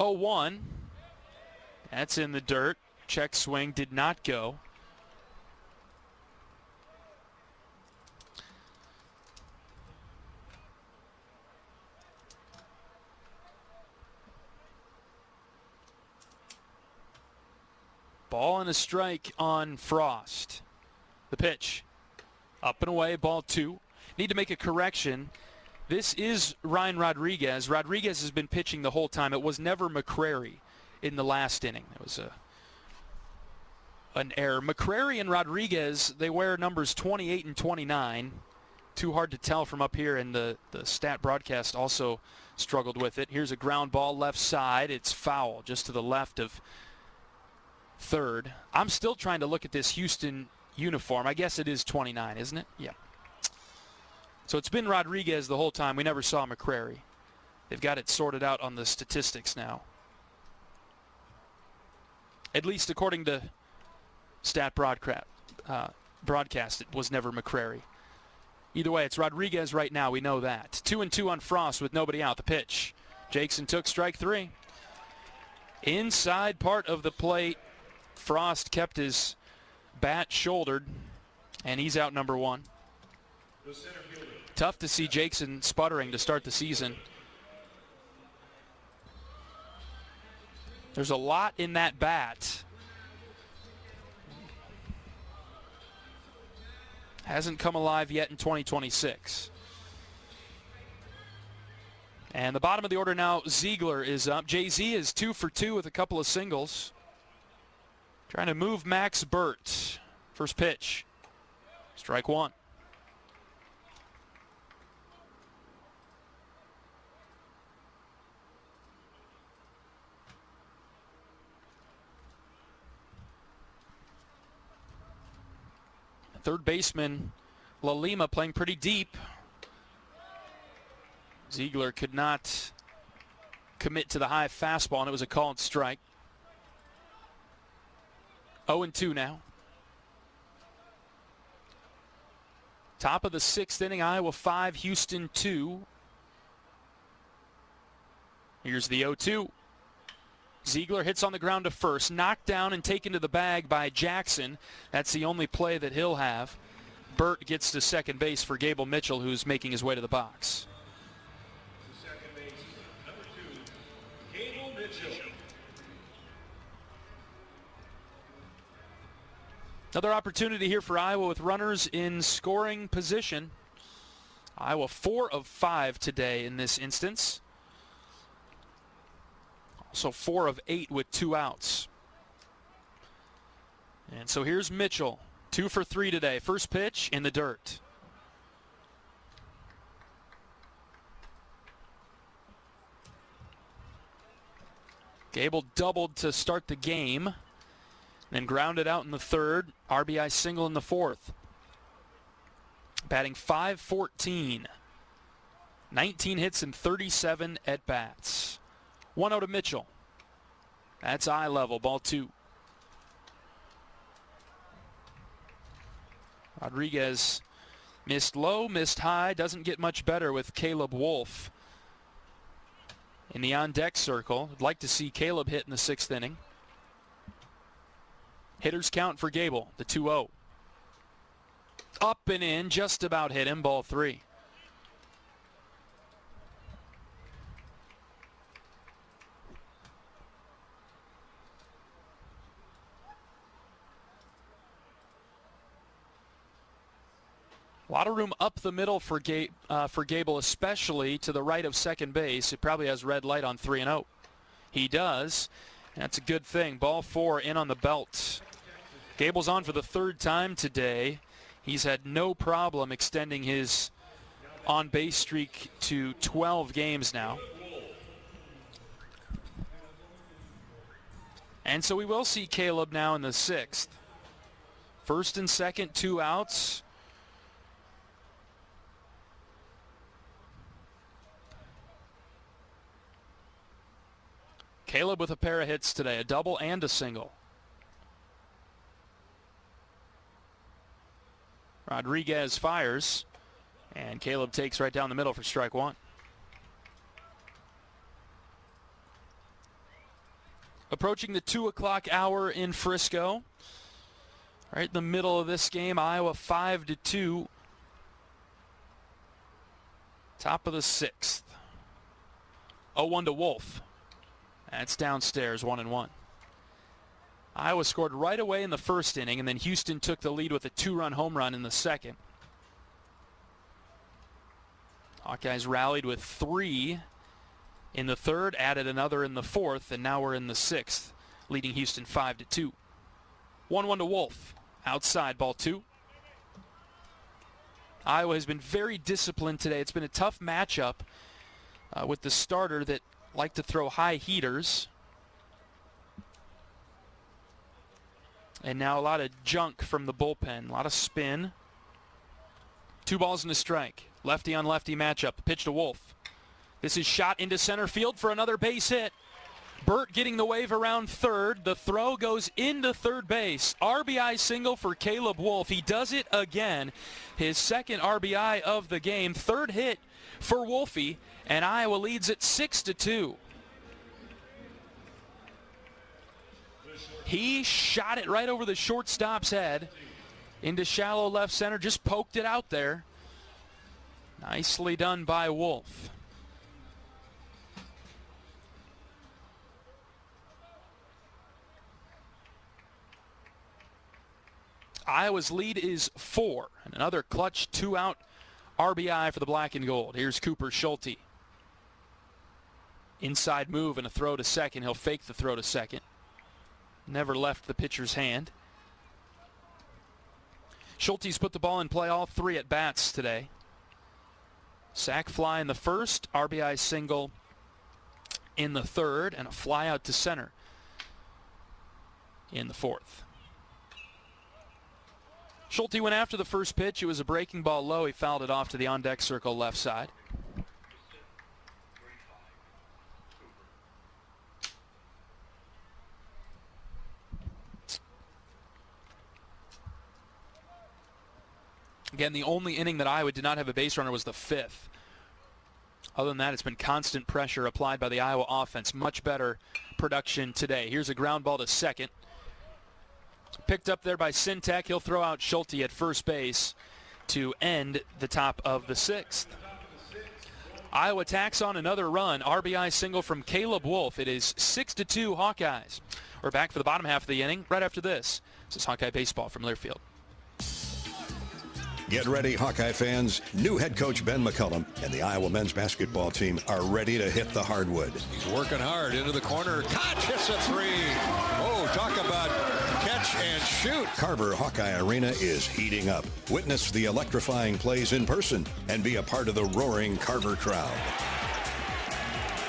Oh, 1. That's in the dirt. Check swing did not go. Ball and a strike on Frost. The pitch. Up and away, ball 2. Need to make a correction. This is Ryan Rodriguez. Rodriguez has been pitching the whole time. It was never McCrary in the last inning. It was an error. McCrary and Rodriguez, they wear numbers 28 and 29. Too hard to tell from up here, and the stat broadcast also struggled with it. Here's a ground ball left side. It's foul just to the left of third. I'm still trying to look at this Houston uniform. I guess it is 29, isn't it? Yeah. So it's been Rodriguez the whole time. We never saw McCrary. They've got it sorted out on the statistics now. At least according to stat broadcast, it was never McCrary. Either way, it's Rodriguez right now. We know that. 2-2 on Frost with nobody out. The pitch. Jackson took strike 3. Inside part of the plate. Frost kept his bat shouldered, and he's out number 1. Tough to see Jackson sputtering to start the season. There's a lot in that bat. Hasn't come alive yet in 2026. And the bottom of the order now, Ziegler is up. Jay-Z is 2 for 2 with a couple of singles. Trying to move Max Burt. First pitch. Strike 1. Third baseman Lalima playing pretty deep. Ziegler could not commit to the high fastball, and it was a called strike. 0-2 now. Top of the 6th inning, Iowa 5, Houston 2. Here's the 0-2. Ziegler hits on the ground to first, knocked down and taken to the bag by Jackson. That's the only play that he'll have. Burt gets to second base for Gable Mitchell, who's making his way to the box. Second base, number 2, Gable Mitchell. Another opportunity here for Iowa with runners in scoring position. Iowa 4 of 5 today in this instance. Also 4 of 8 with 2 outs. And so here's Mitchell, 2 for 3 today. First pitch in the dirt. Gable doubled to start the game, then grounded out in the third. RBI single in the fourth. Batting .514. 19 hits and 37 at-bats. 1-0 to Mitchell. That's eye level, ball 2. Rodriguez missed low, missed high. Doesn't get much better with Caleb Wolf in the on-deck circle. I'd like to see Caleb hit in the 6th inning. Hitters count for Gable, the 2-0. Up and in, just about hit him, ball 3. A lot of room up the middle for Gable, especially to the right of second base. It probably has red light on 3-0. He does. That's a good thing. Ball 4 in on the belt. Gable's on for the third time today. He's had no problem extending his on-base streak to 12 games now. And so we will see Caleb now in the 6th. First and second, 2 outs. Caleb with a pair of hits today, a double and a single. Rodriguez fires, and Caleb takes right down the middle for strike 1. Approaching the 2 o'clock hour in Frisco. Right in the middle of this game, Iowa 5-2. Top of the 6th. 0-1 to Wolf. That's downstairs, 1-1. Iowa scored right away in the first inning, and then Houston took the lead with a 2-run home run in the second. Hawkeyes rallied with 3 in the third, added another in the fourth, and now we're in the 6th, leading Houston 5-2. 1-1 to Wolf. Outside, ball 2. Iowa has been very disciplined today. It's been a tough matchup with the starter that like to throw high heaters. And now a lot of junk from the bullpen, a lot of spin. 2 balls and a strike. Lefty on lefty matchup. Pitch to Wolf. This is shot into center field for another base hit. Burt getting the wave around third. The throw goes into third base. RBI single for Caleb Wolf. He does it again. His second RBI of the game. Third hit for Wolfie, and Iowa leads it 6-2. He shot it right over the shortstop's head into shallow left center. Just poked it out there. Nicely done by Wolf. Iowa's lead is 4. And another clutch 2-out RBI for the black and gold. Here's Cooper Schulte. Inside move and a throw to second. He'll fake the throw to second. Never left the pitcher's hand. Schulte's put the ball in play all 3 at bats today. Sac fly in the first, RBI single in the third, and a fly out to center in the fourth. Schulte went after the first pitch. It was a breaking ball low. He fouled it off to the on-deck circle left side. Again, the only inning that Iowa did not have a base runner was the 5th. Other than that, it's been constant pressure applied by the Iowa offense. Much better production today. Here's a ground ball to second. Picked up there by Syntek. He'll throw out Schulte at first base to end the top of the 6th. Iowa tacks on another run. RBI single from Caleb Wolf. It is 6-2 Hawkeyes. We're back for the bottom half of the inning right after this. This is Hawkeye Baseball from Learfield. Get ready, Hawkeye fans. New head coach Ben McCullum and the Iowa men's basketball team are ready to hit the hardwood. He's working hard into the corner. Catch, hits a 3. Oh, talk about catch and shoot. Carver Hawkeye Arena is heating up. Witness the electrifying plays in person and be a part of the roaring Carver crowd.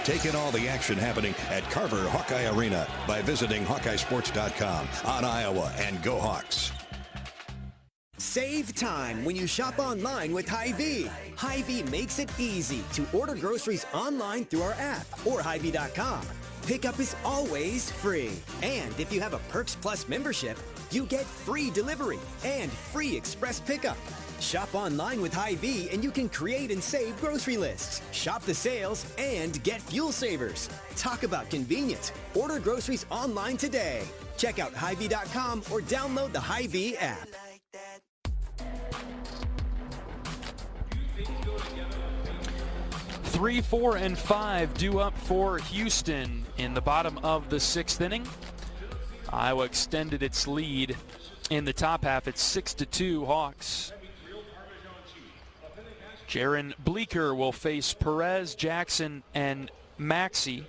Take in all the action happening at Carver Hawkeye Arena by visiting HawkeyeSports.com on Iowa, and go Hawks. Save time when you shop online with Hy-Vee. Hy-Vee makes it easy to order groceries online through our app or Hy-Vee.com. Pickup is always free. And if you have a Perks Plus membership, you get free delivery and free express pickup. Shop online with Hy-Vee and you can create and save grocery lists, shop the sales, and get fuel savers. Talk about convenient. Order groceries online today. Check out Hy-Vee.com or download the Hy-Vee app. 3, 4, and 5 due up for Houston in the bottom of the 6th inning. Iowa extended its lead in the top half. It's 6-2 Hawks. Jaron Bleeker will face Perez, Jackson, and Maxey.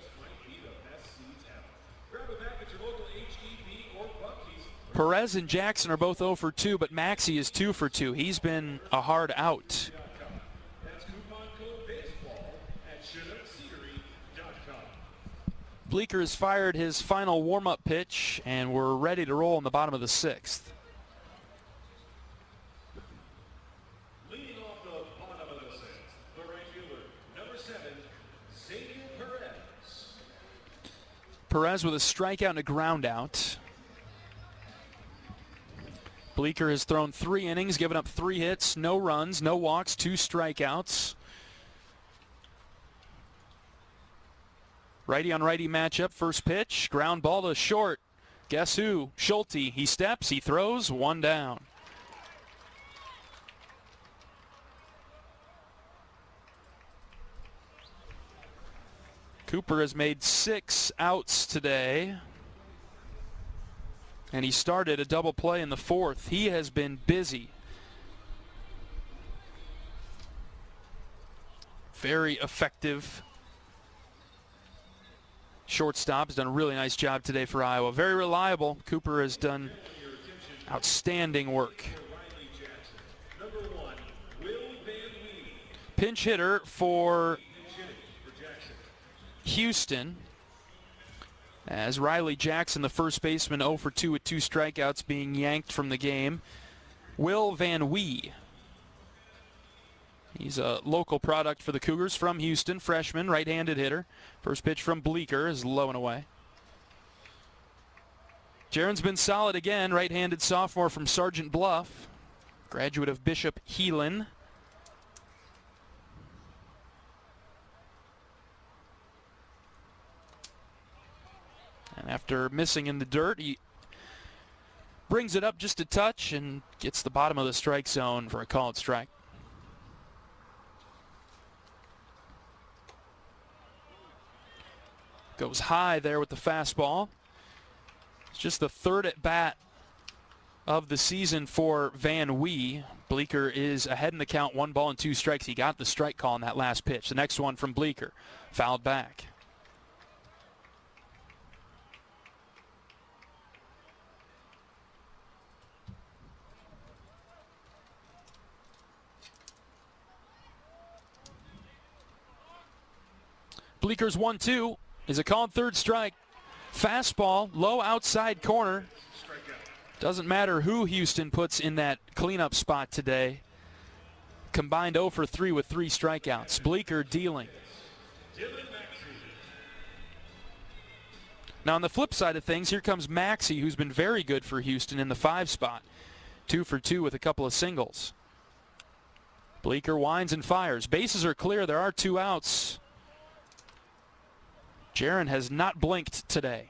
Perez and Jackson are both 0 for 2, but Maxey is 2 for 2. He's been a hard out. Bleeker has fired his final warm-up pitch, and we're ready to roll in the bottom of the 6th. Leading off the bottom of the 6th, the right fielder, number 7, Xavier Perez. Perez with a strikeout and a ground out. Bleeker has thrown 3 innings, given up 3 hits, no runs, no walks, 2 strikeouts. Righty on righty matchup, first pitch, ground ball to short. Guess who? Schulte. He steps, he throws, 1 down. Cooper has made 6 outs today, and he started a double play in the 4th. He has been busy. Very effective. Shortstop has done a really nice job today for Iowa. Very reliable. Cooper has done outstanding work. Pinch hitter for Houston, as Riley Jackson, the first baseman, 0 for 2 with 2 strikeouts, being yanked from the game. Will Van Wee. He's a local product for the Cougars from Houston, freshman, right-handed hitter. First pitch from Bleeker is low and away. Jaron's been solid again, right-handed sophomore from Sergeant Bluff, graduate of Bishop Heelan. And after missing in the dirt, he brings it up just a touch and gets the bottom of the strike zone for a called strike. Goes high there with the fastball. It's just the 3rd at bat of the season for Van Wee. Bleeker is ahead in the count, 1 ball and 2 strikes. He got the strike call on that last pitch. The next one from Bleeker, fouled back. Bleeker's 1-2 is a called 3rd strike. Fastball, low outside corner. Doesn't matter who Houston puts in that cleanup spot today. Combined 0 for 3 with 3 strikeouts. Bleeker dealing. Now on the flip side of things, here comes Maxey, who's been very good for Houston in the 5 spot. 2 for 2 with a couple of singles. Bleeker winds and fires. Bases are clear. There are 2 outs. Jaron has not blinked today.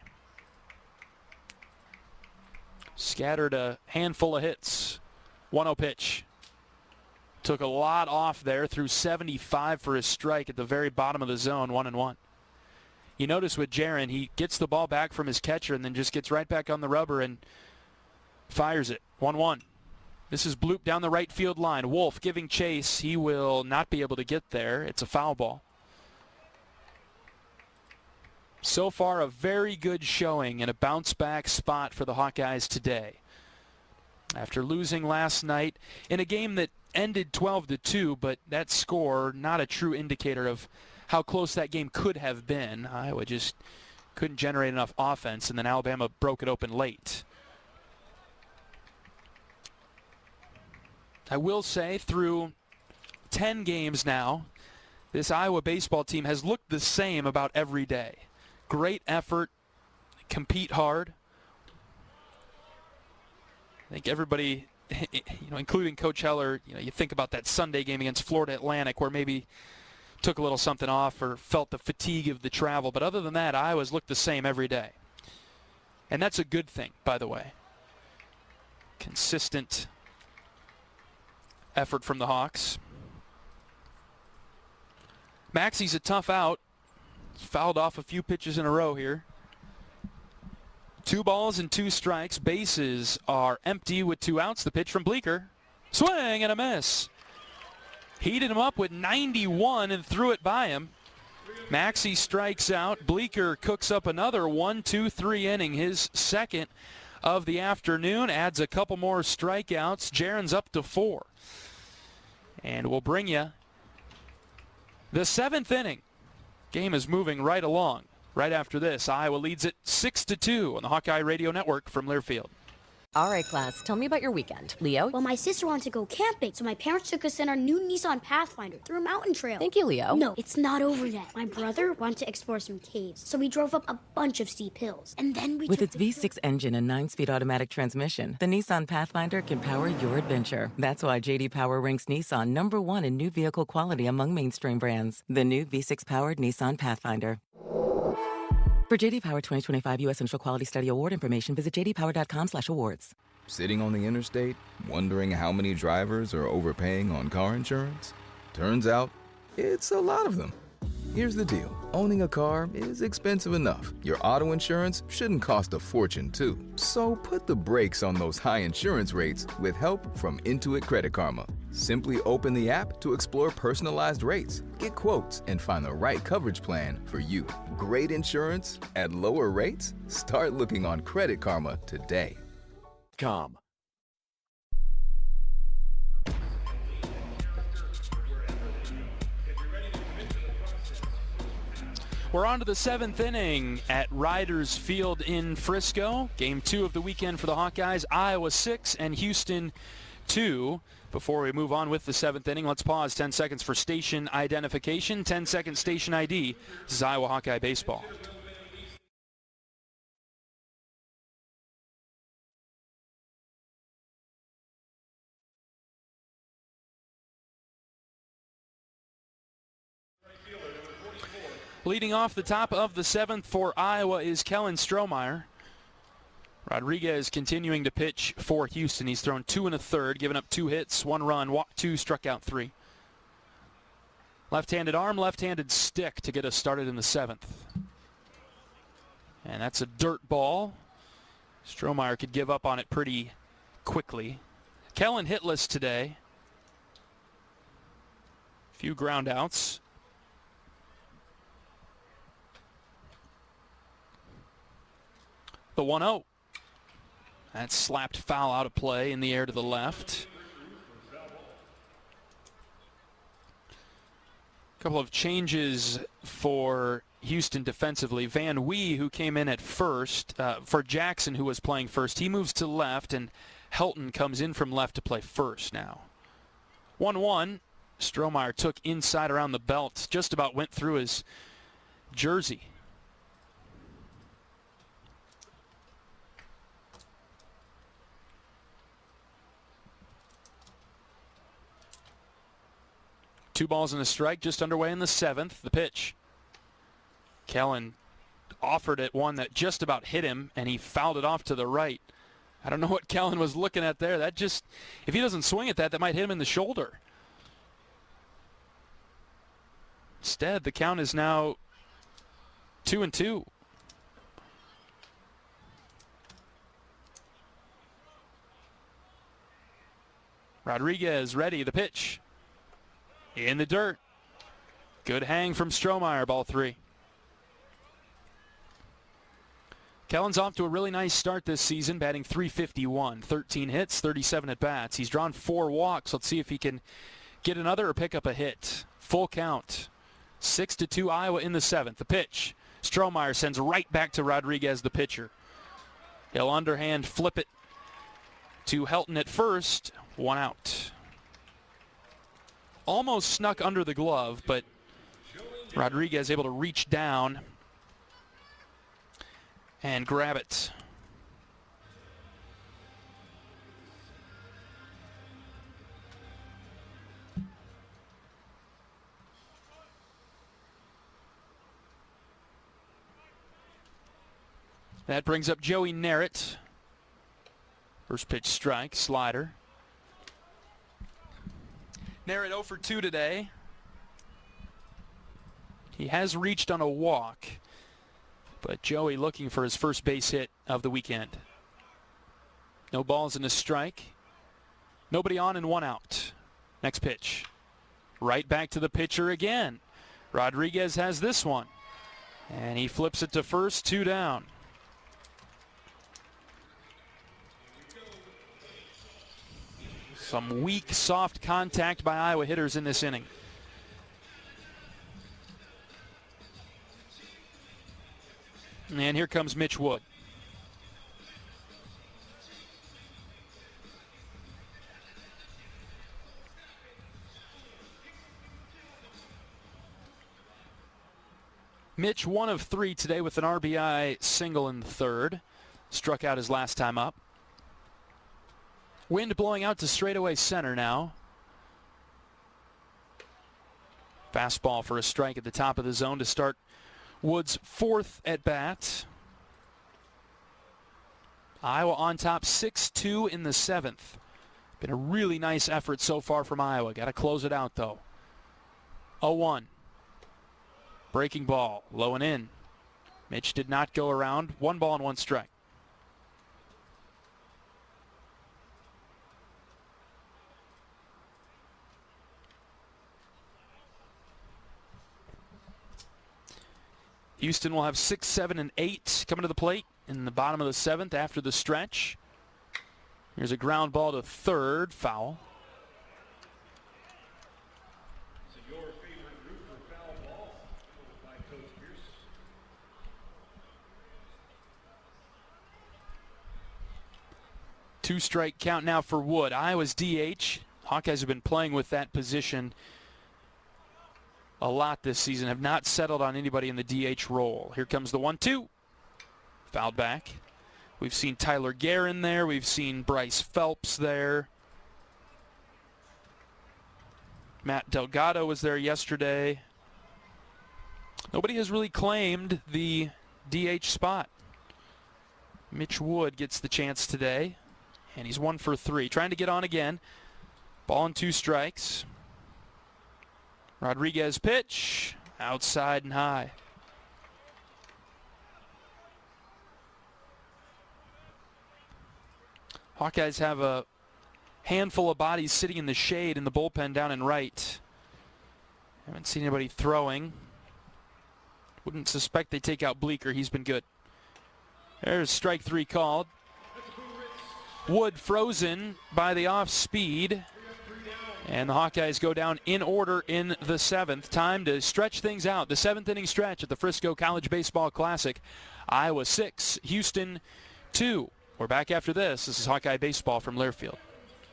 Scattered a handful of hits. 1-0 pitch. Took a lot off there, threw 75 for his strike at the very bottom of the zone, 1-1. You notice with Jaron, he gets the ball back from his catcher and then just gets right back on the rubber and fires it. 1-1. This is blooped down the right field line. Wolf giving chase. He will not be able to get there. It's a foul ball. So far, a very good showing and a bounce-back spot for the Hawkeyes today. After losing last night in a game that ended 12-2, but that score not a true indicator of how close that game could have been. Iowa just couldn't generate enough offense, and then Alabama broke it open late. I will say, through 10 games now, this Iowa baseball team has looked the same about every day. Great effort, compete hard. I think everybody, including Coach Heler, you think about that Sunday game against Florida Atlantic where maybe took a little something off or felt the fatigue of the travel. But other than that, Iowa's looked the same every day. And that's a good thing, by the way. Consistent effort from the Hawks. Maxey's a tough out. Fouled off a few pitches in a row here. 2 balls and 2 strikes. Bases are empty with 2 outs. The pitch from Bleeker. Swing and a miss. heated him up with 91 and threw it by him. Maxey strikes out. Bleeker cooks up another 1-2-3 inning, his second of the afternoon. Adds a couple more strikeouts. Jaron's up to 4. And we'll bring you the 7th inning. Game is moving right along. Right after this, Iowa leads it 6-2 on the Hawkeye Radio Network from Learfield. All right, class, tell me about your weekend. Leo? Well, my sister wanted to go camping, so my parents took us in our new Nissan Pathfinder through a mountain trail. Thank you, Leo. No, it's not over yet. My brother wanted to explore some caves, so we drove up a bunch of steep hills. And then we With its V6 engine and 9-speed automatic transmission, the Nissan Pathfinder can power your adventure. That's why J.D. Power ranks Nissan #1 in new vehicle quality among mainstream brands. The new V6-powered Nissan Pathfinder. For J.D. Power 2025 U.S. Initial Quality Study Award information, visit jdpower.com/awards. Sitting on the interstate, wondering how many drivers are overpaying on car insurance? Turns out, it's a lot of them. Here's the deal. Owning a car is expensive enough. Your auto insurance shouldn't cost a fortune, too. So put the brakes on those high insurance rates with help from Intuit Credit Karma. Simply open the app to explore personalized rates, get quotes, and find the right coverage plan for you. Great insurance at lower rates? Start looking on Credit Karma today. We're on to the 7th inning at Riders Field in Frisco. Game 2 of the weekend for the Hawkeyes. Iowa 6 and Houston 2. Before we move on with the 7th inning, let's pause 10 seconds for station identification. 10-second station ID. This is Iowa Hawkeye Baseball. Leading off the top of the 7th for Iowa is Kellen Strohmeyer. Rodriguez continuing to pitch for Houston. He's thrown 2 1/3, given up 2 hits, 1 run, walked 2, struck out 3. Left-handed arm, left-handed stick to get us started in the 7th. And that's a dirt ball. Strohmeyer could give up on it pretty quickly. Kellen hitless today. Few ground outs. The 1-0. That slapped foul out of play in the air to the left. A couple of changes for Houston defensively. Van Wee, who came in at first, for Jackson, who was playing first, he moves to left, and Helton comes in from left to play first now. 1-1. Strohmeyer took inside around the belt, just about went through his jersey. Two balls and a strike, just underway in the 7th. The pitch. Kellen offered it one that just about hit him, and he fouled it off to the right. I don't know what Kellen was looking at there. That just, if he doesn't swing at that, that might hit him in the shoulder. Instead, the count is now 2-2. Rodriguez ready, the pitch. In the dirt. Good hang from Strohmeyer, ball 3. Kellen's off to a really nice start this season, batting .351, 13 hits, 37 at-bats. He's drawn 4 walks. Let's see if he can get another or pick up a hit. Full count. 6-2 Iowa in the 7th. The pitch. Strohmeyer sends right back to Rodriguez, the pitcher. He'll underhand flip it to Helton at first. 1 out. Almost snuck under the glove, but Rodriguez able to reach down and grab it. That brings up Joey Narrett. First pitch strike, slider. Narrett 0 for 2 today. He has reached on a walk, but Joey looking for his first base hit of the weekend. No balls and a strike. Nobody on and 1 out. Next pitch. Right back to the pitcher again. Rodriguez has this one. And he flips it to first, 2 down. Some weak, soft contact by Iowa hitters in this inning. And here comes Mitch Wood. Mitch 1 of 3 today with an RBI single in the third. Struck out his last time up. Wind blowing out to straightaway center now. Fastball for a strike at the top of the zone to start Wood's 4th at bat. Iowa on top 6-2 in the 7th. Been a really nice effort so far from Iowa. Got to close it out though. 0-1. Breaking ball, low and in. Mitch did not go around. 1 ball and 1 strike. Houston will have 6, 7, and 8 coming to the plate in the bottom of the 7th after the stretch. Here's a ground ball to third, foul. Two-strike count now for Wood. Iowa's DH. Hawkeyes have been playing with that position a lot this season. Have not settled on anybody in the DH role. Here comes the 1-2. Fouled back. We've seen Tyler Guerin there. We've seen Bryce Phelps there. Matt Delgado was there yesterday. Nobody has really claimed the DH spot. Mitch Wood gets the chance today. And he's 1 for 3. Trying to get on again. Ball and 2 strikes. Rodriguez pitch. Outside and high. Hawkeyes have a handful of bodies sitting in the shade in the bullpen down in right. Haven't seen anybody throwing. Wouldn't suspect they take out Bleeker. He's been good. There's strike 3 called. Wood frozen by the off speed. And the Hawkeyes go down in order in the 7th. Time to stretch things out. The 7th inning stretch at the Frisco College Baseball Classic. Iowa 6, Houston 2. We're back after this. This is Hawkeye Baseball from Learfield.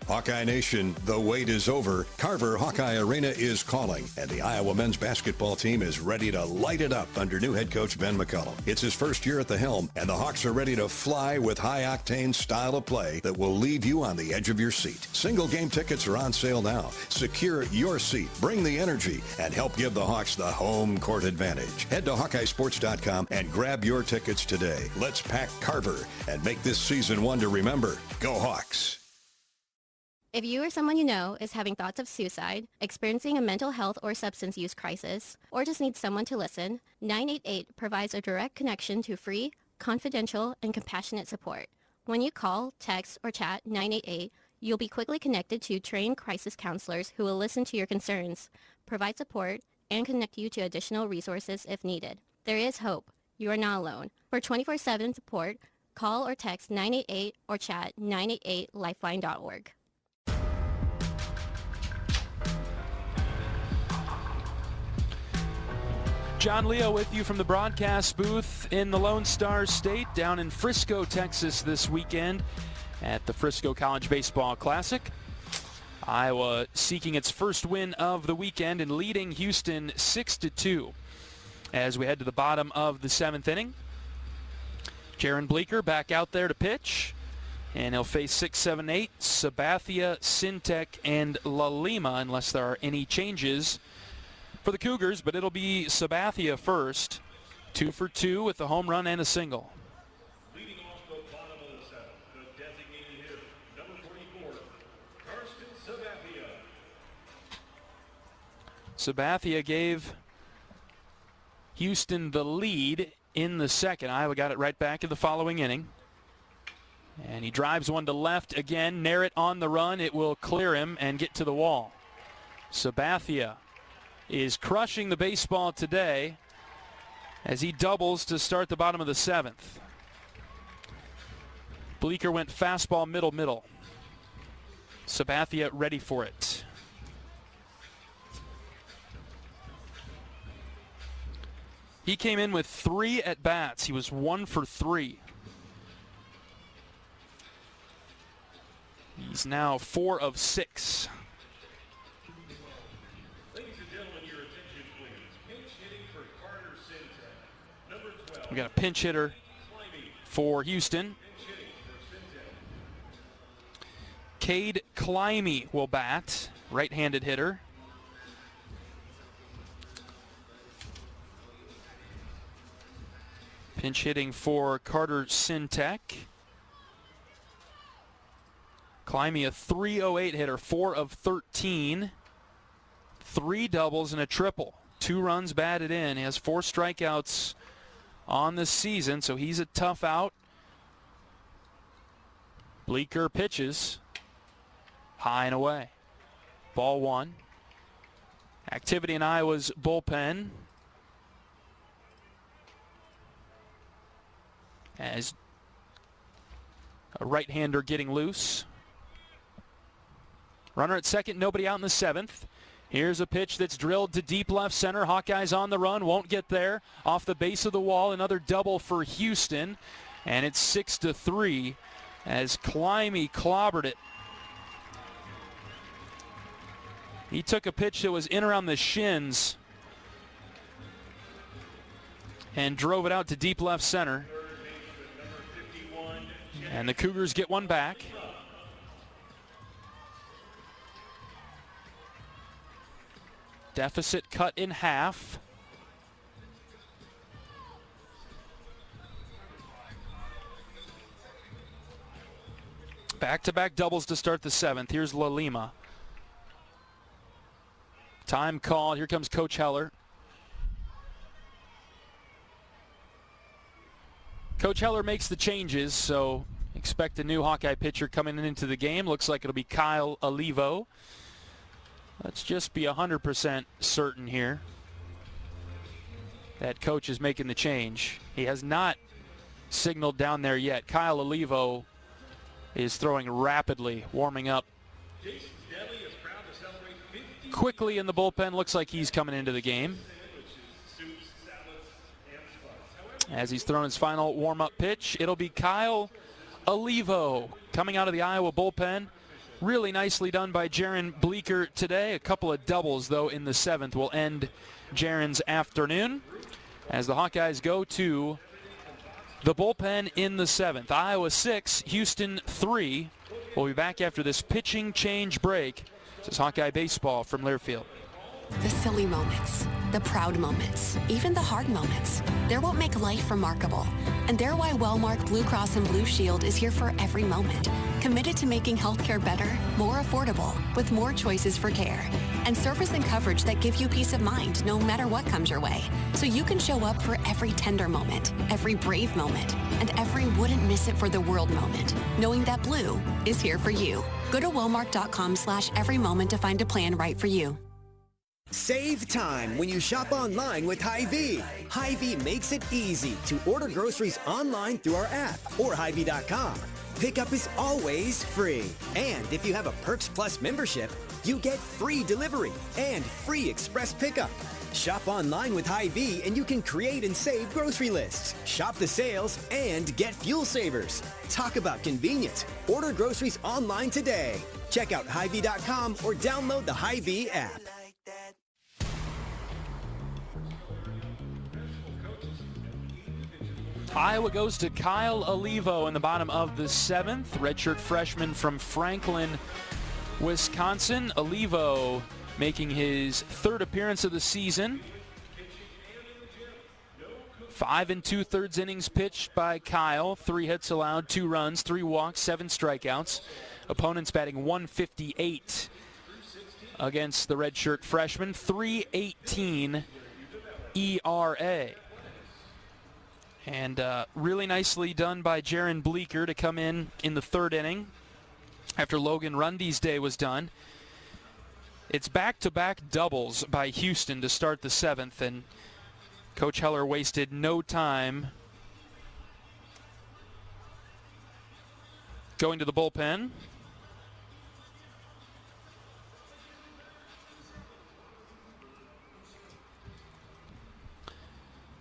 Hawkeye Nation, the wait is over. Carver Hawkeye Arena is calling, and the Iowa men's basketball team is ready to light it up under new head coach Ben McCullum. It's his first year at the helm, and the Hawks are ready to fly with high-octane style of play that will leave you on the edge of your seat. Single game tickets are on sale now. Secure your seat, bring the energy, and help give the Hawks the home court advantage. Head to HawkeyeSports.com and grab your tickets today. Let's pack Carver and make this season one to remember. Go Hawks! If you or someone you know is having thoughts of suicide, experiencing a mental health or substance use crisis, or just needs someone to listen, 988 provides a direct connection to free, confidential, and compassionate support. When you call, text, or chat 988, you'll be quickly connected to trained crisis counselors who will listen to your concerns, provide support, and connect you to additional resources if needed. There is hope. You are not alone. For 24/7 support, call or text 988 or chat 988lifeline.org. John Leo with you from the broadcast booth in the Lone Star State down in Frisco, Texas this weekend at the Frisco College Baseball Classic. Iowa seeking its first win of the weekend and leading Houston 6-2 as we head to the bottom of the 7th inning. Jaron Bleeker back out there to pitch, and he'll face 6, 7, 8, Sabathia, Sintek, and Lalima unless there are any changes for the Cougars, but it'll be Sabathia first. 2 for 2 with a home run and a single. Leading off the bottom of the 7th, the designated hitter, number 44, Karsten Sabathia. Sabathia gave Houston the lead in the 2nd. Iowa got it right back in the following inning. And he drives one to left again. Narrett on the run. It will clear him and get to the wall. Sabathia is crushing the baseball today as he doubles to start the bottom of the 7th. Bleeker went fastball middle. Sabathia ready for it. He came in with 3 at-bats. He was 1 for 3. He's now 4 of 6. Ladies and gentlemen, your attention please. Pinch hitting for Carter Sintek. Number 12. We got a pinch hitter for Houston. Cade Climey will bat, right-handed hitter. Pinch hitting for Carter Sintek. Climey, a .308 hitter, 4 of 13. 3 doubles and a triple. 2 runs batted in. He has 4 strikeouts on the season, so he's a tough out. Bleeker pitches. High and away. Ball 1. Activity in Iowa's bullpen as a right-hander getting loose. Runner at second, nobody out in the 7th. Here's a pitch that's drilled to deep left center. Hawkeyes on the run, won't get there. Off the base of the wall, another double for Houston. And it's 6-3 as Climey clobbered it. He took a pitch that was in around the shins and drove it out to deep left center. And the Cougars get one back. Deficit cut in half. Back-to-back doubles to start the 7th. Here's La Lima. Time called. Here comes Coach Heler. Coach Heler makes the changes, so expect a new Hawkeye pitcher coming into the game. Looks like it'll be Kyle Olivo. Let's just be 100% certain here that Coach is making the change. He has not signaled down there yet. Kyle Olivo is throwing rapidly, warming up quickly in the bullpen. Looks like he's coming into the game as he's thrown his final warm-up pitch. It'll be Kyle Olivo coming out of the Iowa bullpen. Really nicely done by Jaron Bleeker today. A couple of doubles, though, in the 7th will end Jaron's afternoon as the Hawkeyes go to the bullpen in the 7th. Iowa 6, Houston 3. We'll be back after this pitching change break. This is Hawkeye Baseball from Learfield. The silly moments, the proud moments, even the hard moments. They're what make life remarkable. And they're why Wellmark Blue Cross and Blue Shield is here for every moment. Committed to making healthcare better, more affordable, with more choices for care. And service and coverage that give you peace of mind no matter what comes your way. So you can show up for every tender moment, every brave moment, and every wouldn't miss it for the world moment, knowing that Blue is here for you. Go to Wellmark.com/every moment to find a plan right for you. Save time when you shop online with Hy-Vee. Hy-Vee makes it easy to order groceries online through our app or Hy-Vee.com. Pickup is always free. And if you have a Perks Plus membership, you get free delivery and free express pickup. Shop online with Hy-Vee and you can create and save grocery lists, shop the sales, and get fuel savers. Talk about convenience. Order groceries online today. Check out Hy-Vee.com or download the Hy-Vee app. Iowa goes to Kyle Olivo in the bottom of the 7th. Redshirt freshman from Franklin, Wisconsin. Olivo making his 3rd appearance of the season. 5 2/3 innings pitched by Kyle. 3 hits allowed, 2 runs, 3 walks, 7 strikeouts. Opponents batting .158 against the redshirt freshman. .318 ERA. And really nicely done by Jaron Bleeker to come in the 3rd inning after Logan Rundy's day was done. It's back-to-back doubles by Houston to start the 7th, and Coach Heler wasted no time going to the bullpen.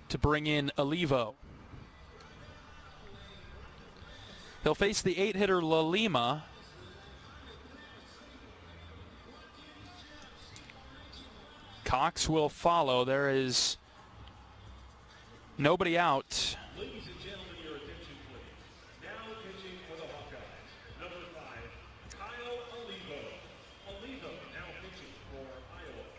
To bring in Olivo. He'll face the 8-hitter Lalima. Cox will follow. There is nobody out. Ladies and gentlemen, your attention please. Now pitching for the Hawkeyes, number 5, Kyle Olivo. Olivo now pitching for Iowa.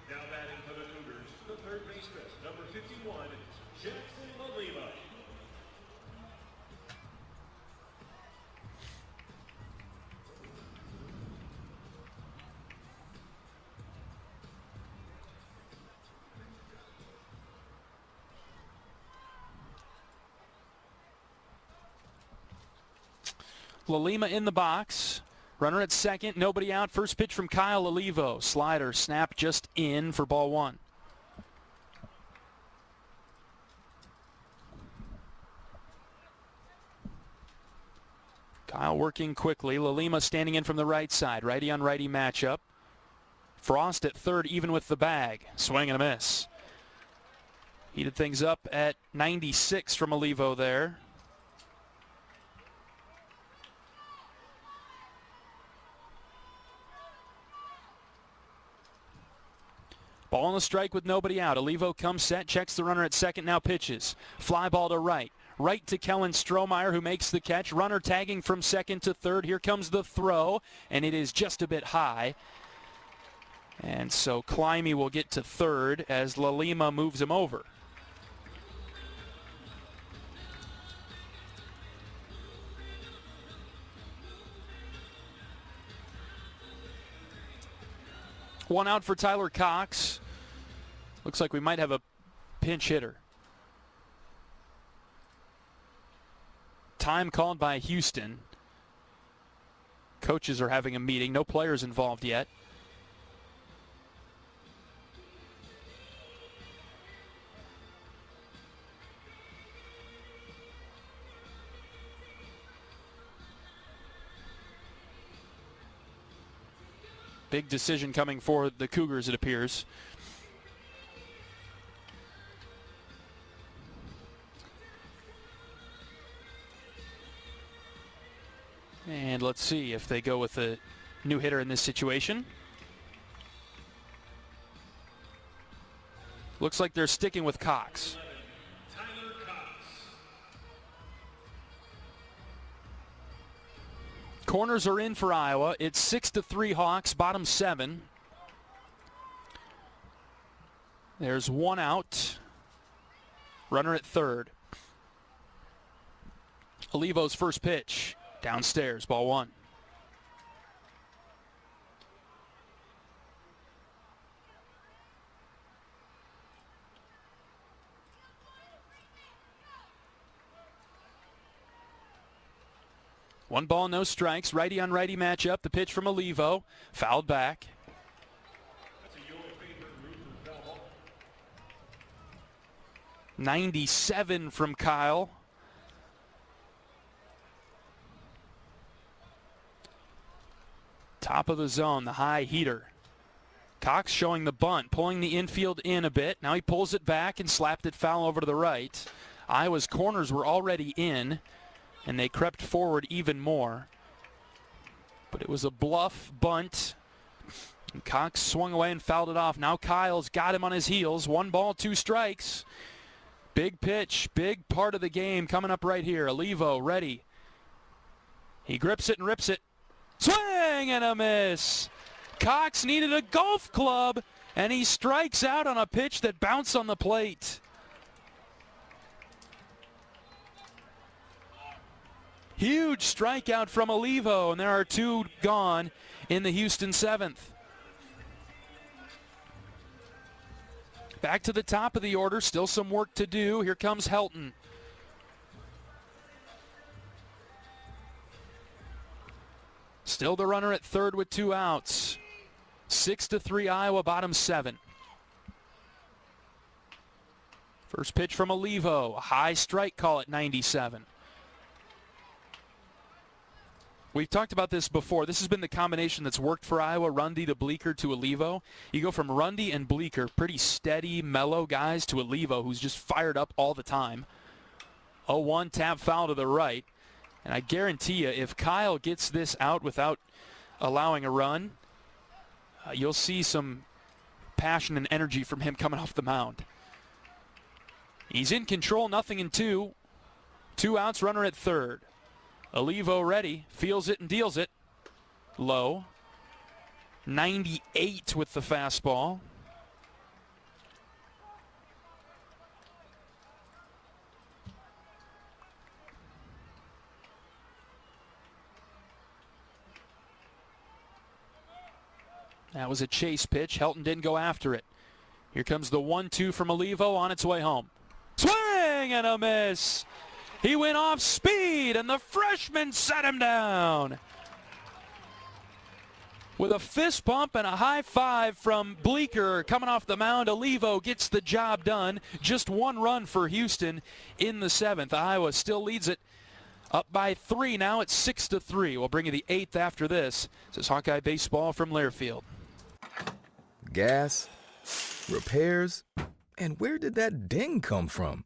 Now batting for the Cougars, the third baseman, number 51, Jackson Olivo. Lalima in the box. Runner at second, nobody out. First pitch from Kyle Olivo. Slider, snap just in for ball 1. Kyle working quickly. Lalima standing in from the right side. Righty on righty matchup. Frost at third, even with the bag. Swing and a miss. Heated things up at 96 from Olivo there. Ball on the strike with nobody out. Olivo comes set, checks the runner at second, now pitches. Fly ball to right. Right to Kellen Strohmeyer, who makes the catch. Runner tagging from second to third. Here comes the throw, and it is just a bit high. And so Climby will get to third as Lalima moves him over. One out for Tyler Cox. Looks like we might have a pinch hitter. Time called by Houston. Coaches are having a meeting. No players involved yet. Big decision coming for the Cougars, it appears. And let's see if they go with a new hitter in this situation. Looks like they're sticking with Cox. Corners are in for Iowa. It's 6-3 Hawks, bottom 7. There's one out. Runner at third. Olivo's first pitch. Downstairs, ball 1. One ball, no strikes. Righty on righty matchup. The pitch from Olivo. Fouled back. 97 from Kyle. Top of the zone, the high heater. Cox showing the bunt, pulling the infield in a bit. Now he pulls it back and slapped it foul over to the right. Iowa's corners were already in, and they crept forward even more. But it was a bluff bunt. And Cox swung away and fouled it off. Now Kyle's got him on his heels. 1 ball, 2 strikes. Big pitch, big part of the game coming up right here. Olivo ready. He grips it and rips it. Swing and a miss. Cox needed a golf club, and he strikes out on a pitch that bounced on the plate. Huge strikeout from Olivo, and there are 2 gone in the Houston 7th. Back to the top of the order, still some work to do. Here comes Helton. Still the runner at third with 2 outs. 6-3 Iowa, bottom 7. First pitch from Olivo, a high strike call at 97. We've talked about this before. This has been the combination that's worked for Iowa, Rundy to Bleeker to Olivo. You go from Rundy and Bleeker, pretty steady, mellow guys, to Olivo, who's just fired up all the time. 0-1 tap foul to the right. And I guarantee you, if Kyle gets this out without allowing a run, you'll see some passion and energy from him coming off the mound. He's in control, 0-2. 2 outs, runner at third. Olivo ready, feels it and deals it. Low. 98 with the fastball. That was a chase pitch. Helton didn't go after it. Here comes the 1-2 from Olivo on its way home. Swing and a miss. He went off speed, and the freshman set him down. With a fist pump and a high five from Bleeker coming off the mound, Olivo gets the job done. Just 1 run for Houston in the 7th. Iowa still leads it up by 3 now. It's 6-3. We'll bring you the 8th after this. This is Hawkeye Baseball from Learfield. Gas, repairs, and where did that ding come from?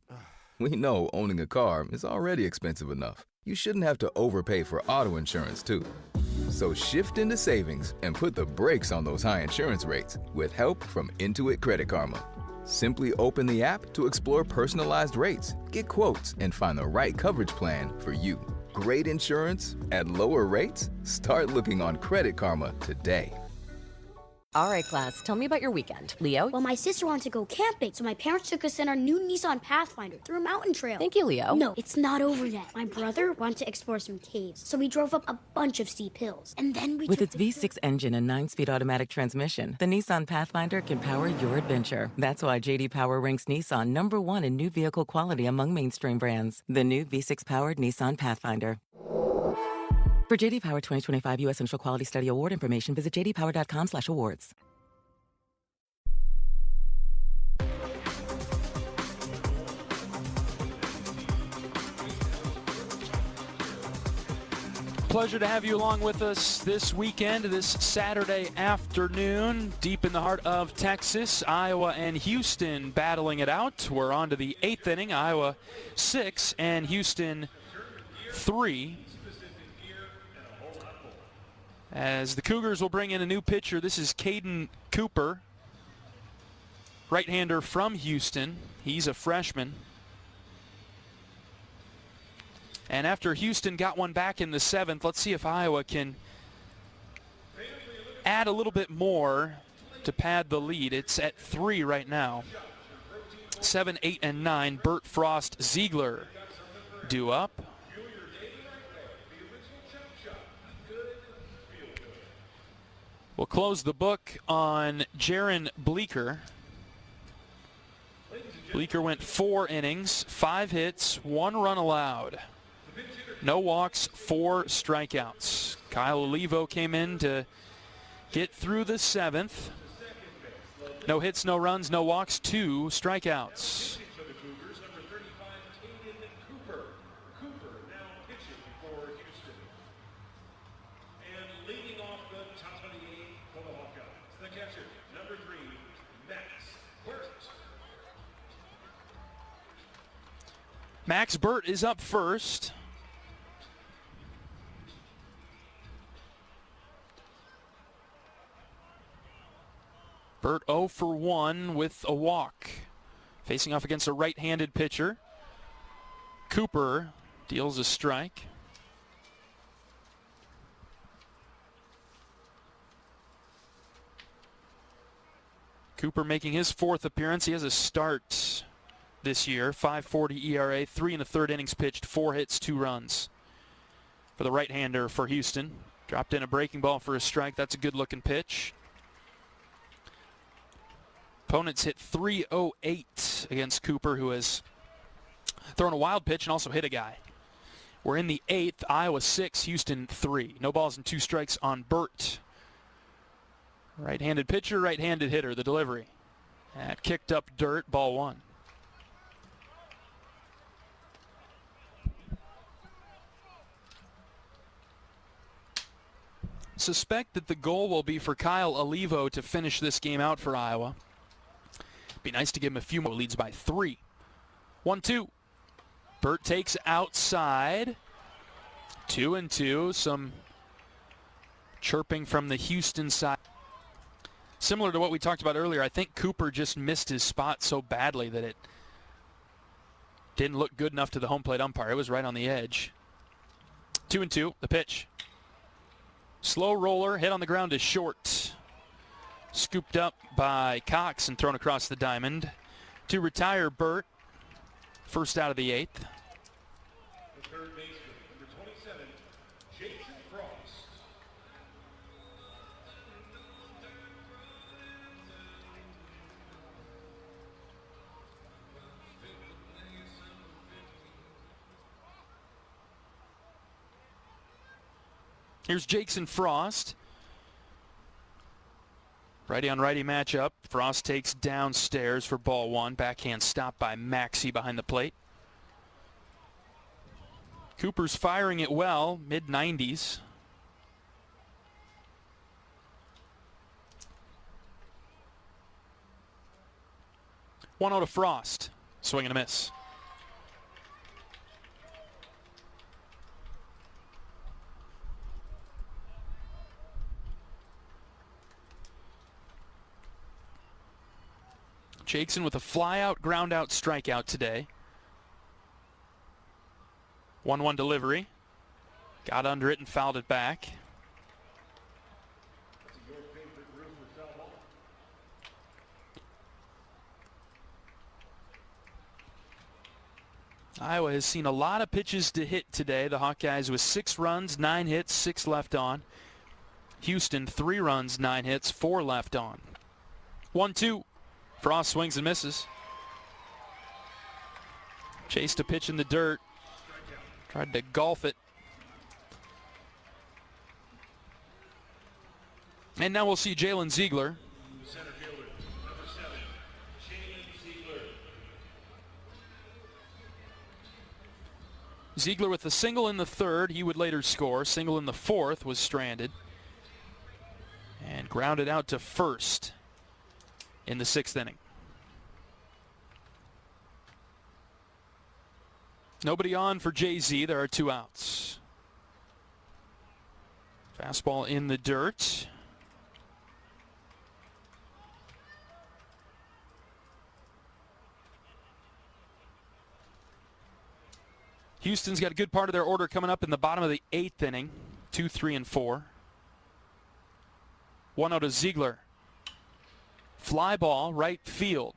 We know owning a car is already expensive enough. You shouldn't have to overpay for auto insurance, too. So shift into savings and put the brakes on those high insurance rates with help from Intuit Credit Karma. Simply open the app to explore personalized rates, get quotes, and find the right coverage plan for you. Great insurance at lower rates? Start looking on Credit Karma today. All right, class, tell me about your weekend. Leo? Well, my sister wanted to go camping, so my parents took us in our new Nissan Pathfinder through a mountain trail. Thank you, Leo. No, it's not over yet. My brother wanted to explore some caves, so we drove up a bunch of steep hills. And then we With its V6 engine and 9-speed automatic transmission, the Nissan Pathfinder can power your adventure. That's why J.D. Power ranks Nissan #1 in new vehicle quality among mainstream brands. The new V6-powered Nissan Pathfinder. For J.D. Power 2025 U.S. Central Quality Study Award information, visit jdpower.com/awards. Pleasure to have you along with us this weekend, this Saturday afternoon, deep in the heart of Texas. Iowa and Houston battling it out. We're on to the 8th inning. Iowa 6 and Houston 3. As the Cougars will bring in a new pitcher. This is Caden Cooper, right-hander from Houston. He's a freshman. And after Houston got one back in the 7th, let's see if Iowa can add a little bit more to pad the lead. It's at 3 right now. 7, 8, and 9. Bert Frost, Ziegler due up. We'll close the book on Jaron Bleeker. Bleeker went 4 innings, 5 hits, 1 run allowed. No walks, 4 strikeouts. Kyle Olivo came in to get through the 7th. No hits, no runs, no walks, 2 strikeouts. Max Burt is up first. Burt 0 for 1 with a walk. Facing off against a right-handed pitcher. Cooper deals a strike. Cooper making his 4th appearance. He has a start this year. 5.40 ERA, 3 1/3 innings pitched, 4 hits, 2 runs. For the right-hander for Houston. Dropped in a breaking ball for a strike. That's a good-looking pitch. Opponents hit .308 against Cooper, who has thrown a wild pitch and also hit a guy. We're in the 8th. Iowa 6, Houston 3. No balls and 2 strikes on Burt. Right-handed pitcher, right-handed hitter. The delivery. That kicked up dirt, ball 1. Suspect that the goal will be for Kyle Olivo to finish this game out for Iowa. Be nice to give him a few more. Leads by 3. 1-2. Burt takes outside. 2-2. Some chirping from the Houston side. Similar to what we talked about earlier, I think Cooper just missed his spot so badly that it didn't look good enough to the home plate umpire. It was right on the edge. 2-2. The pitch. Slow roller, hit on the ground is short. Scooped up by Cox and thrown across the diamond. To retire Burt. First out of the 8th. The third baseman, number 27, Jason Frost. Here's Jason Frost. Righty on righty matchup. Frost takes downstairs for ball 1. Backhand stop by Maxey behind the plate. Cooper's firing it well, mid-90s. One out to Frost. Swing and a miss. Jackson with a fly-out, ground-out, strikeout today. 1-1 delivery. Got under it and fouled it back. Iowa has seen a lot of pitches to hit today. The Hawkeyes with 6 runs, 9 hits, 6 left on. Houston 3 runs, 9 hits, 4 left on. 1-2. Frost swings and misses. Chased a pitch in the dirt. Tried to golf it. And now we'll see Jalen Ziegler. Center fielder, number 7, Jalen Ziegler. Ziegler with a single in the 3rd. He would later score. Single in the 4th, was stranded. And grounded out to first in the 6th inning. Nobody on for JZ. There are 2 outs. Fastball in the dirt. Houston's got a good part of their order coming up in the bottom of the 8th inning. 2, 3, and 4. 1-0 to Ziegler. Fly ball, right field.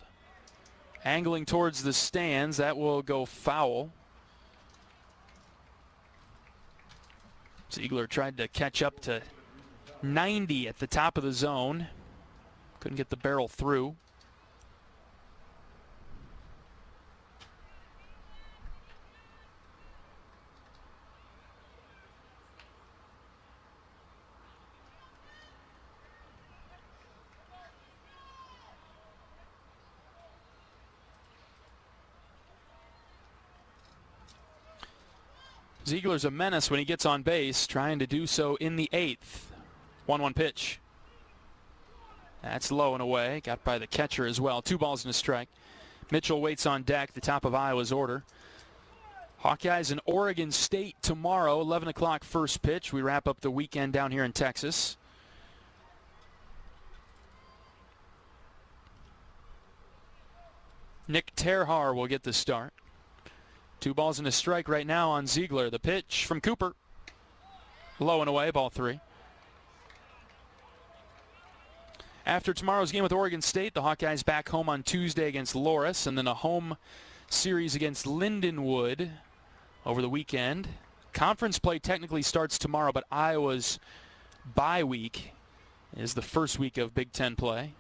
Angling towards the stands. That will go foul. Ziegler tried to catch up to 90 at the top of the zone. Couldn't get the barrel through. Ziegler's a menace when he gets on base, trying to do so in the 8th. 1-1 pitch. That's low and away. Got by the catcher as well. 2 balls and a strike. Mitchell waits on deck, the top of Iowa's order. Hawkeyes in Oregon State tomorrow, 11 o'clock first pitch. We wrap up the weekend down here in Texas. Nick Terhar will get the start. 2 balls and a strike right now on Ziegler. The pitch from Cooper. Low and away, ball 3. After tomorrow's game with Oregon State, the Hawkeyes back home on Tuesday against Loras, and then a home series against Lindenwood over the weekend. Conference play technically starts tomorrow, but Iowa's bye week is the first week of Big Ten play.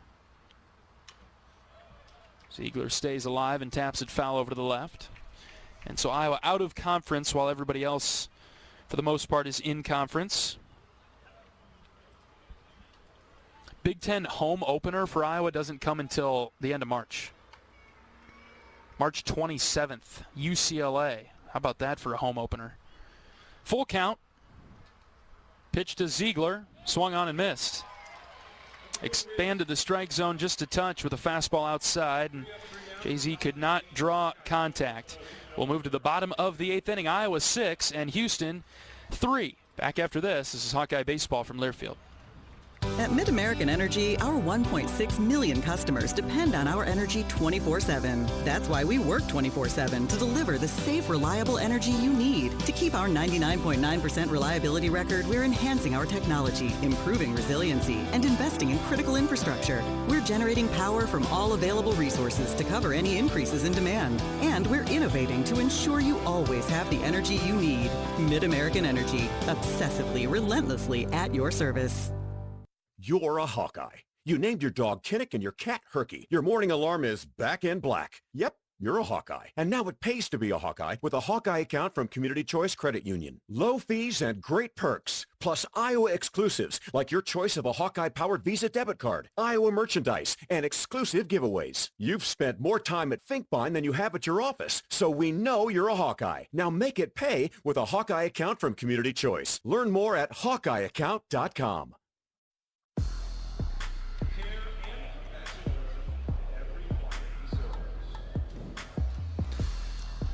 Ziegler stays alive and taps it foul over to the left. And so Iowa out of conference while everybody else, for the most part, is in conference. Big Ten home opener for Iowa doesn't come until the end of March. March 27th, UCLA. How about that for a home opener? Full count. Pitch to Ziegler. Swung on and missed. Expanded the strike zone just a touch with a fastball outside, and JZ could not draw contact. We'll move to the bottom of the 8th inning. Iowa 6 and Houston 3. Back after this. This is Hawkeye Baseball from Learfield. At Mid-American Energy, our 1.6 million customers depend on our energy 24/7. That's why we work 24/7 to deliver the safe, reliable energy you need. To keep our 99.9% reliability record, we're enhancing our technology, improving resiliency, and investing in critical infrastructure. We're generating power from all available resources to cover any increases in demand. And we're innovating to ensure you always have the energy you need. Mid-American Energy, obsessively, relentlessly at your service. You're a Hawkeye. You named your dog Kinnick and your cat Herky. Your morning alarm is back in black. Yep, you're a Hawkeye. And now it pays to be a Hawkeye with a Hawkeye account from Community Choice Credit Union. Low fees and great perks. Plus Iowa exclusives like your choice of a Hawkeye-powered Visa debit card, Iowa merchandise, and exclusive giveaways. You've spent more time at Finkbine than you have at your office, so we know you're a Hawkeye. Now make it pay with a Hawkeye account from Community Choice. Learn more at HawkeyeAccount.com.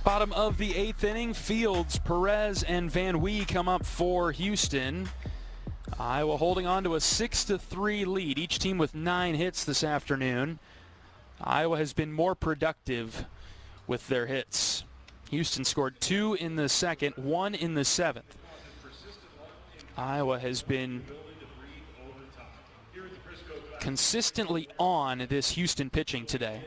Bottom of the 8th inning, Fields, Perez, and Van Wee come up for Houston. Iowa holding on to a 6-3 lead, each team with 9 hits this afternoon. Iowa has been more productive with their hits. Houston scored 2 in the 2nd, 1 in the 7th. Iowa has been consistently on this Houston pitching today.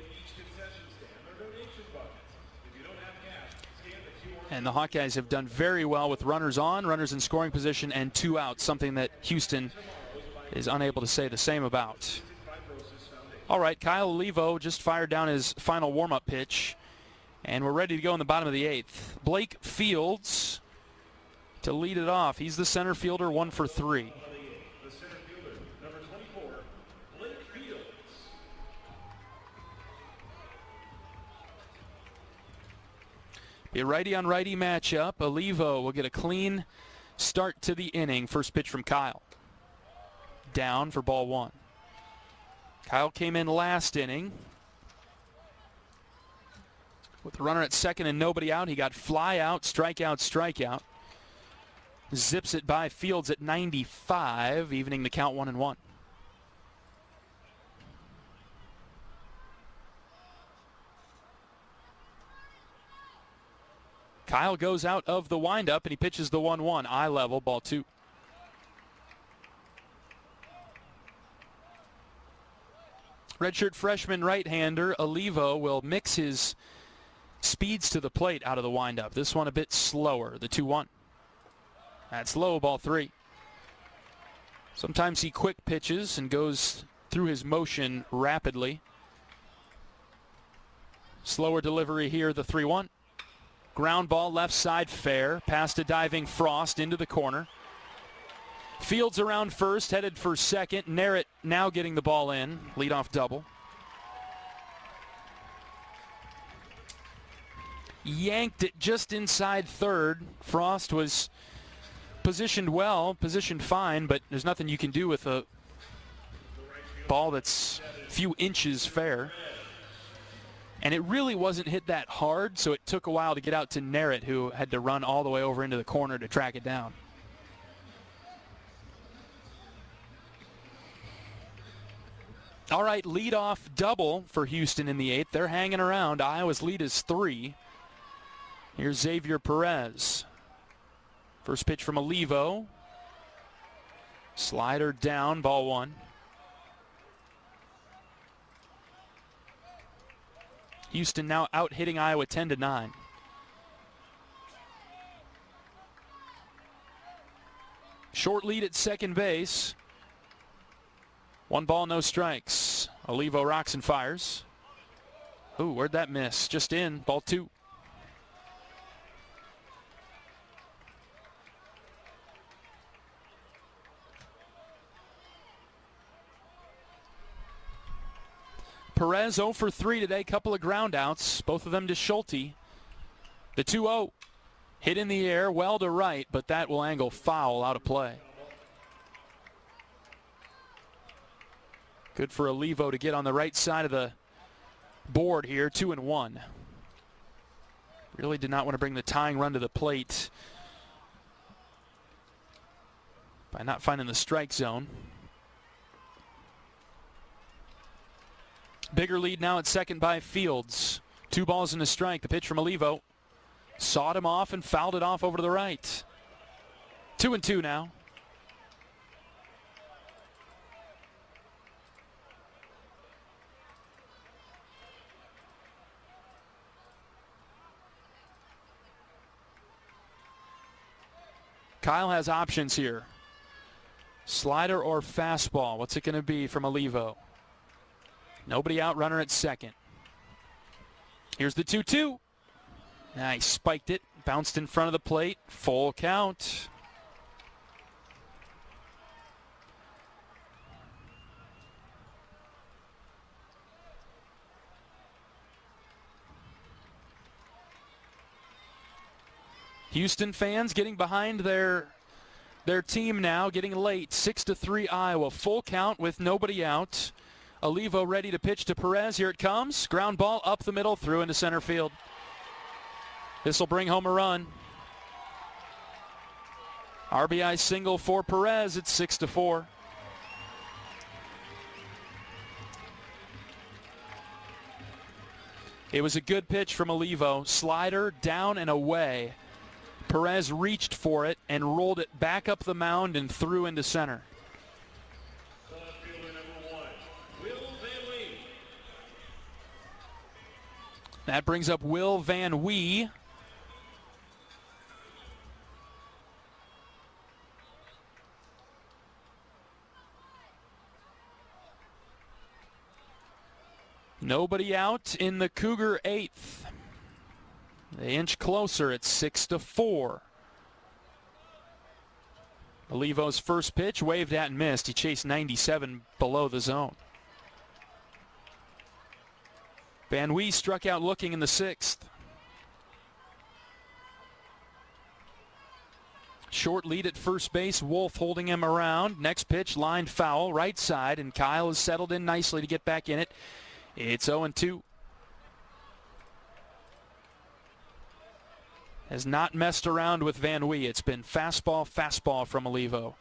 And the Hawkeyes have done very well with runners on, runners in scoring position, and 2 outs, something that Houston is unable to say the same about. All right, Kyle Olivo just fired down his final warm-up pitch, and we're ready to go in the bottom of the 8th. Blake Fields to lead it off. He's the center fielder, 1 for 3. A righty-on-righty matchup. Olivo will get a clean start to the inning. First pitch from Kyle. Down for ball 1. Kyle came in last inning. With the runner at second and nobody out, he got fly out, strikeout, strikeout. Zips it by Fields at 95, evening the count 1-1. Kyle goes out of the windup and he pitches the 1-1, eye level, ball 2. Redshirt freshman right-hander Olivo will mix his speeds to the plate out of the windup. This one a bit slower, the 2-1. That's low, ball 3. Sometimes he quick pitches and goes through his motion rapidly. Slower delivery here, the 3-1. Ground ball left side fair, past a diving Frost into the corner. Fields around first, headed for second. Narrett now getting the ball in, leadoff double. Yanked it just inside third. Frost was positioned well, positioned fine, but there's nothing you can do with a ball that's a few inches fair. And it really wasn't hit that hard, so it took a while to get out to Narrett, who had to run all the way over into the corner to track it down. All right, leadoff double for Houston in the 8th. They're hanging around. Iowa's lead is 3. Here's Xavier Perez. First pitch from Olivo. Slider down, ball 1. Houston now out hitting Iowa 10-9. Short lead at second base. 1 ball, no strikes. Olivo rocks and fires. Ooh, where'd that miss? Just in, ball 2. Perez 0 for 3 today, couple of ground outs, both of them to Schulte. The 2-0 hit in the air, well to right, but that will angle foul out of play. Good for Olivo to get on the right side of the board here, 2-1. Really did not want to bring the tying run to the plate by not finding the strike zone. Bigger lead now at second by Fields. 2 balls and a strike. The pitch from Olivo. Sawed him off and fouled it off over to the right. 2-2 now. Kyle has options here. Slider or fastball. What's it going to be from Olivo? Nobody out, runner at second. Here's the 2-2. Nice, spiked it, bounced in front of the plate, full count. Houston fans getting behind their team now, getting late. 6-3 Iowa, full count with nobody out. Olivo ready to pitch to Perez. Here it comes. Ground ball up the middle, through into center field. This will bring home a run. RBI single for Perez. It's 6-4. It was a good pitch from Olivo. Slider down and away. Perez reached for it and rolled it back up the mound and through into center. That brings up Will Van Wee. Nobody out in the Cougar 8th. They inch closer at 6-4. Olivo's first pitch, waved at and missed. He chased 97 below the zone. Van Wee struck out looking in the 6th. Short lead at first base. Wolf holding him around. Next pitch, lined foul, right side, and Kyle has settled in nicely to get back in it. It's 0-2. Has not messed around with Van Wee. It's been fastball from Olivo.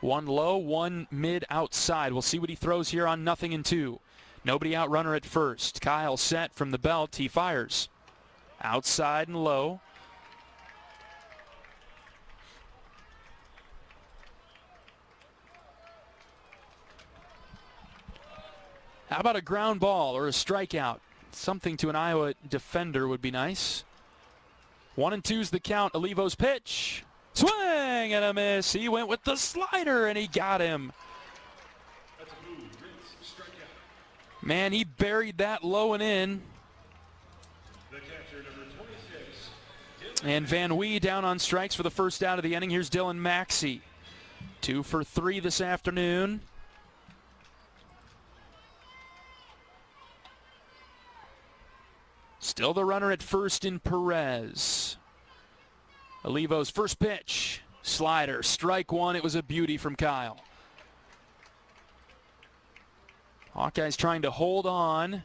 One low, one mid outside. We'll see what he throws here on 0-2. Nobody out, runner at first. Kyle set from the belt. He fires. Outside and low. How about a ground ball or a strikeout? Something to an Iowa defender would be nice. 1-2's the count. Olivo's pitch. Swing and a miss. He went with the slider and he got him. Man, he buried that low and in. And Van Wee down on strikes for the first out of the inning. Here's Dylan Maxey. 2 for 3 this afternoon. Still the runner at first in Perez. Olivo's first pitch. Slider, strike one. It was a beauty from Kyle. Hawkeyes trying to hold on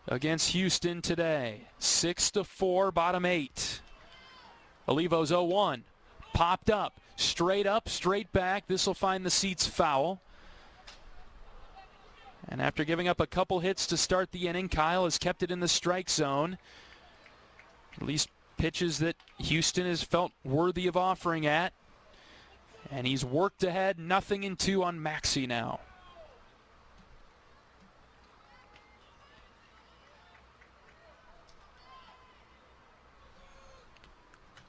against Houston today. 6-4, bottom 8. Olivo's 0-1. Popped up, straight back. This will find the seats foul. And after giving up a couple hits to start the inning, Kyle has kept it in the strike zone. At least pitches that Houston has felt worthy of offering at. And he's worked ahead, 0-2 on Maxey now.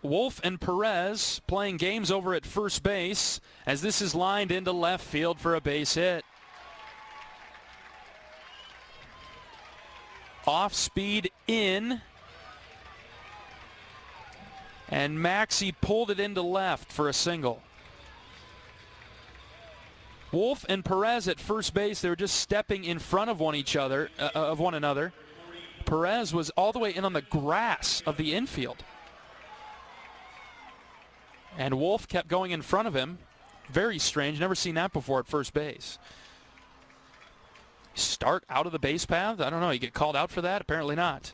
Wolf and Perez playing games over at first base as this is lined into left field for a base hit. Off speed in. And Maxey pulled it into left for a single. Wolf and Perez at first base, they were just stepping in front of one another. Perez was all the way in on the grass of the infield. And Wolf kept going in front of him. Very strange. Never seen that before at first base. Start out of the base path? I don't know. You get called out for that? Apparently not.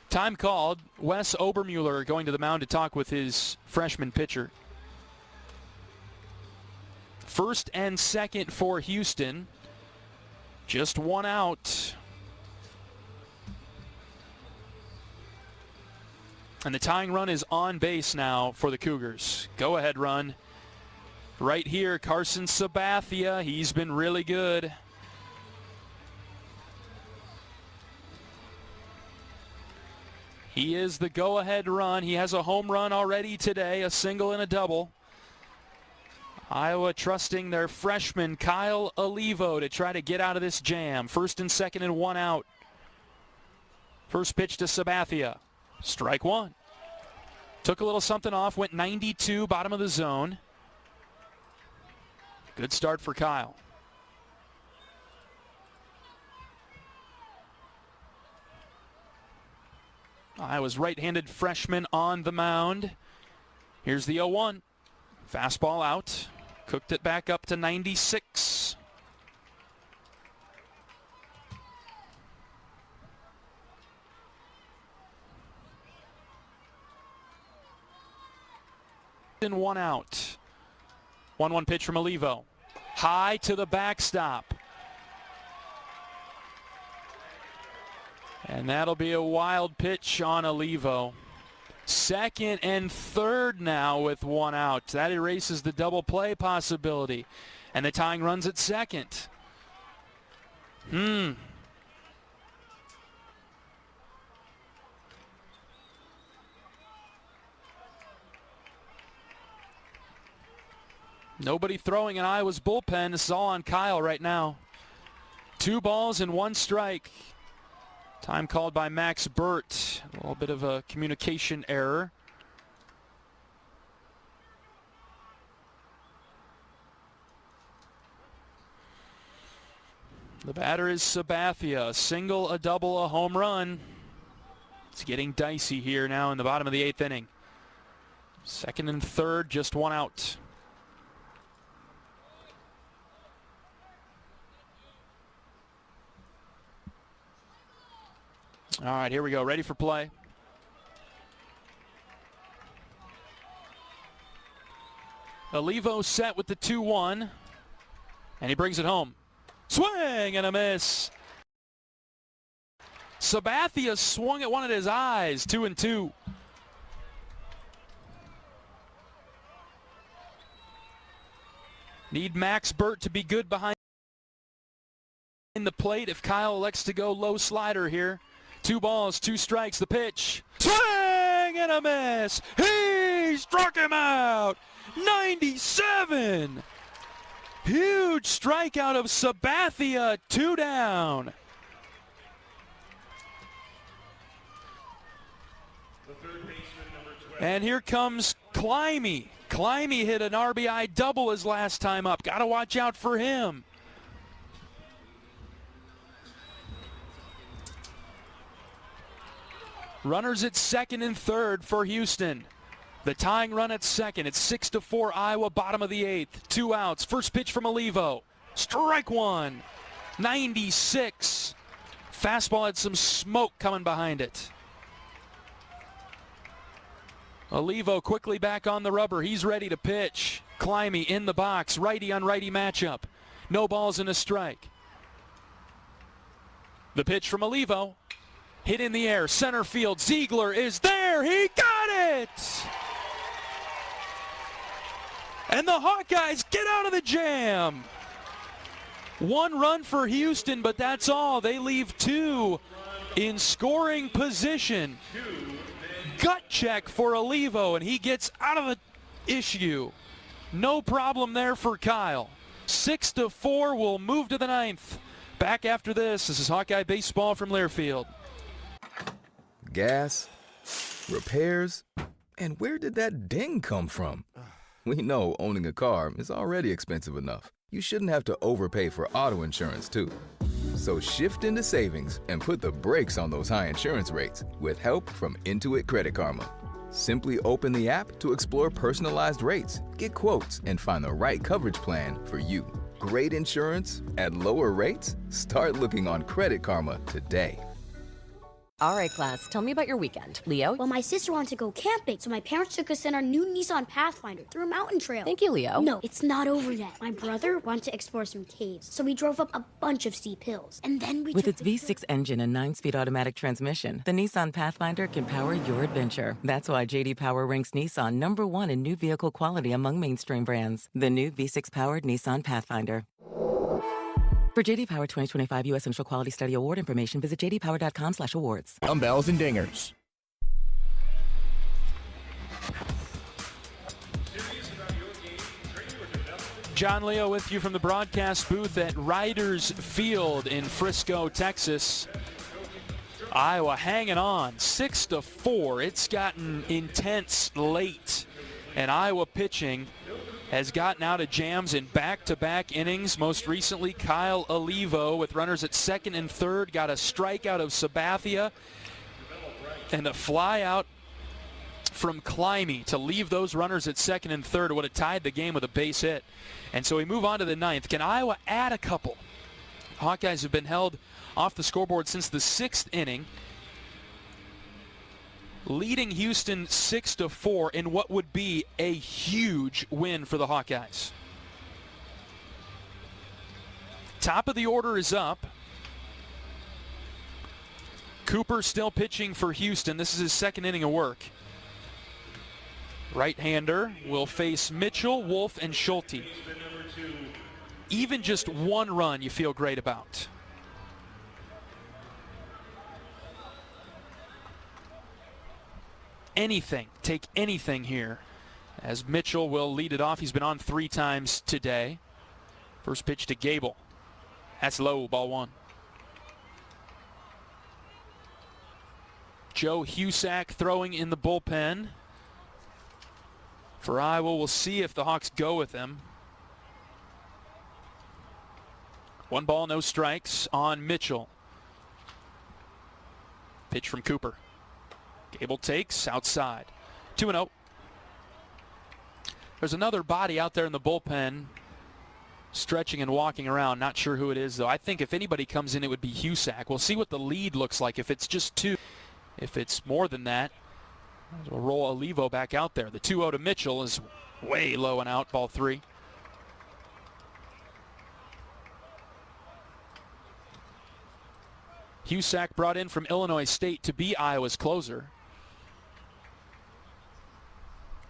Time called. Wes Obermuller going to the mound to talk with his freshman pitcher. First and second for Houston. Just one out. And the tying run is on base now for the Cougars. Go ahead run. Right here, Carson Sabathia. He's been really good. He is the go-ahead run. He has a home run already today, a single and a double. Iowa trusting their freshman Kyle Olivo to try to get out of this jam. First and second and one out. First pitch to Sabathia. Strike one. Took a little something off, went 92, bottom of the zone. Good start for Kyle. Iowa's right-handed freshman on the mound. Here's the 0-1. Fastball out. Cooked it back up to 96. And one out. 1-1 pitch from Olivo. High to the backstop. And that'll be a wild pitch on Olivo. Second and third now with one out. That erases the double play possibility. And the tying run's at second. Nobody throwing in Iowa's bullpen. This is all on Kyle right now. 2 balls and 1 strike. Time called by Max Burt. A little bit of a communication error. The batter is Sabathia. A single, a double, a home run. It's getting dicey here now in the bottom of the 8th inning. Second and third, just one out. All right, here we go. Ready for play. Olivo set with the 2-1, and he brings it home. Swing and a miss. Sabathia swung at one of his eyes. 2-2. Need Max Burt to be good behind the plate if Kyle elects to go low slider here. 2 balls, 2 strikes, the pitch. Swing and a miss. He struck him out. 97. Huge strikeout of Sabathia. 2 down. And here comes Climby. Climby hit an RBI double his last time up. Got to watch out for him. Runners at second and third for Houston. The tying run at second. It's 6-4 Iowa, bottom of the 8th. 2 outs. First pitch from Olivo. Strike one. 96. Fastball had some smoke coming behind it. Olivo quickly back on the rubber. He's ready to pitch. Climby in the box. Righty on righty matchup. No balls and a strike. The pitch from Olivo. Hit in the air, center field. Ziegler is there. He got it! And the Hawkeyes get out of the jam. 1 run for Houston, but that's all. They leave 2 in scoring position. Gut check for Olivo, and he gets out of the issue. No problem there for Kyle. 6-4 will move to the 9th. Back after this. This is Hawkeye Baseball from Learfield. Gas, repairs, and where did that ding come from? We know owning a car is already expensive enough, You shouldn't have to overpay for auto insurance, too. So shift into savings and put the brakes on those high insurance rates with help from Intuit Credit Karma. Simply open the app to explore personalized rates, get quotes, and find the right coverage plan for you. Great insurance at lower rates? Start looking on Credit Karma today. All right, class, tell me about your weekend. Leo? Well, my sister wanted to go camping, so my parents took us in our new Nissan Pathfinder through a mountain trail. Thank you, Leo. No, it's not over yet. My brother wanted to explore some caves, so we drove up a bunch of steep hills. And then we With its V6 engine and 9-speed automatic transmission, the Nissan Pathfinder can power your adventure. That's why J.D. Power ranks Nissan #1 in new vehicle quality among mainstream brands. The new V6-powered Nissan Pathfinder. For J.D. Power 2025 U.S. Initial Quality Study Award information, visit jdpower.com/awards. Bells and dingers. John Leo with you from the broadcast booth at Riders Field in Frisco, Texas. Iowa hanging on 6-4. It's gotten intense late, and Iowa pitching has gotten out of jams in back-to-back innings. Most recently, Kyle Olivo with runners at second and third got a strikeout of Sabathia and a fly out from Climby to leave those runners at second and third. Would have tied the game with a base hit. And so we move on to the ninth. Can Iowa add a couple? Hawkeyes have been held off the scoreboard since the sixth inning, leading Houston 6-4 in what would be a huge win for the Hawkeyes. Top of the order is up. Cooper still pitching for Houston. This is his second inning of work. Right-hander will face Mitchell, Wolf, and Schulte. Even just one run you feel great about. Anything, take anything here, as Mitchell will lead it off. He's been on 3 times today. First pitch to Gable. That's low, ball 1. Joe Husak throwing in the bullpen. For Iowa, we'll see if the Hawks go with him. 1 ball, no strikes on Mitchell. Pitch from Cooper. Gable takes outside. 2-0. There's another body out there in the bullpen stretching and walking around. Not sure who it is, though. I think if anybody comes in, it would be Husak. We'll see what the lead looks like. If it's just 2, if it's more than that, we'll roll Olivo back out there. The 2-0 to Mitchell is way low and out, ball 3. Husak brought in from Illinois State to be Iowa's closer.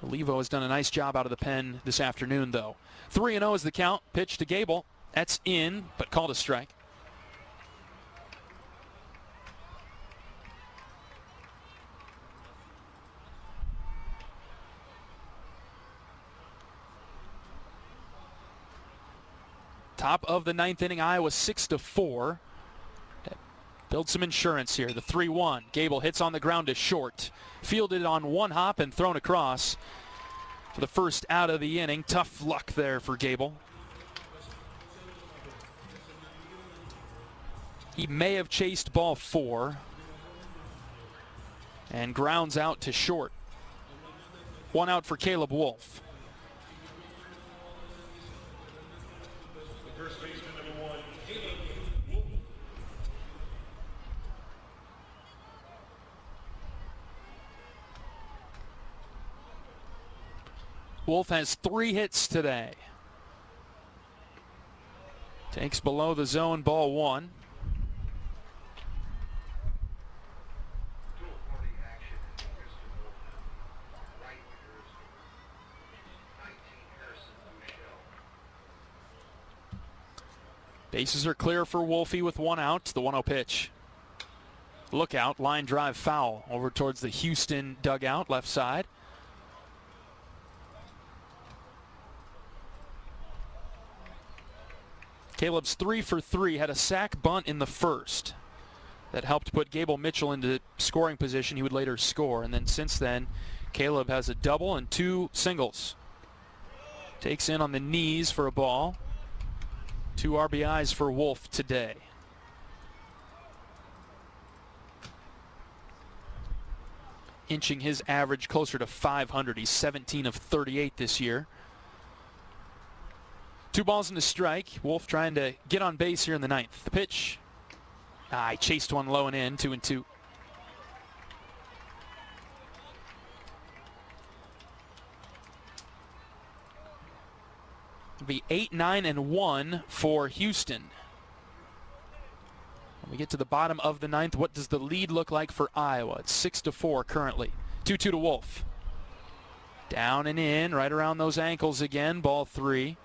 Olivo has done a nice job out of the pen this afternoon, though. 3-0 is the count. Pitch to Gable. That's in, but called a strike. Top of the ninth inning, Iowa 6-4. Build some insurance here. The 3-1. Gable hits on the ground to short. Fielded on 1 hop and thrown across for the first out of the inning. Tough luck there for Gable. He may have chased ball 4 and grounds out to short. 1 out for Caleb Wolf. First baseman number 1, Caleb Wolf. Wolf has 3 hits today. Takes below the zone, ball 1. Bases are clear for Wolfie with 1 out. The 1-0 pitch. Look out, line drive foul over towards the Houston dugout, left side. Caleb's 3 for 3, had a sac bunt in the first that helped put Gable Mitchell into scoring position. He would later score, and then since then, Caleb has a double and 2 singles. Takes in on the knees for a ball. 2 RBIs for Wolf today. Inching his average closer to 500. He's 17 of 38 this year. 2 balls and a strike. Wolf trying to get on base here in the 9th. The pitch. He chased one low and in, 2-2. It'll be 8-9-1 for Houston. When we get to the bottom of the 9th, what does the lead look like for Iowa? It's 6-4 currently. 2-2 to Wolf. Down and in, right around those ankles again. Ball 3.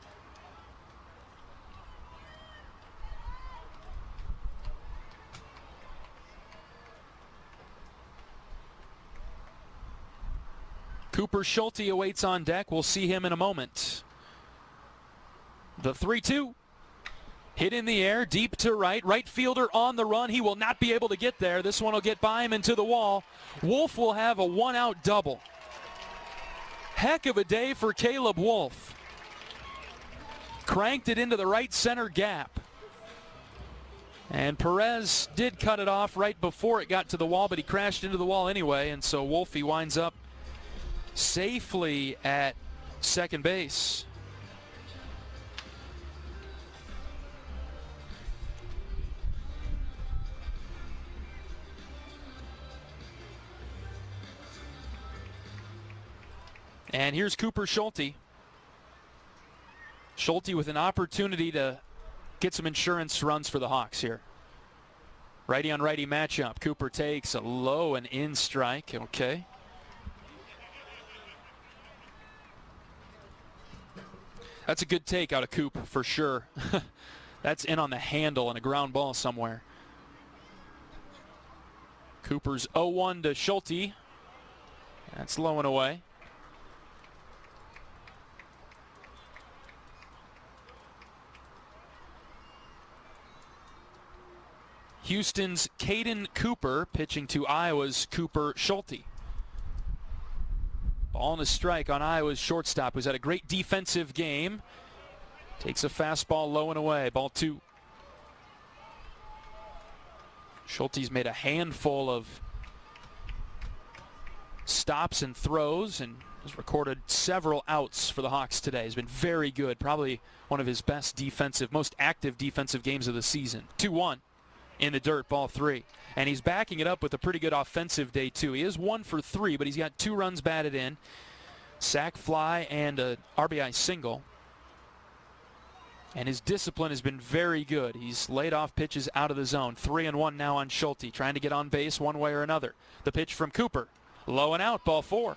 Cooper Schulte awaits on deck. We'll see him in a moment. The 3-2. Hit in the air, deep to right. Right fielder on the run. He will not be able to get there. This one will get by him into the wall. Wolf will have a 1-out double. Heck of a day for Caleb Wolf. Cranked it into the right center gap. And Perez did cut it off right before it got to the wall, but he crashed into the wall anyway, and so Wolfie winds up safely at second base. And here's Cooper Schulte. Schulte with an opportunity to get some insurance runs for the Hawks here. Righty on righty matchup. Cooper takes a low and in strike. Okay. That's a good take out of Coop for sure. That's in on the handle and a ground ball somewhere. Cooper's 0-1 to Schulte. That's low and away. Houston's Caden Cooper pitching to Iowa's Cooper Schulte. Ball and a strike on Iowa's shortstop, who's had a great defensive game. Takes a fastball low and away. Ball 2. Schulte's made a handful of stops and throws and has recorded several outs for the Hawks today. He's been very good. Probably one of his best defensive, most active defensive games of the season. 2-1. In the dirt, ball 3. And he's backing it up with a pretty good offensive day, too. He is 1 for 3, but he's got 2 runs batted in. Sac fly and a RBI single. And his discipline has been very good. He's laid off pitches out of the zone. 3-1 now on Schulte, trying to get on base one way or another. The pitch from Cooper. Low and out, ball 4.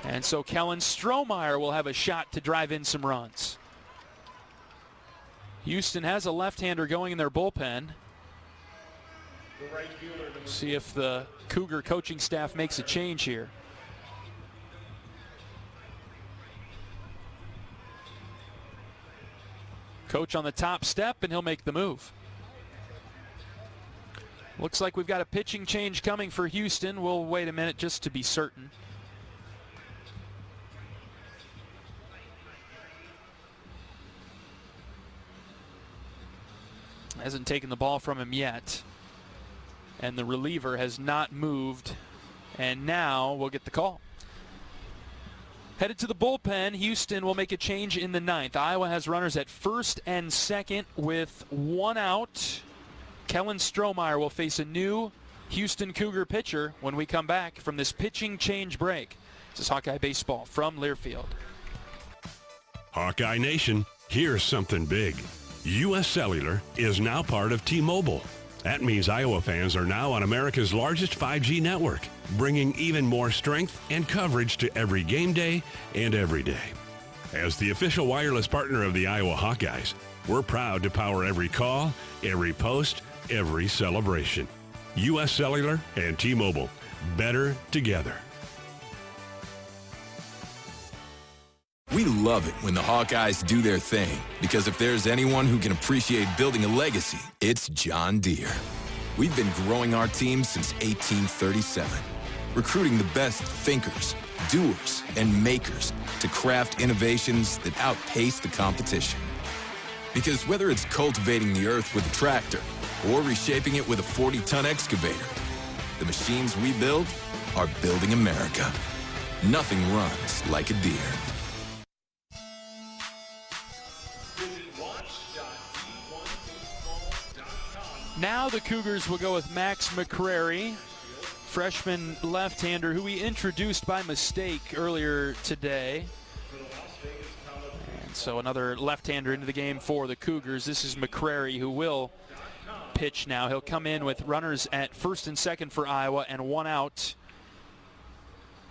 And so Kellen Strohmeyer will have a shot to drive in some runs. Houston has a left-hander going in their bullpen. See if the Cougar coaching staff makes a change here. Coach on the top step, and he'll make the move. Looks like we've got a pitching change coming for Houston. We'll wait a minute just to be certain. Hasn't taken the ball from him yet. And the reliever has not moved. And now we'll get the call. Headed to the bullpen, Houston will make a change in the 9th. Iowa has runners at first and second with 1 out. Kellen Strohmeyer will face a new Houston Cougar pitcher when we come back from this pitching change break. This is Hawkeye Baseball from Learfield. Hawkeye Nation, here's something big. U.S. Cellular is now part of T-Mobile. That means Iowa fans are now on America's largest 5G network, bringing even more strength and coverage to every game day and every day. As the official wireless partner of the Iowa Hawkeyes, we're proud to power every call, every post, every celebration. U.S. Cellular and T-Mobile, better together. We love it when the Hawkeyes do their thing, because if there's anyone who can appreciate building a legacy, it's John Deere. We've been growing our team since 1837, recruiting the best thinkers, doers, and makers to craft innovations that outpace the competition. Because whether it's cultivating the earth with a tractor or reshaping it with a 40-ton excavator, the machines we build are building America. Nothing runs like a Deere. Now the Cougars will go with Max McCrary, freshman left-hander who we introduced by mistake earlier today. And so another left-hander into the game for the Cougars. This is McCrary, who will pitch now. He'll come in with runners at first and second for Iowa and one out.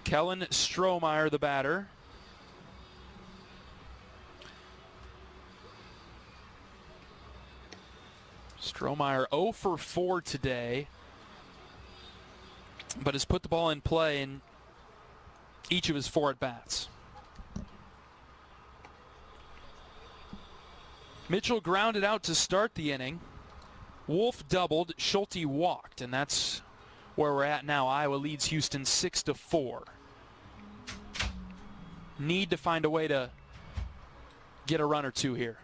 Kellen Strohmeyer, the batter. Strohmeyer 0 for 4 today, but has put the ball in play in each of his 4 at-bats. Mitchell grounded out to start the inning. Wolf doubled, Schulte walked, and that's where we're at now. Iowa leads Houston 6-4. Need to find a way to get a run or two here.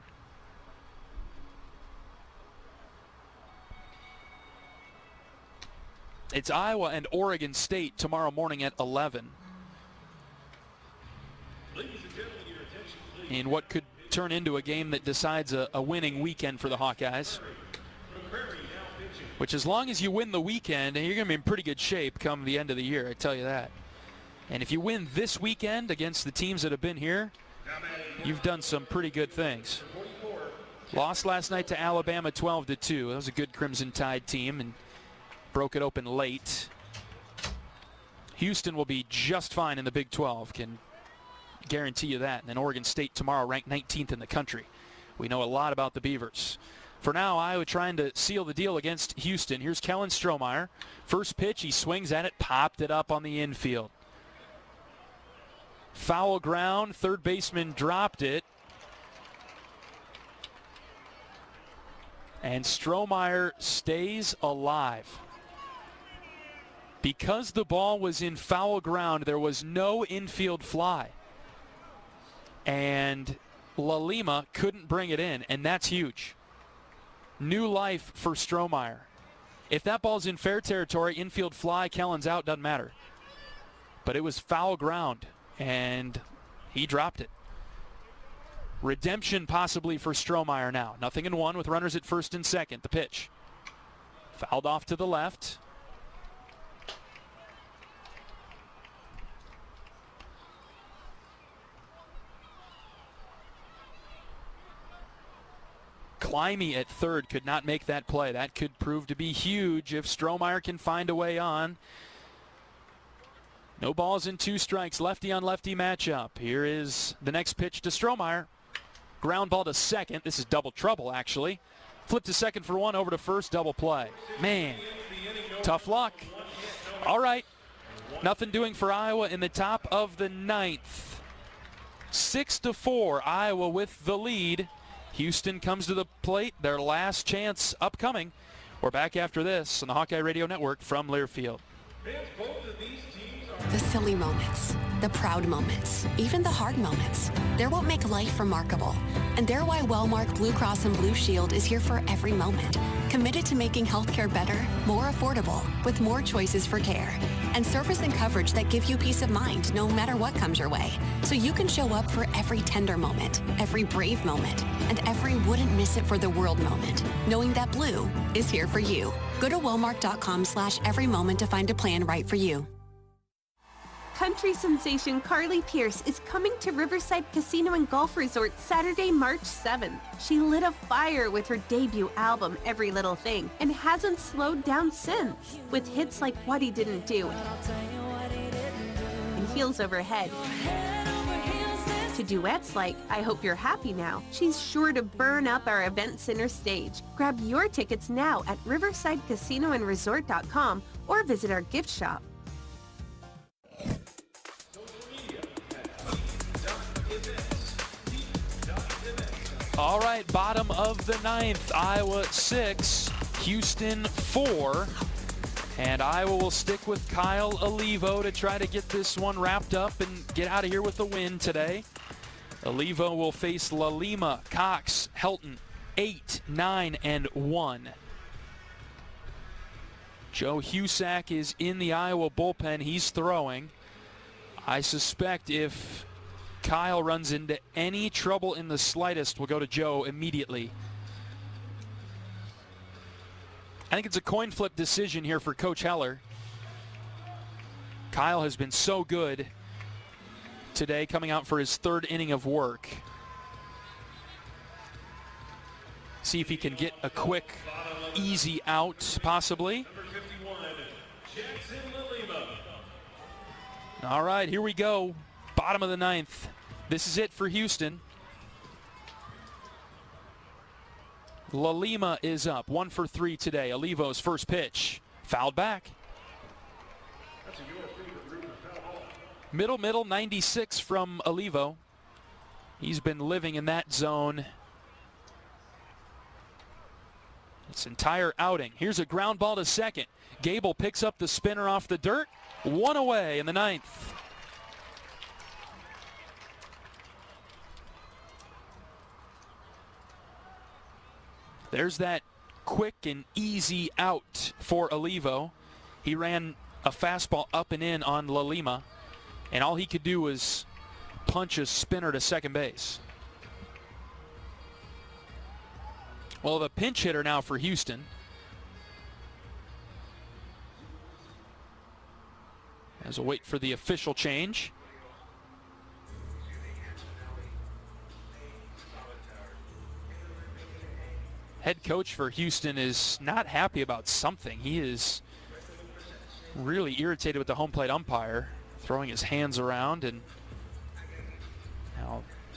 It's Iowa and Oregon State tomorrow morning at 11. In what could turn into a game that decides a winning weekend for the Hawkeyes. Which, as long as you win the weekend, you're going to be in pretty good shape come the end of the year, I tell you that. And if you win this weekend against the teams that have been here, you've done some pretty good things. Lost last night to Alabama 12-2. That was a good Crimson Tide team and broke it open late. Houston will be just fine in the Big 12, can guarantee you that. And then Oregon State tomorrow ranked 19th in the country. We know a lot about the Beavers. For now, Iowa trying to seal the deal against Houston. Here's Kellen Strohmeyer. First pitch, he swings at it, popped it up on the infield. Foul ground, third baseman dropped it. And Strohmeyer stays alive. Because the ball was in foul ground, there was no infield fly. And LaLima couldn't bring it in, and that's huge. New life for Strohmeyer. If that ball's in fair territory, infield fly, Kellen's out, doesn't matter. But it was foul ground, and he dropped it. Redemption possibly for Strohmeyer now. 0-1 with runners at first and second. The pitch. Fouled off to the left. Climby at third could not make that play. That could prove to be huge if Strohmeyer can find a way on. No balls and 2 strikes. Lefty on lefty matchup. Here is the next pitch to Strohmeyer. Ground ball to second. This is double trouble, actually. Flip to second for 1, over to first, double play. Man, tough luck. All right, nothing doing for Iowa in the top of the 9th. 6-4, Iowa with the lead. Houston comes to the plate, their last chance upcoming. We're back after this on the Hawkeye Radio Network from Learfield. The silly moments, the proud moments, even the hard moments. They're what make life remarkable. And they're why Wellmark Blue Cross and Blue Shield is here for every moment. Committed to making healthcare better, more affordable, with more choices for care. And service and coverage that give you peace of mind no matter what comes your way. So you can show up for every tender moment, every brave moment, and every wouldn't miss it for the world moment, knowing that Blue is here for you. Go to wellmark.com/everymoment to find a plan right for you. Country sensation Carly Pierce is coming to Riverside Casino and Golf Resort Saturday, March 7th. She lit a fire with her debut album, Every Little Thing, and hasn't slowed down since, with hits like What He Didn't Do and Heels Overhead, to duets like I Hope You're Happy Now. She's sure to burn up our event center stage. Grab your tickets now at riversidecasinoandresort.com or visit our gift shop. All right, bottom of the 9th, Iowa 6, Houston 4, and Iowa will stick with Kyle Olivo to try to get this one wrapped up and get out of here with a win today. Olivo will face LaLima, Cox, Helton, 8, 9, and 1. Joe Husak is in the Iowa bullpen. He's throwing. I suspect if Kyle runs into any trouble in the slightest, we'll go to Joe immediately. I think it's a coin flip decision here for Coach Heler. Kyle has been so good today, coming out for his third inning of work. See if he can get a quick, easy out, possibly. All right, here we go. Bottom of the ninth. This is it for Houston. Lalima is up, 1 for 3 today. Olivo's first pitch, fouled back. Middle, 96 from Olivo. He's been living in that zone this entire outing. Here's a ground ball to second. Gable picks up the spinner off the dirt. 1 away in the ninth. There's that quick and easy out for Olivo. He ran a fastball up and in on Lalima, and all he could do was punch a spinner to second base. Well, the pinch hitter now for Houston. As we'll wait for the official change. Head coach for Houston is not happy about something. He is really irritated with the home plate umpire, throwing his hands around and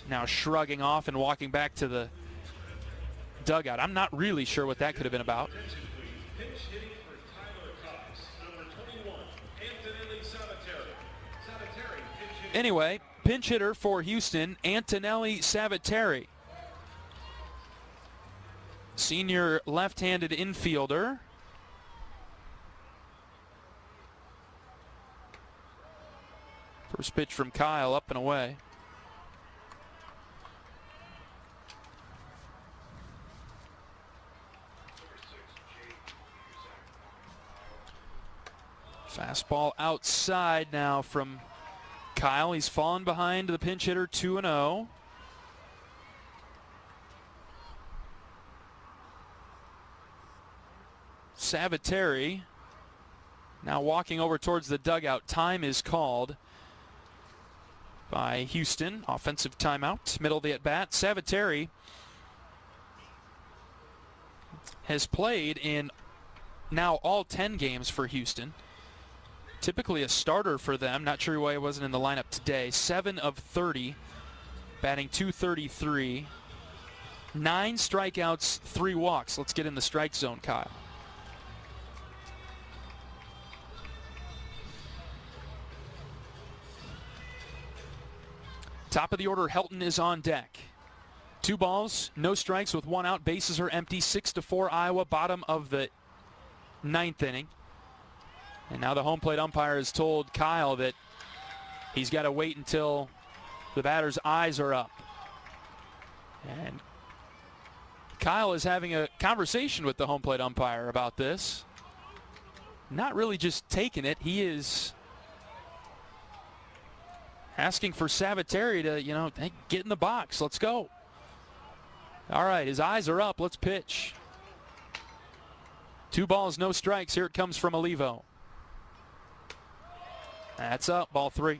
now shrugging off and walking back to the dugout. I'm not really sure what that could have been about. Anyway, pinch hitter for Houston, Antonelli Savateri. Senior left-handed infielder. First pitch from Kyle, up and away. Fastball outside now from Kyle. He's fallen behind the pinch hitter, 2-0. Savateri now walking over towards the dugout. Time is called by Houston. Offensive timeout, middle of the at-bat. Savateri has played in now all 10 games for Houston. Typically a starter for them. Not sure why he wasn't in the lineup today. 7 of 30, batting .233. 9 strikeouts, 3 walks. Let's get in the strike zone, Kyle. Top of the order, Helton is on deck. 2 balls, no strikes with 1 out. Bases are empty. 6-4 Iowa, bottom of the 9th inning. And now the home plate umpire has told Kyle that he's got to wait until the batter's eyes are up. And Kyle is having a conversation with the home plate umpire about this. Not really just taking it. He is asking for Savateri to, hey, get in the box. Let's go. All right, his eyes are up. Let's pitch. 2 balls, no strikes. Here it comes from Olivo. That's up, ball 3.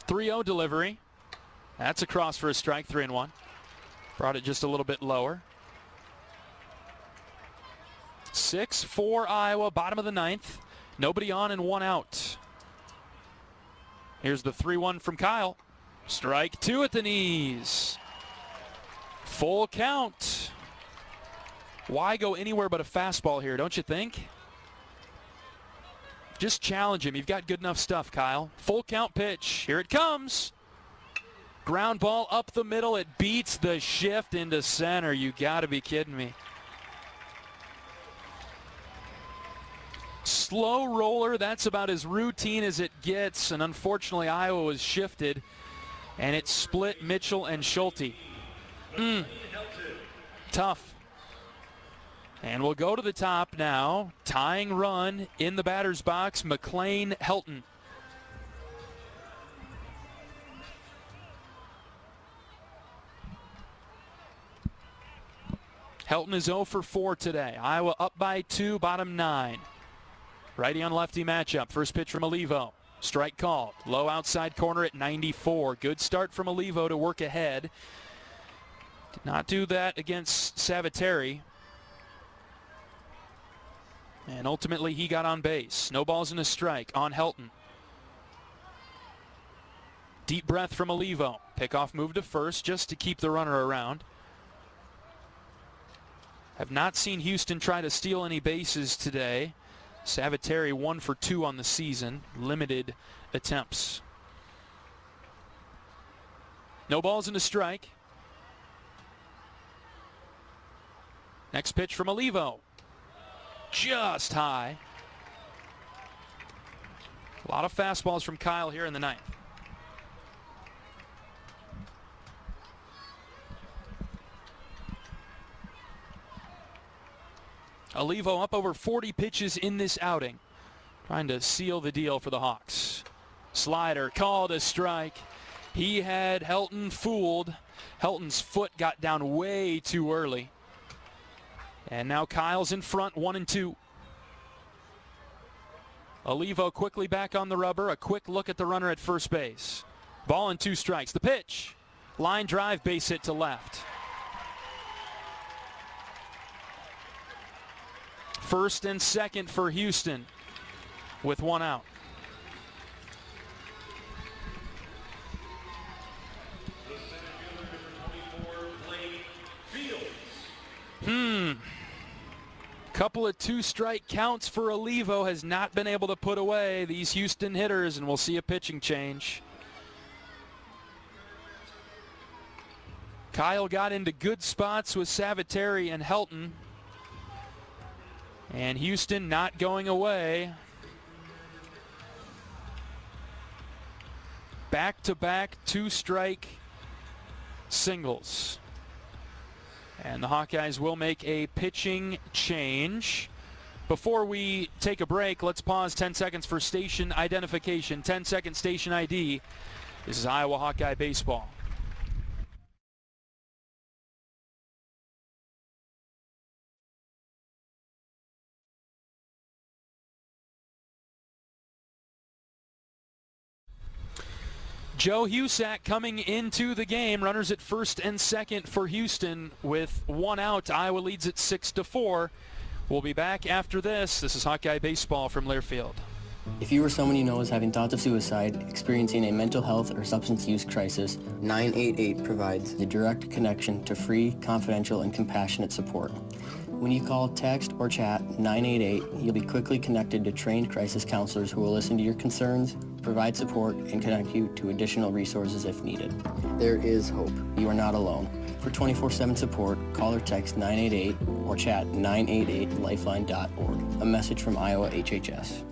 .30 delivery. That's across for a strike, 3-1. Brought it just a little bit lower. 6-4 Iowa, bottom of the 9th. Nobody on and 1 out. Here's the 3-1 from Kyle. Strike 2 at the knees. Full count. Why go anywhere but a fastball here, don't you think? Just challenge him. You've got good enough stuff, Kyle. Full count pitch. Here it comes. Ground ball up the middle. It beats the shift into center. You got to be kidding me. slow roller. That's about as routine as it gets. And unfortunately, Iowa was shifted, and it split Mitchell and Schulte. Tough. And we'll go to the top now. Tying run in the batter's box, McLean Helton. Helton is 0 for 4 today. Iowa up by 2, bottom 9. Righty on lefty matchup. First pitch from Olivo. Strike called. Low outside corner at 94. Good start from Olivo to work ahead. Did not do that against Saviteri. And ultimately he got on base. No balls and a strike on Helton. Deep breath from Olivo. Pickoff move to first just to keep the runner around. Have not seen Houston try to steal any bases today. Saviteri 1 for 2 on the season. Limited attempts. No balls and a strike. Next pitch from Olivo. Just high. A lot of fastballs from Kyle here in the ninth. Olivo up over 40 pitches in this outing, trying to seal the deal for the Hawks. Slider called a strike. He had Helton fooled. Helton's foot got down way too early. And now Kyle's in front, 1-2. Olivo quickly back on the rubber. A quick look at the runner at first base. Ball and 2 strikes. The pitch. Line drive, base hit to left. First and second for Houston with 1 out. Couple of 2-strike counts for Olivo. Has not been able to put away these Houston hitters, and we'll see a pitching change. Kyle got into good spots with Saviteri and Helton. And Houston not going away. Back-to-back 2-strike singles. And the Hawkeyes will make a pitching change. Before we take a break, let's pause 10 seconds for station identification. 10-second station ID. This is Iowa Hawkeye Baseball. Joe Husak coming into the game. Runners at first and second for Houston with 1 out. Iowa leads at 6-4. We'll be back after this. This is Hawkeye Baseball from Learfield. If you or someone you know is having thoughts of suicide, experiencing a mental health or substance use crisis, 988 provides the direct connection to free, confidential, and compassionate support. When you call, text, or chat 988, you'll be quickly connected to trained crisis counselors who will listen to your concerns, provide support, and connect you to additional resources if needed. There is hope. You are not alone. For 24/7 support, call or text 988 or chat 988lifeline.org. A message from Iowa HHS.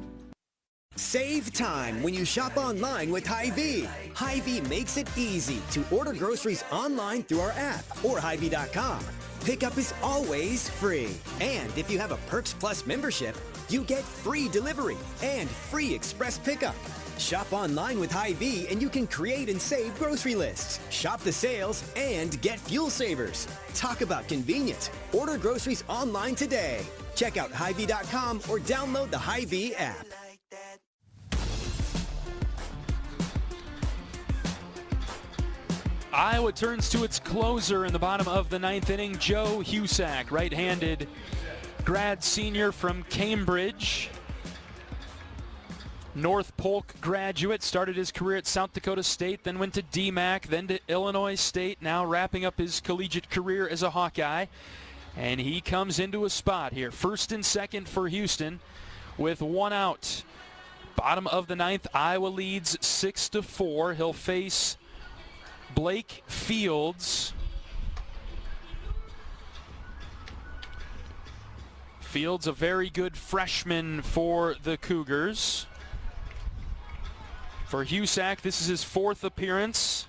Save time when you shop online with Hy-Vee. Hy-Vee makes it easy to order groceries online through our app or Hy-Vee.com. Pickup is always free. And if you have a Perks Plus membership, you get free delivery and free express pickup. Shop online with Hy-Vee and you can create and save grocery lists, shop the sales, and get fuel savers. Talk about convenient. Order groceries online today. Check out Hy-Vee.com or download the Hy-Vee app. Iowa turns to its closer in the bottom of the 9th inning, Joe Husak, right-handed grad senior from Cambridge. North Polk graduate, started his career at South Dakota State, then went to DMAC, then to Illinois State, now wrapping up his collegiate career as a Hawkeye. And he comes into a spot here. First and second for Houston with 1 out. Bottom of the 9th, Iowa leads 6-4. He'll face Blake Fields. Fields, a very good freshman for the Cougars. For Husak, this is his 4th appearance.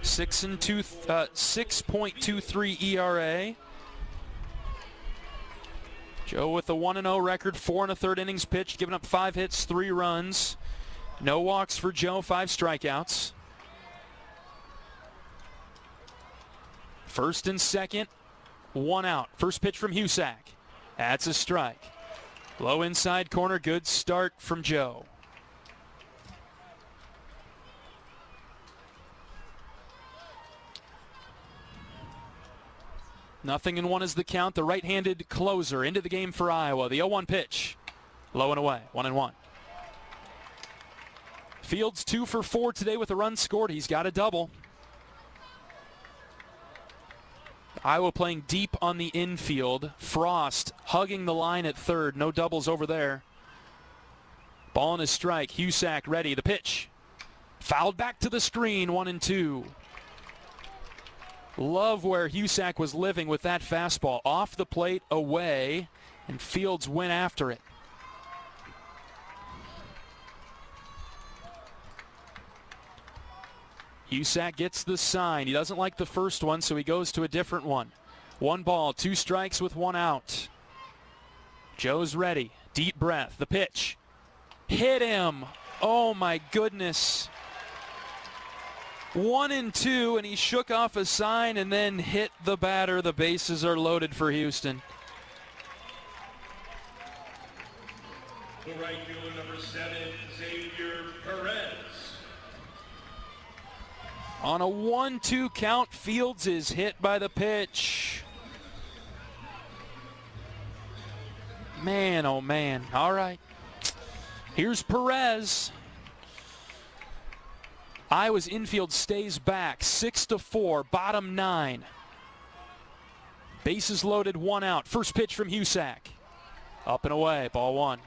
6.23 ERA. Joe with a 1-0 record, 4 1/3 innings pitched, giving up 5 hits, 3 runs. No walks for Joe, 5 strikeouts. First and second, 1 out. First pitch from Husak. That's a strike. Low inside corner, good start from Joe. Nothing in 1 is the count. The right-handed closer into the game for Iowa. The 0-1 pitch. Low and away. 1-1. Fields 2 for 4 today with a run scored. He's got a double. Iowa playing deep on the infield. Frost hugging the line at third. No doubles over there. Ball and a strike. Husak ready. The pitch. Fouled back to the screen. 1-2. Love where Husak was living with that fastball. Off the plate, away, and Fields went after it. Husak gets the sign. He doesn't like the first one, so he goes to a different one. 1 ball, 2 strikes with 1 out. Joe's ready. Deep breath. The pitch. Hit him. Oh, my goodness. 1-2, and he shook off a sign and then hit the batter. The bases are loaded for Houston. The right fielder, number 7, Xavier Perez. On a 1-2 count, Fields is hit by the pitch. Man, oh man. All right. Here's Perez. Iowa's infield stays back, 6-4, bottom 9. Bases loaded, 1 out. First pitch from Husak. Up and away, ball 1.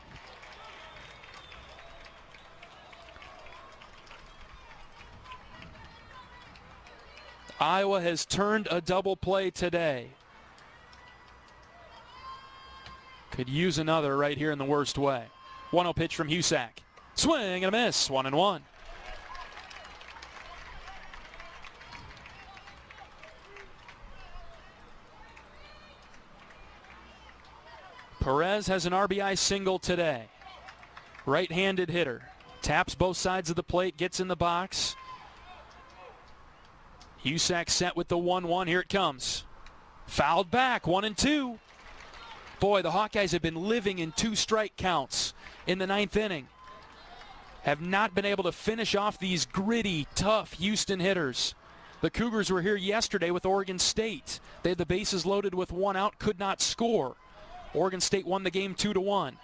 Iowa has turned a double play today. Could use another right here in the worst way. 1-0 pitch from Husak. Swing and a miss, 1-1. Perez has an RBI single today. Right-handed hitter. Taps both sides of the plate, gets in the box. Husak set with the 1-1. Here it comes. Fouled back, 1-2. Boy, the Hawkeyes have been living in 2 strike counts in the 9th inning. Have not been able to finish off these gritty, tough Houston hitters. The Cougars were here yesterday with Oregon State. They had the bases loaded with 1 out, could not score. Oregon State won the game 2-1.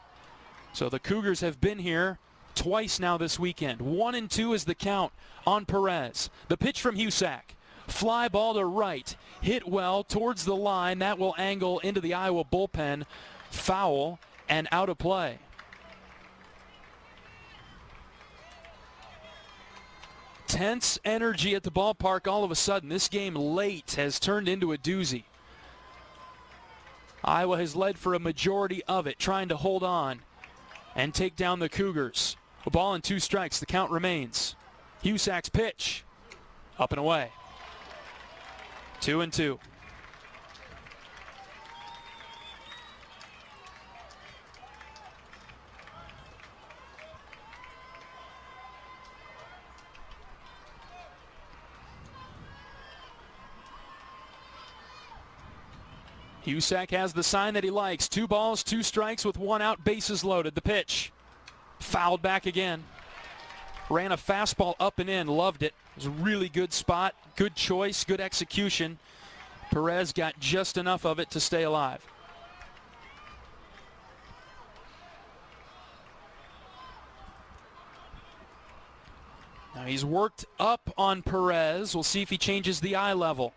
So the Cougars have been here twice now this weekend. 1-2 is the count on Perez. The pitch from Husak. Fly ball to right. Hit well towards the line. That will angle into the Iowa bullpen. Foul and out of play. Tense energy at the ballpark all of a sudden. This game late has turned into a doozy. Iowa has led for a majority of it, trying to hold on and take down the Cougars. A ball and 2 strikes. The count remains. Husak's pitch. Up and away. 2-2. Husak has the sign that he likes. 2 balls, 2 strikes with 1 out, bases loaded. The pitch. Fouled back again. Ran a fastball up and in, loved it. It was a really good spot, good choice, good execution. Perez got just enough of it to stay alive. Now he's worked up on Perez. We'll see if he changes the eye level.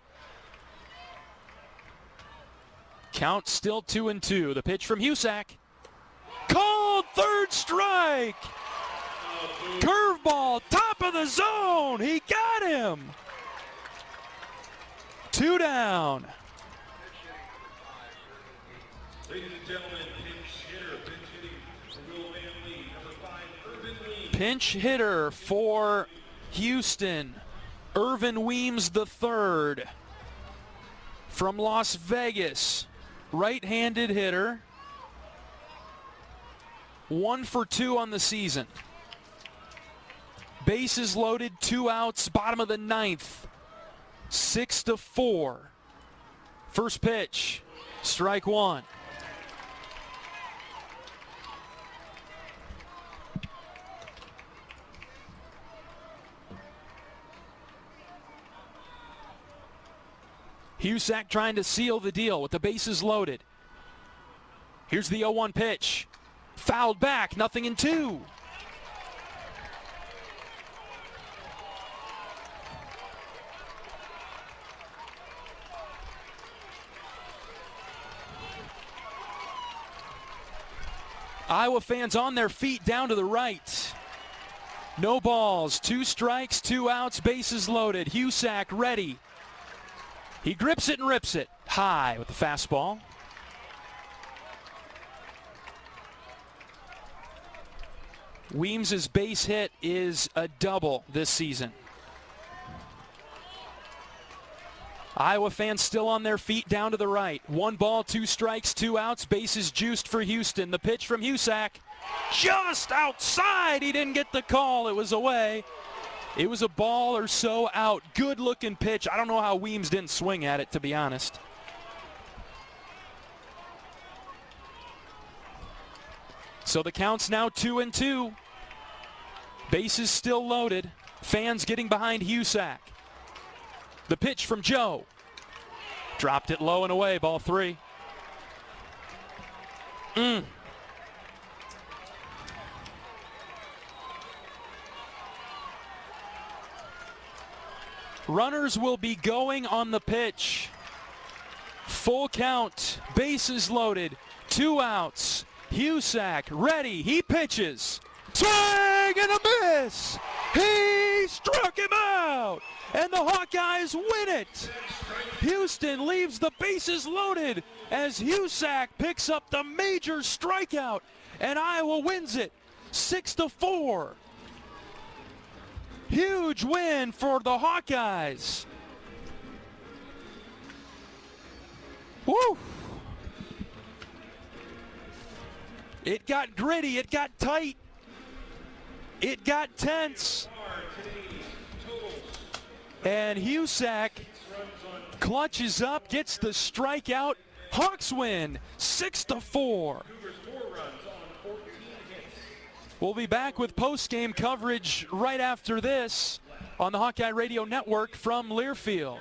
Count still 2-2. The pitch from Husak. Called, 3rd strike. Curveball, top of the zone. He got him. 2 down. Ladies and gentlemen, Pinch hitter for Houston, Irvin Weems III from Las Vegas. Right-handed hitter. 1 for 2 on the season. Bases loaded, 2 outs, bottom of the 9th. 6-4. First pitch, strike 1. Husak trying to seal the deal with the bases loaded. Here's the 0-1 pitch. Fouled back, 0-2. Iowa fans on their feet down to the right. No balls, 2 strikes, 2 outs, bases loaded. Husak ready. He grips it and rips it. High with the fastball. Weems' base hit is a double this season. Iowa fans still on their feet down to the right. 1 ball, 2 strikes, 2 outs, bases juiced for Houston. The pitch from Husak, just outside. He didn't get the call. It was away. It was a ball or so out. Good looking pitch. I don't know how Weems didn't swing at it, to be honest. So the count's now 2-2. Bases still loaded. Fans getting behind Husak. The pitch from Joe. Dropped it low and away, ball 3. Runners will be going on the pitch. Full count, bases loaded, 2 outs. Husak ready, he pitches. Swing and a miss! He struck him out! And the Hawkeyes win it! Houston leaves the bases loaded as Husak picks up the major strikeout, and Iowa wins it 6-4. Huge win for the Hawkeyes. Woo! It got gritty, it got tight, it got tense. And Husak clutches up, gets the strikeout. Hawks win 6-4. We'll be back with post-game coverage right after this on the Hawkeye Radio Network from Learfield.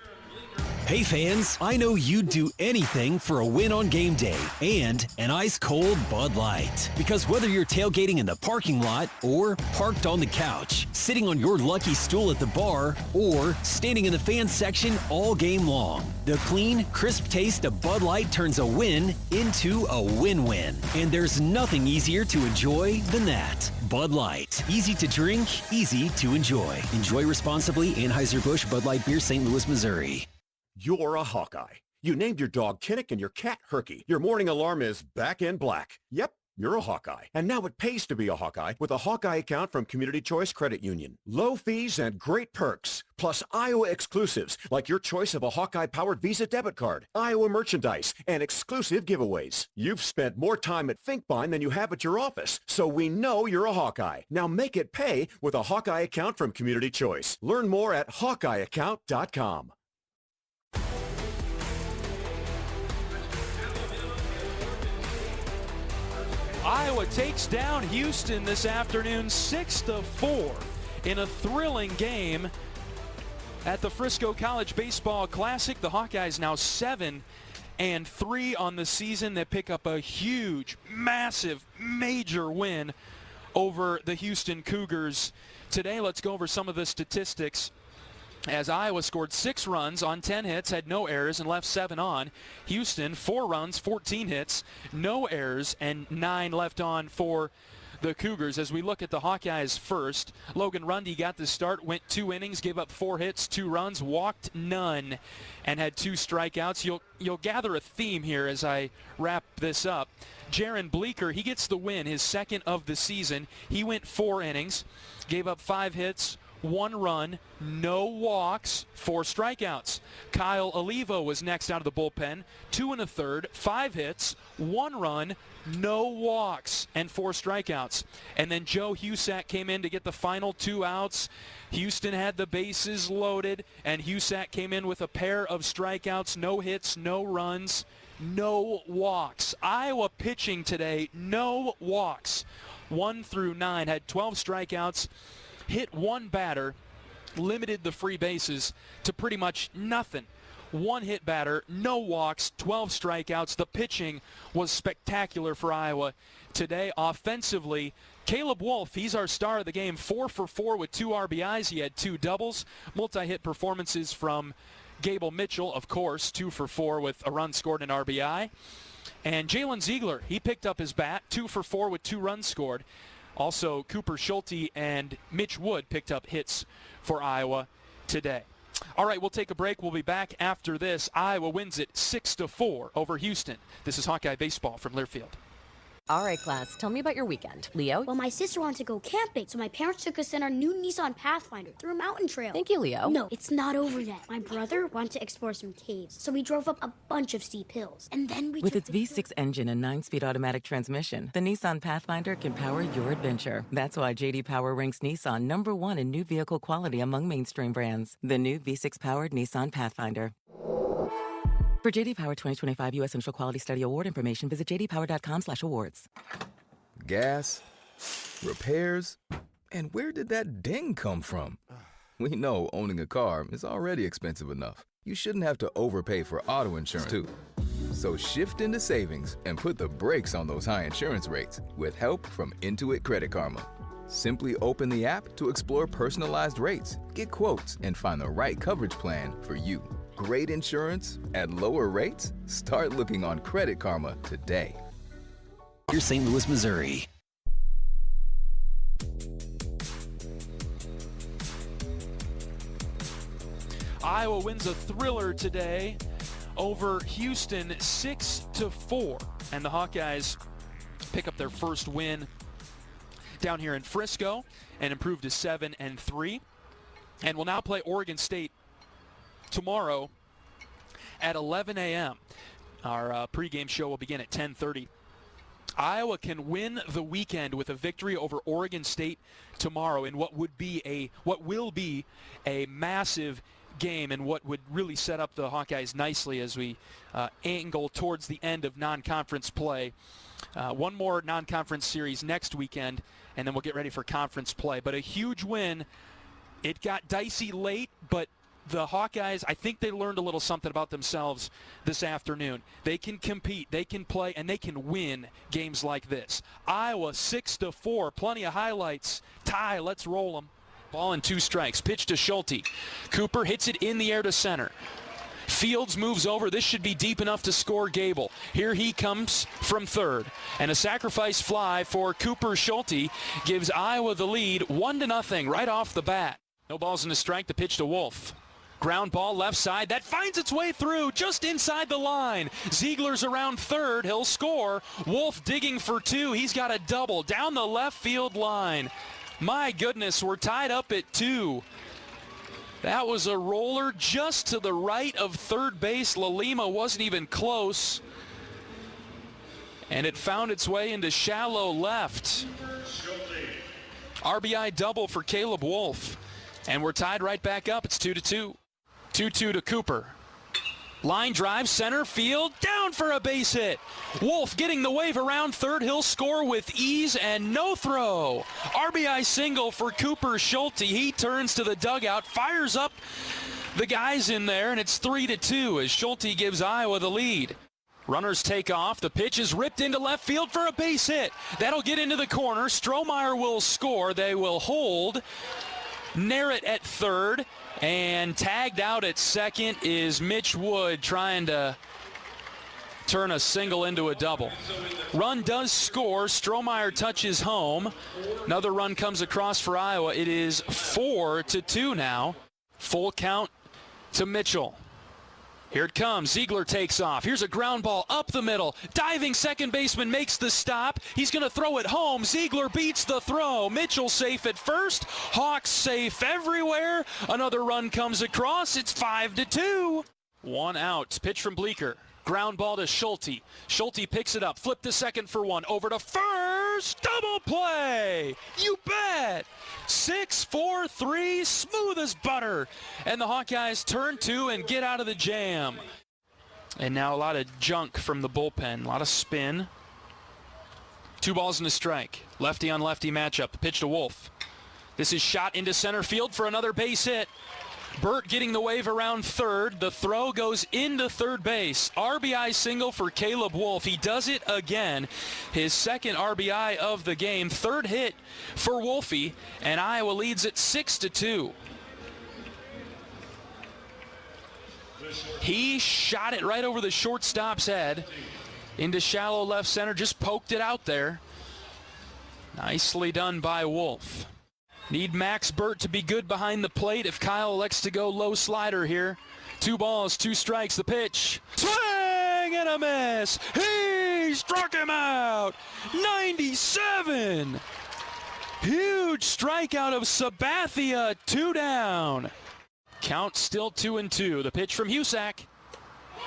Hey fans, I know you'd do anything for a win on game day and an ice-cold Bud Light. Because whether you're tailgating in the parking lot or parked on the couch, sitting on your lucky stool at the bar, or standing in the fan section all game long, the clean, crisp taste of Bud Light turns a win into a win-win. And there's nothing easier to enjoy than that. Bud Light. Easy to drink, easy to enjoy. Enjoy responsibly. Anheuser-Busch Bud Light Beer, St. Louis, Missouri. You're a Hawkeye. You named your dog Kinnick and your cat Herky. Your morning alarm is back in black. Yep, you're a Hawkeye. And now it pays to be a Hawkeye with a Hawkeye account from Community Choice Credit Union. Low fees and great perks. Plus Iowa exclusives like your choice of a Hawkeye-powered Visa debit card, Iowa merchandise, and exclusive giveaways. You've spent more time at Finkbine than you have at your office, so we know you're a Hawkeye. Now make it pay with a Hawkeye account from Community Choice. Learn more at HawkeyeAccount.com. Iowa takes down Houston this afternoon 6-4 in a thrilling game at the Frisco College Baseball Classic. The Hawkeyes now 7-3 on the season. They pick up a huge, massive, major win over the Houston Cougars today. Let's go over some of the statistics. As Iowa scored 6 runs on 10 hits, had no errors, and left 7 on. Houston, 4 runs, 14 hits, no errors, and 9 left on for the Cougars. As we look at the Hawkeyes first, Logan Rundy got the start, went 2 innings, gave up 4 hits, 2 runs, walked none, and had 2 strikeouts. You'll gather a theme here as I wrap this up. Jaron Bleeker, he gets the win, his second of the season. He went 4 innings, gave up 5 hits, 1 run, no walks, 4 strikeouts. Kyle Olivo was next out of the bullpen, 2 1/3, 5 hits, 1 run, no walks, and 4 strikeouts. And then Joe Husak came in to get the final 2 outs. Houston had the bases loaded, and Husak came in with a pair of strikeouts, no hits, no runs, no walks. Iowa pitching today, no walks. 1 through 9, had 12 strikeouts, hit 1 batter, limited the free bases to pretty much nothing. 1 hit batter, no walks, 12 strikeouts. The pitching was spectacular for Iowa today. Offensively, Caleb Wolf, he's our star of the game, 4 for 4 with 2 RBIs. He had 2 doubles, multi-hit performances from Gable Mitchell, of course, 2 for 4 with a run scored and RBI. And Jalen Ziegler, he picked up his bat, 2 for 4 with 2 runs scored. Also, Cooper Schulte and Mitch Wood picked up hits for Iowa today. All right, we'll take a break. We'll be back after this. Iowa wins it 6-4 over Houston. This is Hawkeye Baseball from Learfield. All right, class, tell me about your weekend. Leo? Well, my sister wanted to go camping, so my parents took us in our new Nissan Pathfinder through a mountain trail. Thank you, Leo. No, it's not over yet. My brother wanted to explore some caves, so we drove up a bunch of steep hills. And then we With its V6 engine and 9-speed automatic transmission, the Nissan Pathfinder can power your adventure. That's why J.D. Power ranks Nissan #1 in new vehicle quality among mainstream brands. The new V6-powered Nissan Pathfinder. For J.D. Power 2025 U.S. Central Quality Study Award information, visit jdpower.com/awards. Gas, repairs, and where did that ding come from? We know owning a car is already expensive enough. You shouldn't have to overpay for auto insurance, too. So shift into savings and put the brakes on those high insurance rates with help from Intuit Credit Karma. Simply open the app to explore personalized rates, get quotes, and find the right coverage plan for you. Great insurance at lower rates? Start looking on Credit Karma today. Here's St. Louis, Missouri. Iowa wins a thriller today over Houston 6-4. And the Hawkeyes pick up their first win down here in Frisco and improve to 7-3. And will now play Oregon State tomorrow at 11 a.m. Our pregame show will begin at 10:30. Iowa can win the weekend with a victory over Oregon State tomorrow in what will be a massive game and what would really set up the Hawkeyes nicely as we angle towards the end of non-conference play. One more non-conference series next weekend, and then we'll get ready for conference play. But a huge win. It got dicey late, but the Hawkeyes, I think they learned a little something about themselves this afternoon. They can compete, they can play, and they can win games like this. Iowa 6-4, plenty of highlights. Ty, let's roll them. Ball and 2 strikes. Pitch to Schulte. Cooper hits it in the air to center. Fields moves over. This should be deep enough to score Gable. Here he comes from third. And a sacrifice fly for Cooper Schulte gives Iowa the lead 1-0 right off the bat. No balls in the strike. The pitch to Wolf. Ground ball left side. That finds its way through just inside the line. Ziegler's around third. He'll score. Wolf digging for 2. He's got a double down the left field line. My goodness, we're tied up at 2. That was a roller just to the right of third base. Lalima wasn't even close. And it found its way into shallow left. RBI double for Caleb Wolf. And we're tied right back up. It's 2-2. 2-2 to Cooper. Line drive, center field, down for a base hit. Wolf getting the wave around third. He'll score with ease and no throw. RBI single for Cooper Schulte. He turns to the dugout, fires up the guys in there, and it's 3-2 as Schulte gives Iowa the lead. Runners take off. The pitch is ripped into left field for a base hit. That'll get into the corner. Strohmeyer will score. They will hold. Narrett at third, and tagged out at second is Mitch Wood trying to turn a single into a double. Run does score. Strohmeyer touches home. Another run comes across for Iowa. It is 4-2 now. Full count to Mitchell. Here it comes. Ziegler takes off. Here's a ground ball up the middle. Diving second baseman makes the stop. He's going to throw it home. Ziegler beats the throw. Mitchell safe at first. Hawks safe everywhere. Another run comes across. It's 5-2. 1 out. Pitch from Bleeker. Ground ball to Schulte. Schulte picks it up. Flip to second for 1. Over to first. Double play. You bet. 6-4-3. Smooth as butter. And the Hawkeyes turn 2 and get out of the jam. And now a lot of junk from the bullpen. A lot of spin. 2 balls and a strike. Lefty on lefty matchup. The pitch to Wolf. This is shot into center field for another base hit. Burt getting the wave around third. The throw goes into third base. RBI single for Caleb Wolf. He does it again. His second RBI of the game. Third hit for Wolfie, and Iowa leads it 6-2. He shot it right over the shortstop's head into shallow left center. Just poked it out there. Nicely done by Wolf. Need Max Burt to be good behind the plate if Kyle elects to go low slider here. 2 balls, 2 strikes, the pitch. Swing and a miss. He struck him out. 97. Huge strikeout of Sabathia. 2 down. Count still 2-2. The pitch from Husak.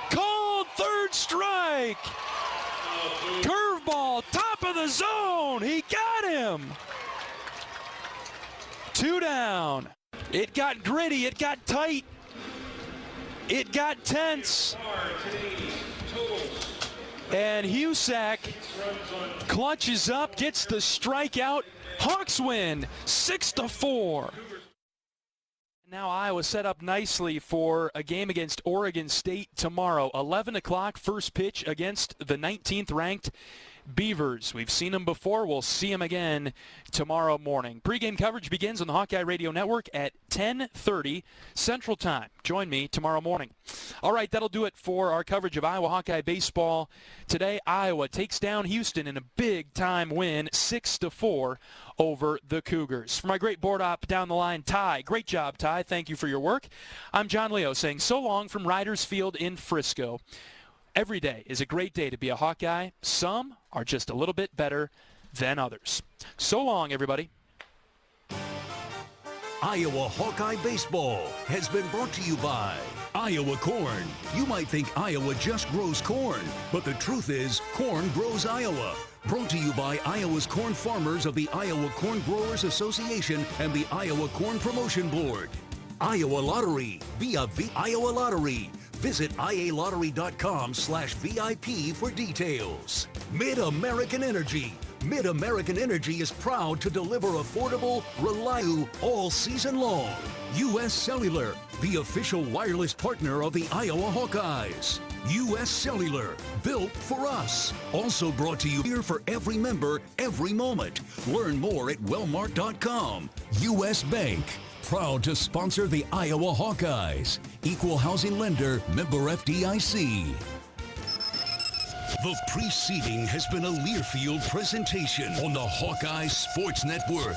Called third strike. Curveball, top of the zone. He got him. 2 down. It got gritty. It got tight. It got tense. And Husak clutches up, gets the strikeout. Hawks win 6-4. Now Iowa set up nicely for a game against Oregon State tomorrow. 11 o'clock, first pitch against the 19th ranked Beavers. We've seen them before. We'll see them again tomorrow morning. Pre-game coverage begins on the Hawkeye Radio Network at 10:30 Central Time. Join me tomorrow morning. All right, that'll do it for our coverage of Iowa Hawkeye baseball. Today, Iowa takes down Houston in a big-time win, 6-4 over the Cougars. For my great board op down the line, Ty. Great job, Ty. Thank you for your work. I'm John Leo saying so long from Riders Field in Frisco. Every day is a great day to be a Hawkeye. Some are just a little bit better than others. So long, everybody. Iowa Hawkeye Baseball has been brought to you by Iowa Corn. You might think Iowa just grows corn, but the truth is corn grows Iowa. Brought to you by Iowa's corn farmers of the Iowa Corn Growers Association and the Iowa Corn Promotion Board. Iowa Lottery. Be a Iowa Lottery. Visit ialottery.com/VIP for details. Mid-American Energy. Mid-American Energy is proud to deliver affordable, reliable all season long. U.S. Cellular, the official wireless partner of the Iowa Hawkeyes. U.S. Cellular, built for us. Also brought to you here for every member, every moment. Learn more at wellmart.com. U.S. Bank, proud to sponsor the Iowa Hawkeyes. Equal housing lender, member FDIC. The preceding has been a Learfield presentation on the Hawkeye Sports Network.